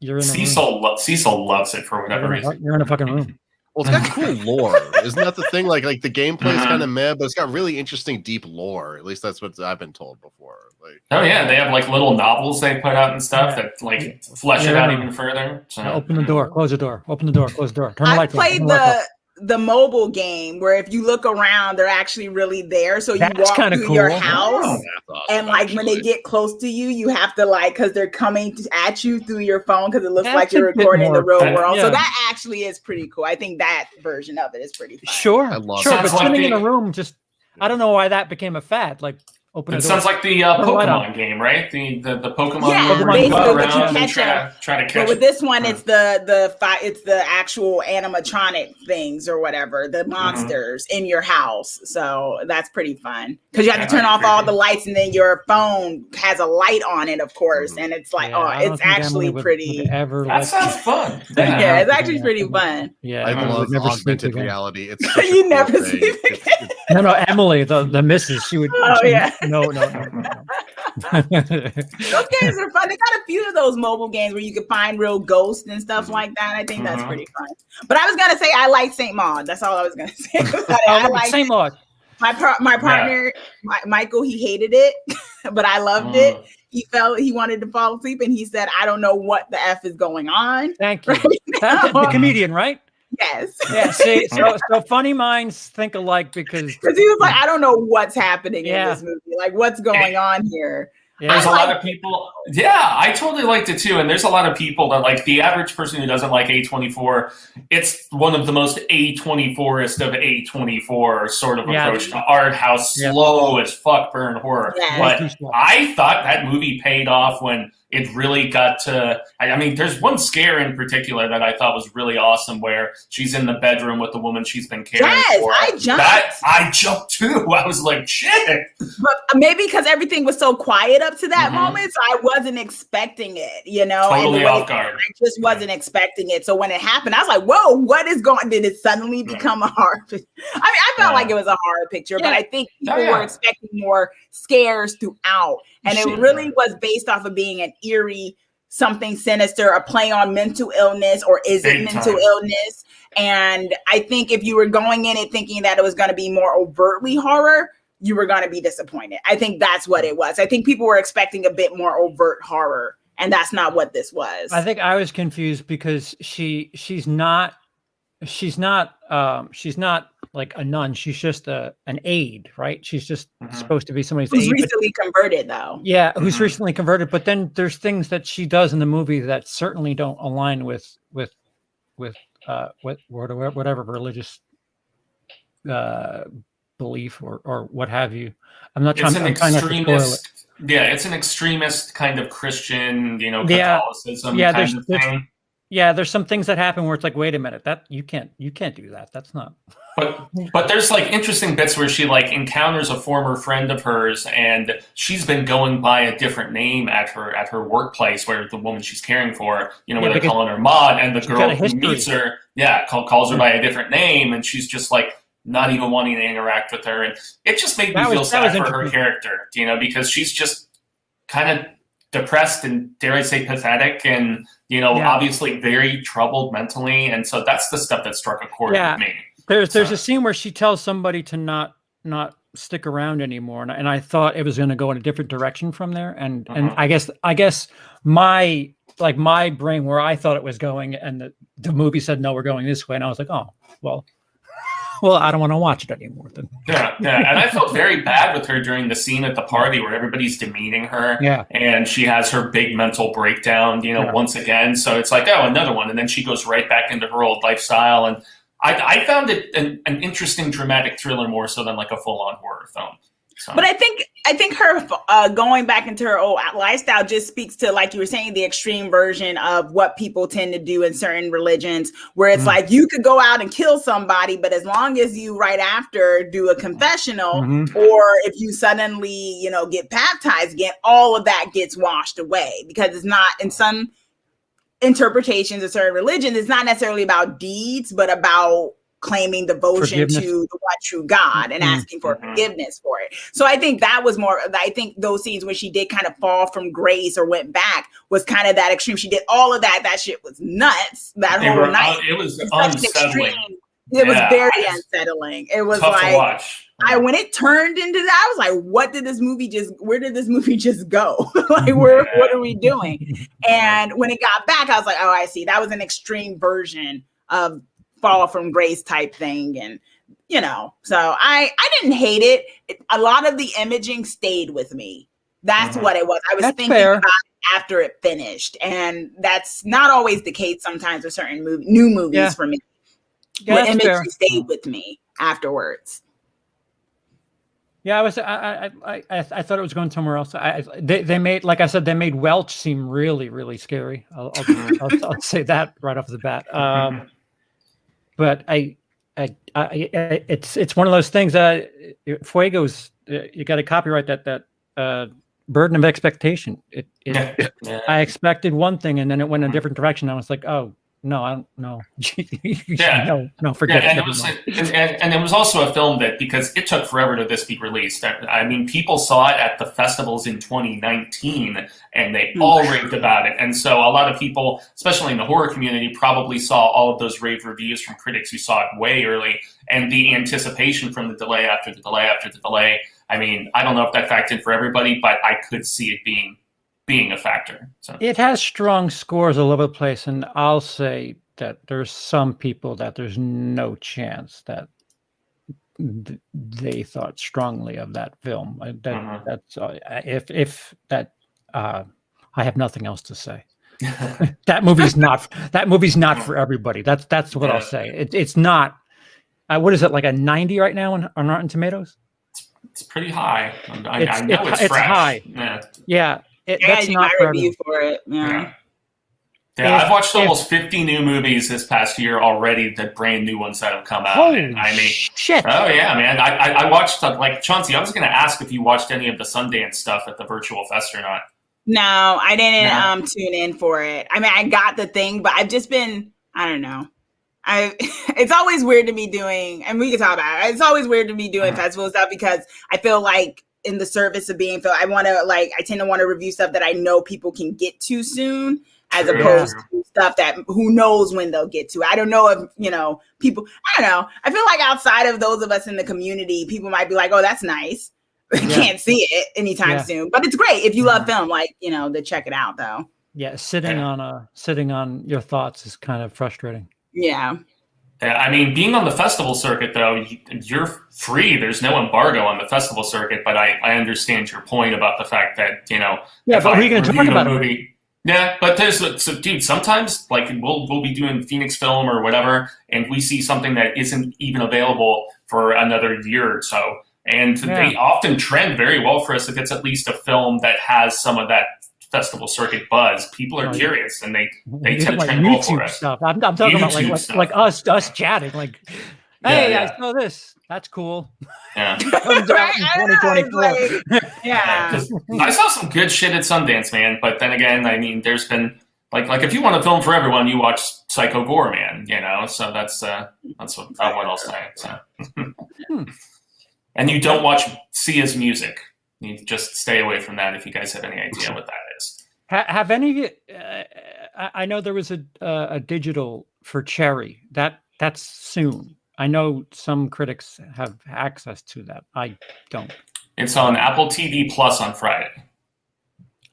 You're in Cecil loves it for whatever reason. You're in a fucking room. Well, it's got cool lore. Isn't that the thing? Like the gameplay's kind of meh, but it's got really interesting, deep lore. At least that's what I've been told before. Like, oh yeah, they have like little novels they put out and stuff that like flesh it out even further. So. Open the door, close the door, open the door, close the door. Turn the lights on. I played the mobile game where if you look around, they're actually really there. So you walk through your house, and like when they get close to you, you have to like because they're coming at you through your phone because it looks like you're recording the real world. So that actually is pretty cool. I think that version of it is pretty fun. Sure, I love but sitting in a room just I don't know why that became a fad. Like. It sounds like the Pokemon game, right? The Pokemon. Yeah, basically, but you catch try to catch. But with this one, it's the actual animatronic things or whatever, the monsters in your house. So that's pretty fun because you have to turn off all the lights, and then your phone has a light on it, of course, and it's like, it's actually pretty. That sounds fun. Yeah, it's actually pretty fun. Yeah, I love augmented reality. It's you never see it. No, Emily, the missus, she would. Oh yeah. No. Those games are fun. They got a few of those mobile games where you can find real ghosts and stuff like that. I think that's pretty fun. But I was gonna say I like Saint Maud. That's all I was gonna say. I like Saint Maud. My partner, Michael, he hated it, but I loved it. He wanted to fall asleep, and he said, "I don't know what the F is going on." Thank you. That's the comedian, right? Yes. Yeah. See, so funny minds think alike because he was like, I don't know what's happening in this movie. Like, what's going on here? Yeah. There's a lot of people. Yeah, I totally liked it too. And there's a lot of people that like the average person who doesn't like A24. It's one of the most A24ist of A24 sort of approach to art. How slow as fuck burn horror. Yeah. But I thought that movie paid off when it really got to. I mean, there's one scare in particular that I thought was really awesome, where she's in the bedroom with the woman she's been caring for. I jumped too. I was like, shit. But maybe because everything was so quiet up to that moment, so I wasn't expecting it. Totally off guard. I just wasn't expecting it. So when it happened, I was like, "Whoa, what is going?" Did it suddenly become a horror picture? I mean, I felt like it was a horror picture, but I think people were expecting more scares throughout. And it really was based off of being an eerie, something sinister, a play on mental illness, or is it mental illness? And I think if you were going in it thinking that it was going to be more overtly horror, you were going to be disappointed. I think that's what it was. I think people were expecting a bit more overt horror, and that's not what this was. I think I was confused because she's not like a nun. She's just an aide, right? She's just supposed to be somebody's who's aide, recently converted, though. Yeah, who's recently converted. But then there's things that she does in the movie that certainly don't align with whatever religious belief or what have you. I'm not trying to spoil it. Yeah, it's an extremist kind of Christian, Catholicism kind of thing. Yeah, there's some things that happen where it's like, wait a minute, that you can't do that. That's not. But there's like interesting bits where she like encounters a former friend of hers, and she's been going by a different name at her workplace, where the woman she's caring for, where they're calling her Maud, and the girl who meets her, calls her by a different name, and she's just like not even wanting to interact with her, and it just made me feel sad for her character, because she's just kind of depressed and, dare I say, pathetic, and obviously very troubled mentally, and so that's the stuff that struck a chord with me. There's a scene where she tells somebody to not stick around anymore, and I thought it was going to go in a different direction from there, and I guess my brain where I thought it was going, and the movie said no, we're going this way, and I was like, oh well. well, I don't want to watch it anymore. Then. Yeah, and I felt very bad with her during the scene at the party where everybody's demeaning her. Yeah, and she has her big mental breakdown, once again. So it's like, oh, another one, and then she goes right back into her old lifestyle. And I found it an interesting dramatic thriller more so than like a full-on horror film. So. But I think her going back into her old lifestyle just speaks to, like you were saying, the extreme version of what people tend to do in certain religions, where it's like you could go out and kill somebody, but as long as you right after do a confessional, or if you suddenly, get baptized again, all of that gets washed away, because it's not, in some interpretations of certain religions, it's not necessarily about deeds, but about claiming devotion to the one true God and asking for forgiveness for it. So I think that was more, I think those scenes when she did kind of fall from grace or went back was kind of that extreme. She did all of that. That shit was nuts. That whole night. It was unsettling. It was very unsettling. It was tough like, to watch. When it turned into that, I was like, where did this movie just go? Like, what are we doing? And when it got back, I was like, oh, I see. That was an extreme version of fall from grace type thing. And, so I didn't hate it. A lot of the imaging stayed with me. That's what it was. I was thinking about it after it finished. And that's not always the case sometimes with certain new movies for me. The image stayed with me afterwards. Yeah, I thought it was going somewhere else. They made, like I said, they made Welch seem really, really scary. I'll say that right off the bat. But it's one of those things that Fuego's, you got to copyright that burden of expectation. I expected one thing and then it went in a different direction. I was like, oh. No, I don't know. No, forget it. And it was also a film that, because it took forever to this be released. I mean, people saw it at the festivals in 2019, and they all raved about it. And so a lot of people, especially in the horror community, probably saw all of those rave reviews from critics who saw it way early, and the anticipation from the delay after the delay after the delay. I mean, I don't know if that factored in for everybody, but I could see it being a factor. So it has strong scores all over the place, and I'll say that there's some people that there's no chance that they thought strongly of that film. That's if that I have nothing else to say. that movie's not for everybody. That's what I'll say. It's not. What is it, like a 90 right now on Rotten Tomatoes? It's pretty high. I know it's fresh. High. Yeah. That's you not got a review for it. Yeah, I've watched almost 50 new movies this past year already, the brand new ones that have come out. Holy shit. Oh, yeah, man. I watched, like, Chauncey, I was going to ask if you watched any of the Sundance stuff at the Virtual Fest or not. No, I didn't tune in for it. I mean, I got the thing, but I've just been, I don't know. It's always weird to me doing, and we can talk about it. It's always weird to me doing festival stuff because I feel like, in the service of being filmed, I tend to want to review stuff that I know people can get to soon, as opposed to stuff that who knows when they'll get to. I don't know if, people, I don't know. I feel like outside of those of us in the community, people might be like, oh, that's nice. Can't see it anytime soon, but it's great. If you love film, to check it out though. Yeah. Sitting on your thoughts is kind of frustrating. Yeah. I mean, being on the festival circuit, though, you're free. There's no embargo on the festival circuit, but I understand your point about the fact that, Yeah, but are you going to talk about movie? Yeah, but dude, sometimes, like, we'll be doing Phoenix Film or whatever, and we see something that isn't even available for another year or so. And they often trend very well for us if it's at least a film that has some of that festival circuit buzz. People are curious, and they tend to trend well for us. Stuff. I'm talking about like us chatting, like, hey, I saw this. That's cool. Yeah. Comes out in 2024. I saw some good shit at Sundance, man. But then again, I mean, there's been like if you want a film for everyone, you watch Psycho Goreman, So that's what I'll say. So. And you don't watch Sia's music. You just stay away from that if you guys have any idea what that is. Have any? I know there was a digital for Cherry. That's soon. I know some critics have access to that. I don't. It's on Apple TV Plus on Friday.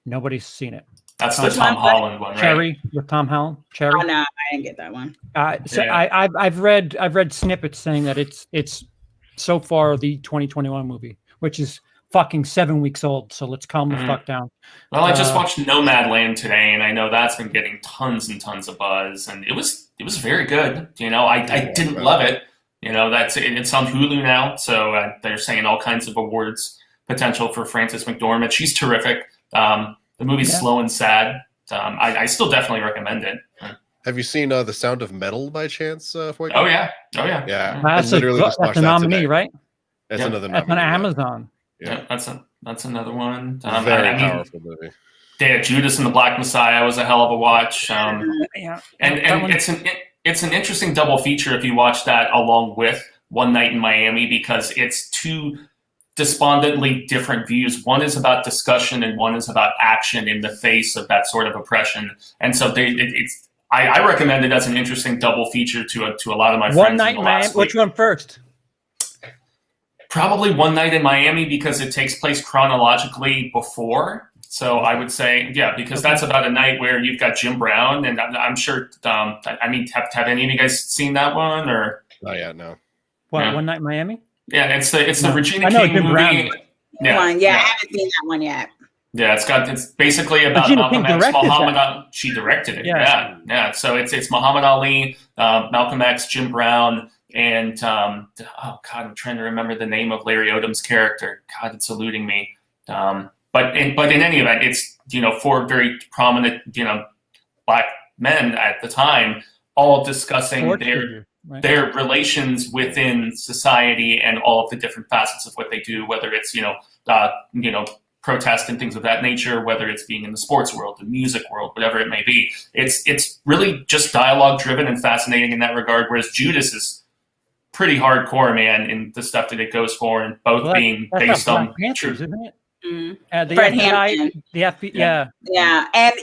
Nobody's seen it. That's the Tom Holland one, right? Cherry with Tom Holland. Cherry. Oh no, I didn't get that one. So yeah. I've read snippets saying that it's so far the 2021 movie, which is fucking 7 weeks old. So let's calm the fuck down. Well, I just watched Nomadland today, and I know that's been getting tons and tons of buzz, and it was very good. I didn't love it. It's on Hulu now, so they're saying all kinds of awards potential for Frances McDormand. She's terrific. The movie's slow and sad. I still definitely recommend it. Have you seen The Sound of Metal by chance? Fuego? Oh yeah. Yeah. That's a nominee, today. right? That's another nominee. That's on Amazon. Yeah, that's another one. Very powerful movie. Yeah, Judas and the Black Messiah was a hell of a watch. And it's an interesting double feature if you watch that along with One Night in Miami, because it's two despondently different views. One is about discussion and one is about action in the face of that sort of oppression. And so I recommend it as an interesting double feature to a lot of my friends. One Night in Miami. Which one first? Probably One Night in Miami, because it takes place chronologically before. So I would say, because that's about a night where you've got Jim Brown, and I'm sure. Have any of you guys seen that one? Or oh yeah, no. What, One Night in Miami? Yeah, it's the Regina King movie. I haven't seen that one yet. Yeah, it's basically about Malcolm X, Muhammad Ali. She directed it. Yeah. So it's Muhammad Ali, Malcolm X, Jim Brown, and I'm trying to remember the name of Larry Odom's character. God, it's eluding me. But in any event, it's four very prominent black men at the time, all discussing their relations within society and all of the different facets of what they do, whether it's protest and things of that nature, whether it's being in the sports world, the music world, whatever it may be. It's really just dialogue driven and fascinating in that regard. Whereas Judas is pretty hardcore, man, in the stuff that it goes for, and both being based on Panthers, isn't it? The Fred Hampton. The FBI, yeah. And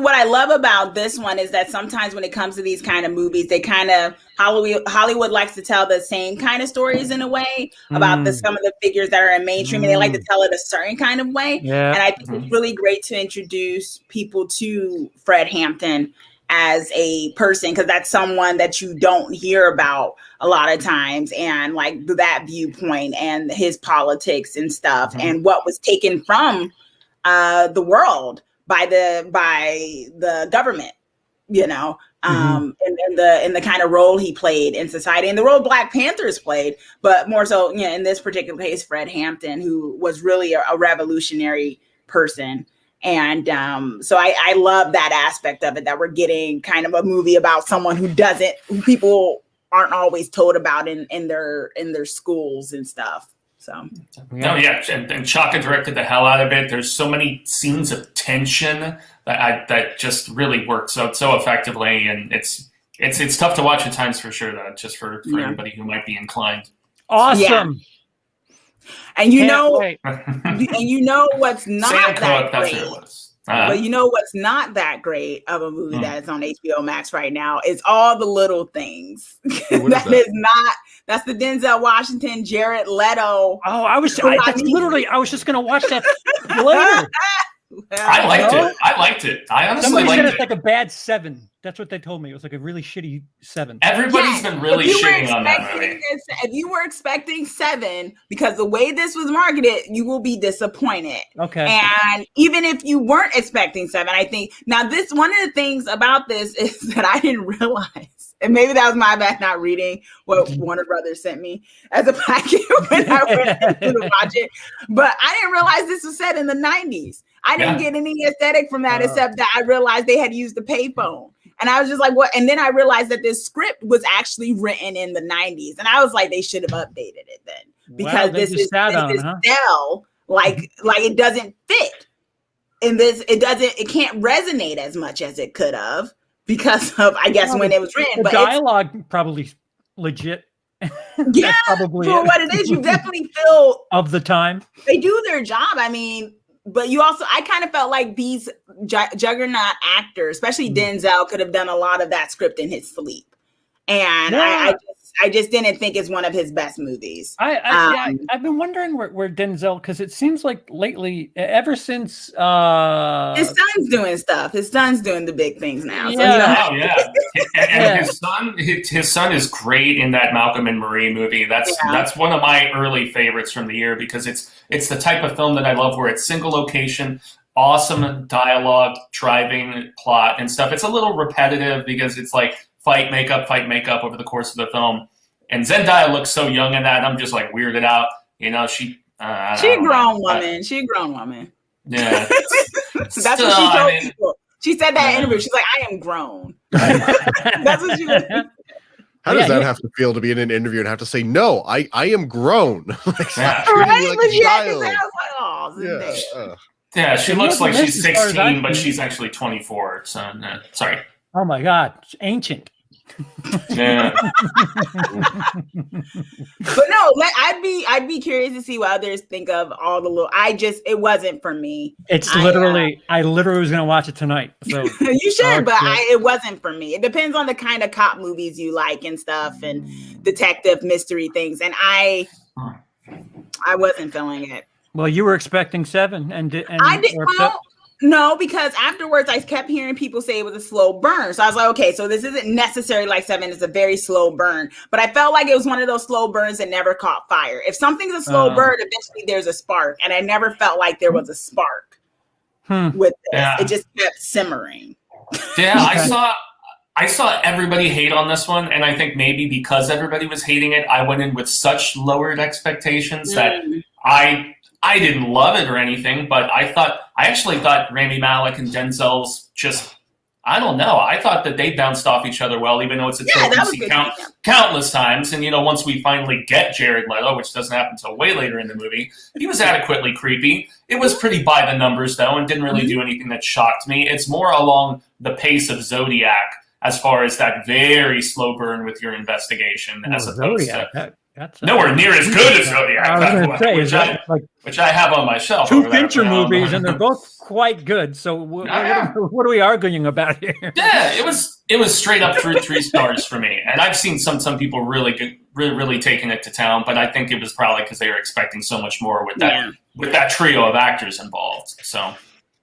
what I love about this one is that sometimes when it comes to these kind of movies, they kind of Hollywood likes to tell the same kind of stories in a way about some of the figures that are in mainstream, and they like to tell it a certain kind of way. Yeah. And I think it's really great to introduce people to Fred Hampton as a person, because that's someone that you don't hear about a lot of times, and like that viewpoint and his politics and stuff, and what was taken from the world by the government, and the kind of role he played in society and the role Black Panthers played, but more so, in this particular case, Fred Hampton, who was really a revolutionary person. And so I love that aspect of it, that we're getting kind of a movie about someone who people aren't always told about in their schools and stuff. So and Chaka directed the hell out of it. There's so many scenes of tension that just really work so effectively, and it's tough to watch at times for sure. Though, just for anybody who might be inclined. Awesome. Yeah. And what's not that great. But what's not that great of a movie that is on HBO Max right now is All the Little Things. That's the Denzel Washington, Jared Leto. Oh, I was just gonna watch that later. I liked it. I honestly Somebody liked said it. It's like a bad 7. That's what they told me. It was like a really shitty 7. Everybody's been really shitting on that movie. If you were expecting 7, because the way this was marketed, you will be disappointed. Okay. And even if you weren't expecting 7, I think now one of the things about this is that I didn't realize, and maybe that was my bad not reading what Warner Brothers sent me as a packet when I went to watch it. But I didn't realize this was set in the 90s. I didn't get any aesthetic from that, except that I realized they had used the payphone. And I was just like, what? And then I realized that this script was actually written in the 90s. And I was like, they should have updated it then. Because this is Dell, like it doesn't fit. In this, it can't resonate as much as it could have because of, I guess, when it was written. The dialogue probably legit. Yeah, probably for what it is, you definitely feel of the time. They do their job. I mean, but I kind of felt like these juggernaut actors, especially Denzel, could have done a lot of that script in his sleep. And I just didn't think it's one of his best movies. I've been wondering where Denzel, because it seems like lately, ever since his son's doing stuff. His son's doing the big things now. Yeah. And his son is great in that Malcolm and Marie movie. That's one of my early favorites from the year, because it's the type of film that I love, where it's single location, awesome dialogue, driving plot and stuff. It's a little repetitive because it's like fight makeup over the course of the film. And Zendaya looks so young in that. I'm just like weirded out. She a grown woman. She a grown woman. Yeah. So that's what she told people. She said that in an interview. She's like, I am grown. That's what she was. How does that have to feel to be in an interview and have to say, no, I am grown? Yeah, she looks like she's 16, but she's actually 24. So, sorry. Oh my God, it's ancient. Yeah. But no, I'd be curious to see what others think of all the little. It wasn't for me. It's literally, I literally was gonna watch it tonight. So you should, but it wasn't for me. It depends on the kind of cop movies you like and stuff, and detective mystery things. And I wasn't feeling it. Well, you were expecting 7, and I did. No, because afterwards I kept hearing people say it was a slow burn. So I was like, okay, so this isn't necessarily like 7. It's a very slow burn. But I felt like it was one of those slow burns that never caught fire. If something's a slow burn, eventually there's a spark. And I never felt like there was a spark with this. Yeah. It just kept simmering. Yeah, I saw everybody hate on this one. And I think maybe because everybody was hating it, I went in with such lowered expectations that I didn't love it or anything, but I actually thought Rami Malek and Denzel's just, I don't know. I thought that they bounced off each other well, even though it's a trope we see countless times. And, once we finally get Jared Leto, which doesn't happen until way later in the movie, he was adequately creepy. It was pretty by the numbers, though, and didn't really do anything that shocked me. It's more along the pace of Zodiac, as far as that very slow burn with your investigation, as opposed to... That's nowhere near as good as Zodiac, which I have on my shelf. 2 Fincher movies, and they're both quite good. So what are we arguing about here? Yeah, it was straight up 3 stars for me. And I've seen some people really taking it to town, but I think it was probably because they were expecting so much more with that trio of actors involved. So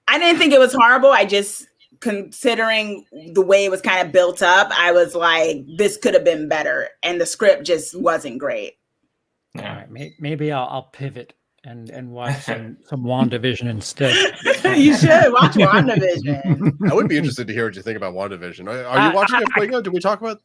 I didn't think it was horrible. I just, considering the way it was kind of built up, I was like, this could have been better, and the script just wasn't great. Yeah. All right, maybe I'll pivot and watch some WandaVision instead. You should watch WandaVision. I would be interested to hear what you think about WandaVision. Are you watching it? Fuego? Did we talk about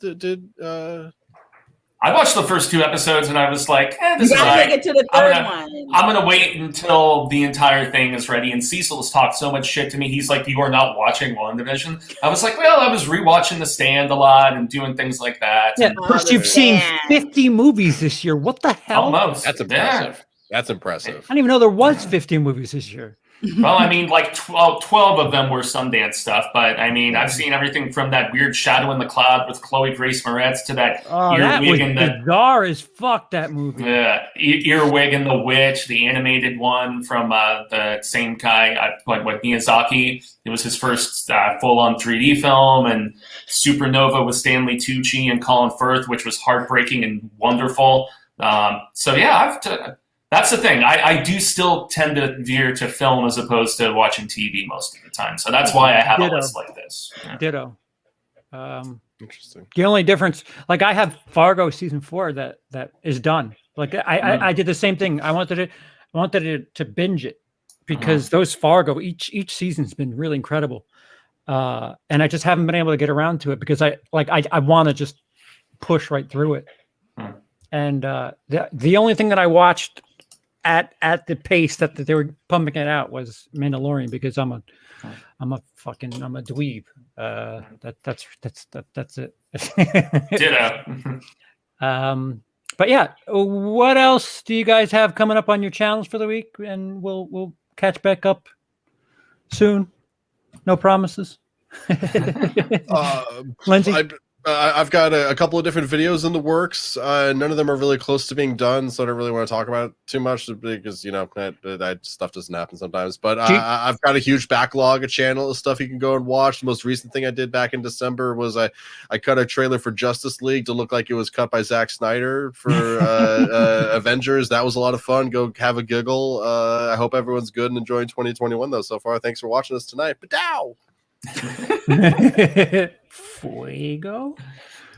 I watched the first 2 episodes and I was like, this you is gotta make it to the third one. I'm going to wait until the entire thing is ready. And Cecil has talked so much shit to me. He's like, you are not watching WandaVision. I was like, well, I was rewatching The Stand a lot and doing things like that. Yeah, first you've seen 50 movies this year. What the hell? Almost. That's impressive. Yeah. That's impressive. I didn't even know there was 50 movies this year. Well, I mean, like 12 of them were Sundance stuff, but I mean, I've seen everything from that weird Shadow in the Cloud with Chloe Grace Moretz to that earwig and bizarre as fuck, that movie. Yeah, Earwig and the Witch, the animated one from the same guy, Miyazaki. It was his first full-on 3D film, and Supernova with Stanley Tucci and Colin Firth, which was heartbreaking and wonderful. So yeah, that's the thing. I do still tend to veer to film as opposed to watching TV most of the time. So that's why I have a list like this. Yeah. Ditto. Interesting. The only difference, like I have Fargo season 4 that is done. Like I did the same thing. I wanted it to binge it because those Fargo each season's been really incredible. And I just haven't been able to get around to it because I want to just push right through it. And the only thing that I watched at the pace that they were pumping it out was Mandalorian because I'm a dweeb. That's it. Ditto. But yeah, what else do you guys have coming up on your channels for the week? And we'll catch back up soon. No promises. Lindsey, I've got a couple of different videos in the works. None of them are really close to being done, so I don't really want to talk about it too much because that stuff doesn't happen sometimes. But I've got a huge backlog of channel of stuff you can go and watch. The most recent thing I did back in December was I cut a trailer for Justice League to look like it was cut by Zack Snyder for Avengers. That was a lot of fun. Go have a giggle. I hope everyone's good and enjoying 2021 though so far. Thanks for watching us tonight. Badow! Fuego.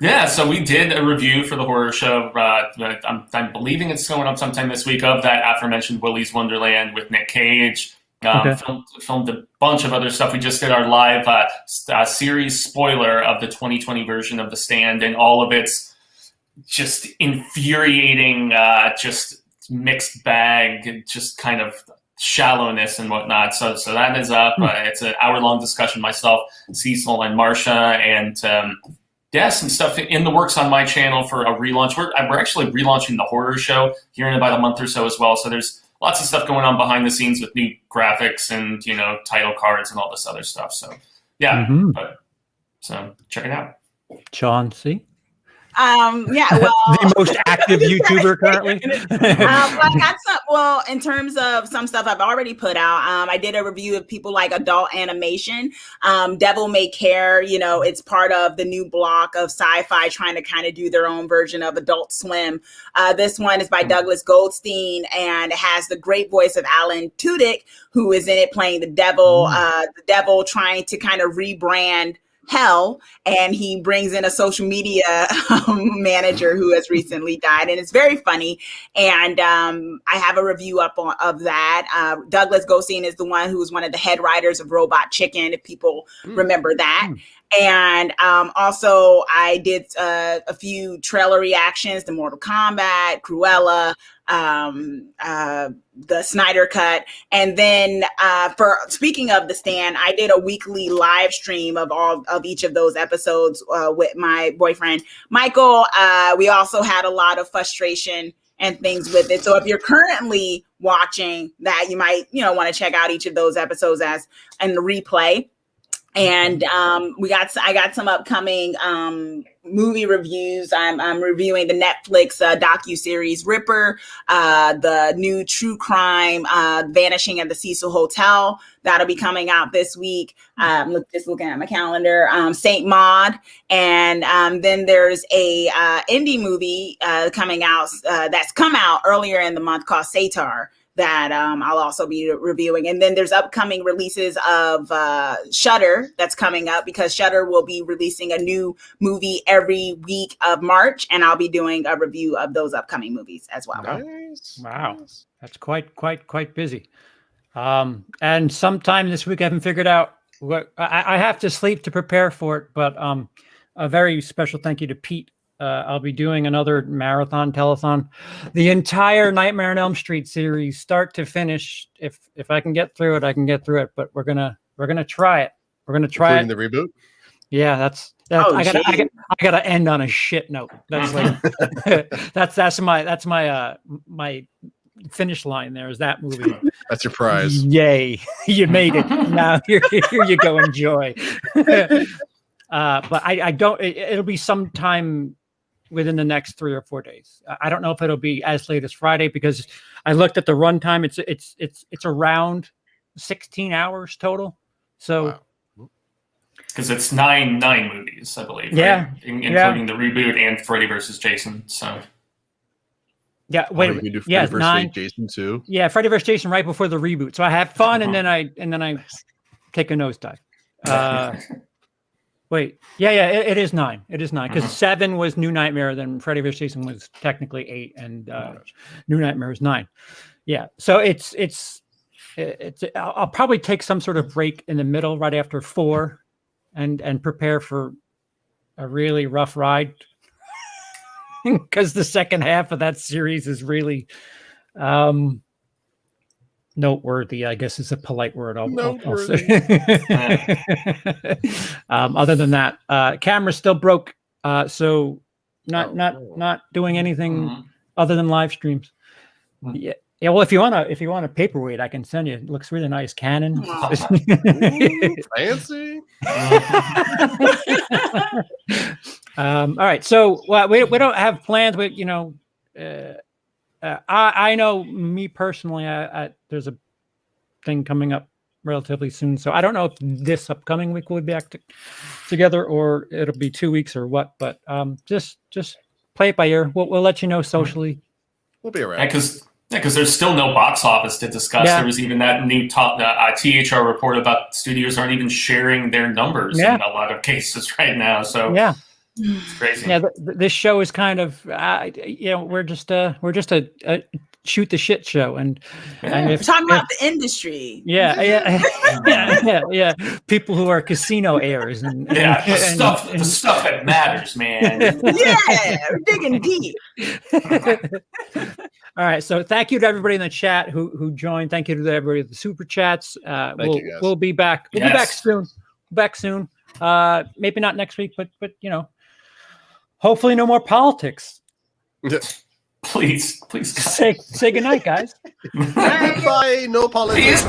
Yeah, so we did a review for the horror show. I'm believing it's going up sometime this week of that aforementioned Willy's Wonderland with Nick Cage. Filmed a bunch of other stuff. We just did our live series spoiler of the 2020 version of The Stand, and all of its just infuriating, just mixed bag, just kind of shallowness and whatnot. So that is up. It's an hour-long discussion. Myself, Cecil, and Marsha, and some stuff in the works on my channel for a relaunch. We're actually relaunching the horror show here in about a month or so as well. So there's lots of stuff going on behind the scenes with new graphics and title cards and all this other stuff. So so check it out. Chauncey. The most active YouTuber currently. I got some. Well, in terms of some stuff I've already put out, I did a review of people like adult animation. Devil May Care, it's part of the new block of sci-fi trying to kind of do their own version of Adult Swim. This one is by Douglas Goldstein, and it has the great voice of Alan Tudyk, who is in it playing the devil. The devil trying to kind of rebrand hell, and he brings in a social media manager who has recently died, and it's very funny. And I have a review up of that. Douglas Goldstein is the one who was one of the head writers of Robot Chicken, if people remember that. And also I did a few trailer reactions to Mortal Kombat, Cruella, the Snyder Cut. And then for speaking of The Stand, I did a weekly live stream of all of each of those episodes with my boyfriend Michael. We also had a lot of frustration and things with it. So if you're currently watching that, you might want to check out each of those episodes as in the replay. And I got some upcoming movie reviews. I'm reviewing the Netflix docuseries Ripper, the new true crime Vanishing at the Cecil Hotel. That'll be coming out this week. Just looking at my calendar. Saint Maud, and then there's a indie movie coming out that's come out earlier in the month called Satar, that I'll also be reviewing. And then there's upcoming releases of Shudder that's coming up, because Shudder will be releasing a new movie every week of March, and I'll be doing a review of those upcoming movies as well. Nice. Wow. That's quite busy. And sometime this week I haven't figured out what I have to sleep to prepare for it, but a very special thank you to Pete. I'll be doing another marathon telethon, the entire Nightmare on Elm Street series, start to finish. If I can get through it, I can get through it. But we're gonna try it. We're gonna try Including it. the reboot. Yeah, that's I gotta end on a shit note. That's like that's my finish line. There is that movie. That's your prize. Yay! You made it. Now here you go. Enjoy. But I don't. It'll be sometime within the next 3 or 4 days. I don't know if it'll be as late as Friday, because I looked at the runtime. It's around 16 hours total. So, because it's nine movies, I believe. Yeah, right? Including the reboot and Freddy vs. Jason. So. Yeah. Wait. We do yeah. Freddy vs. Jason too. Yeah, Freddy vs. Jason right before the reboot. So I have fun, and then I take a nosedive. Wait, yeah, it is 9. It is 9, because 7 was New Nightmare, then Freddy vs. Jason was technically 8, and New Nightmare is 9. Yeah, so it's. I'll probably take some sort of break in the middle, right after 4, and prepare for a really rough ride, because the second half of that series is really noteworthy, I guess, is a polite word. I'll say. Other than that, camera's still broke, so not doing anything other than live streams. Yeah. Well, if you want a paperweight, I can send you. It looks really nice. Canon. Fancy. All right. So we don't have plans. But I know me personally. There's a thing coming up relatively soon. So I don't know if this upcoming week we'll be back together or it'll be 2 weeks or what. But just play it by ear. We'll let you know socially. We'll be around. Because there's still no box office to discuss. Yeah. There was even that new THR report about studios aren't even sharing their numbers in a lot of cases right now. So yeah, it's crazy. Yeah, this show is kind of we're just a shoot the shit show, and we're talking about the industry. Yeah. People who are casino heirs and the stuff that matters, man. Yeah, we're digging deep. All right, so thank you to everybody in the chat who joined. Thank you to everybody with the super chats. We'll be back. We'll be back soon. Maybe not next week, but hopefully no more politics. Please say goodnight, guys. Bye. No politics.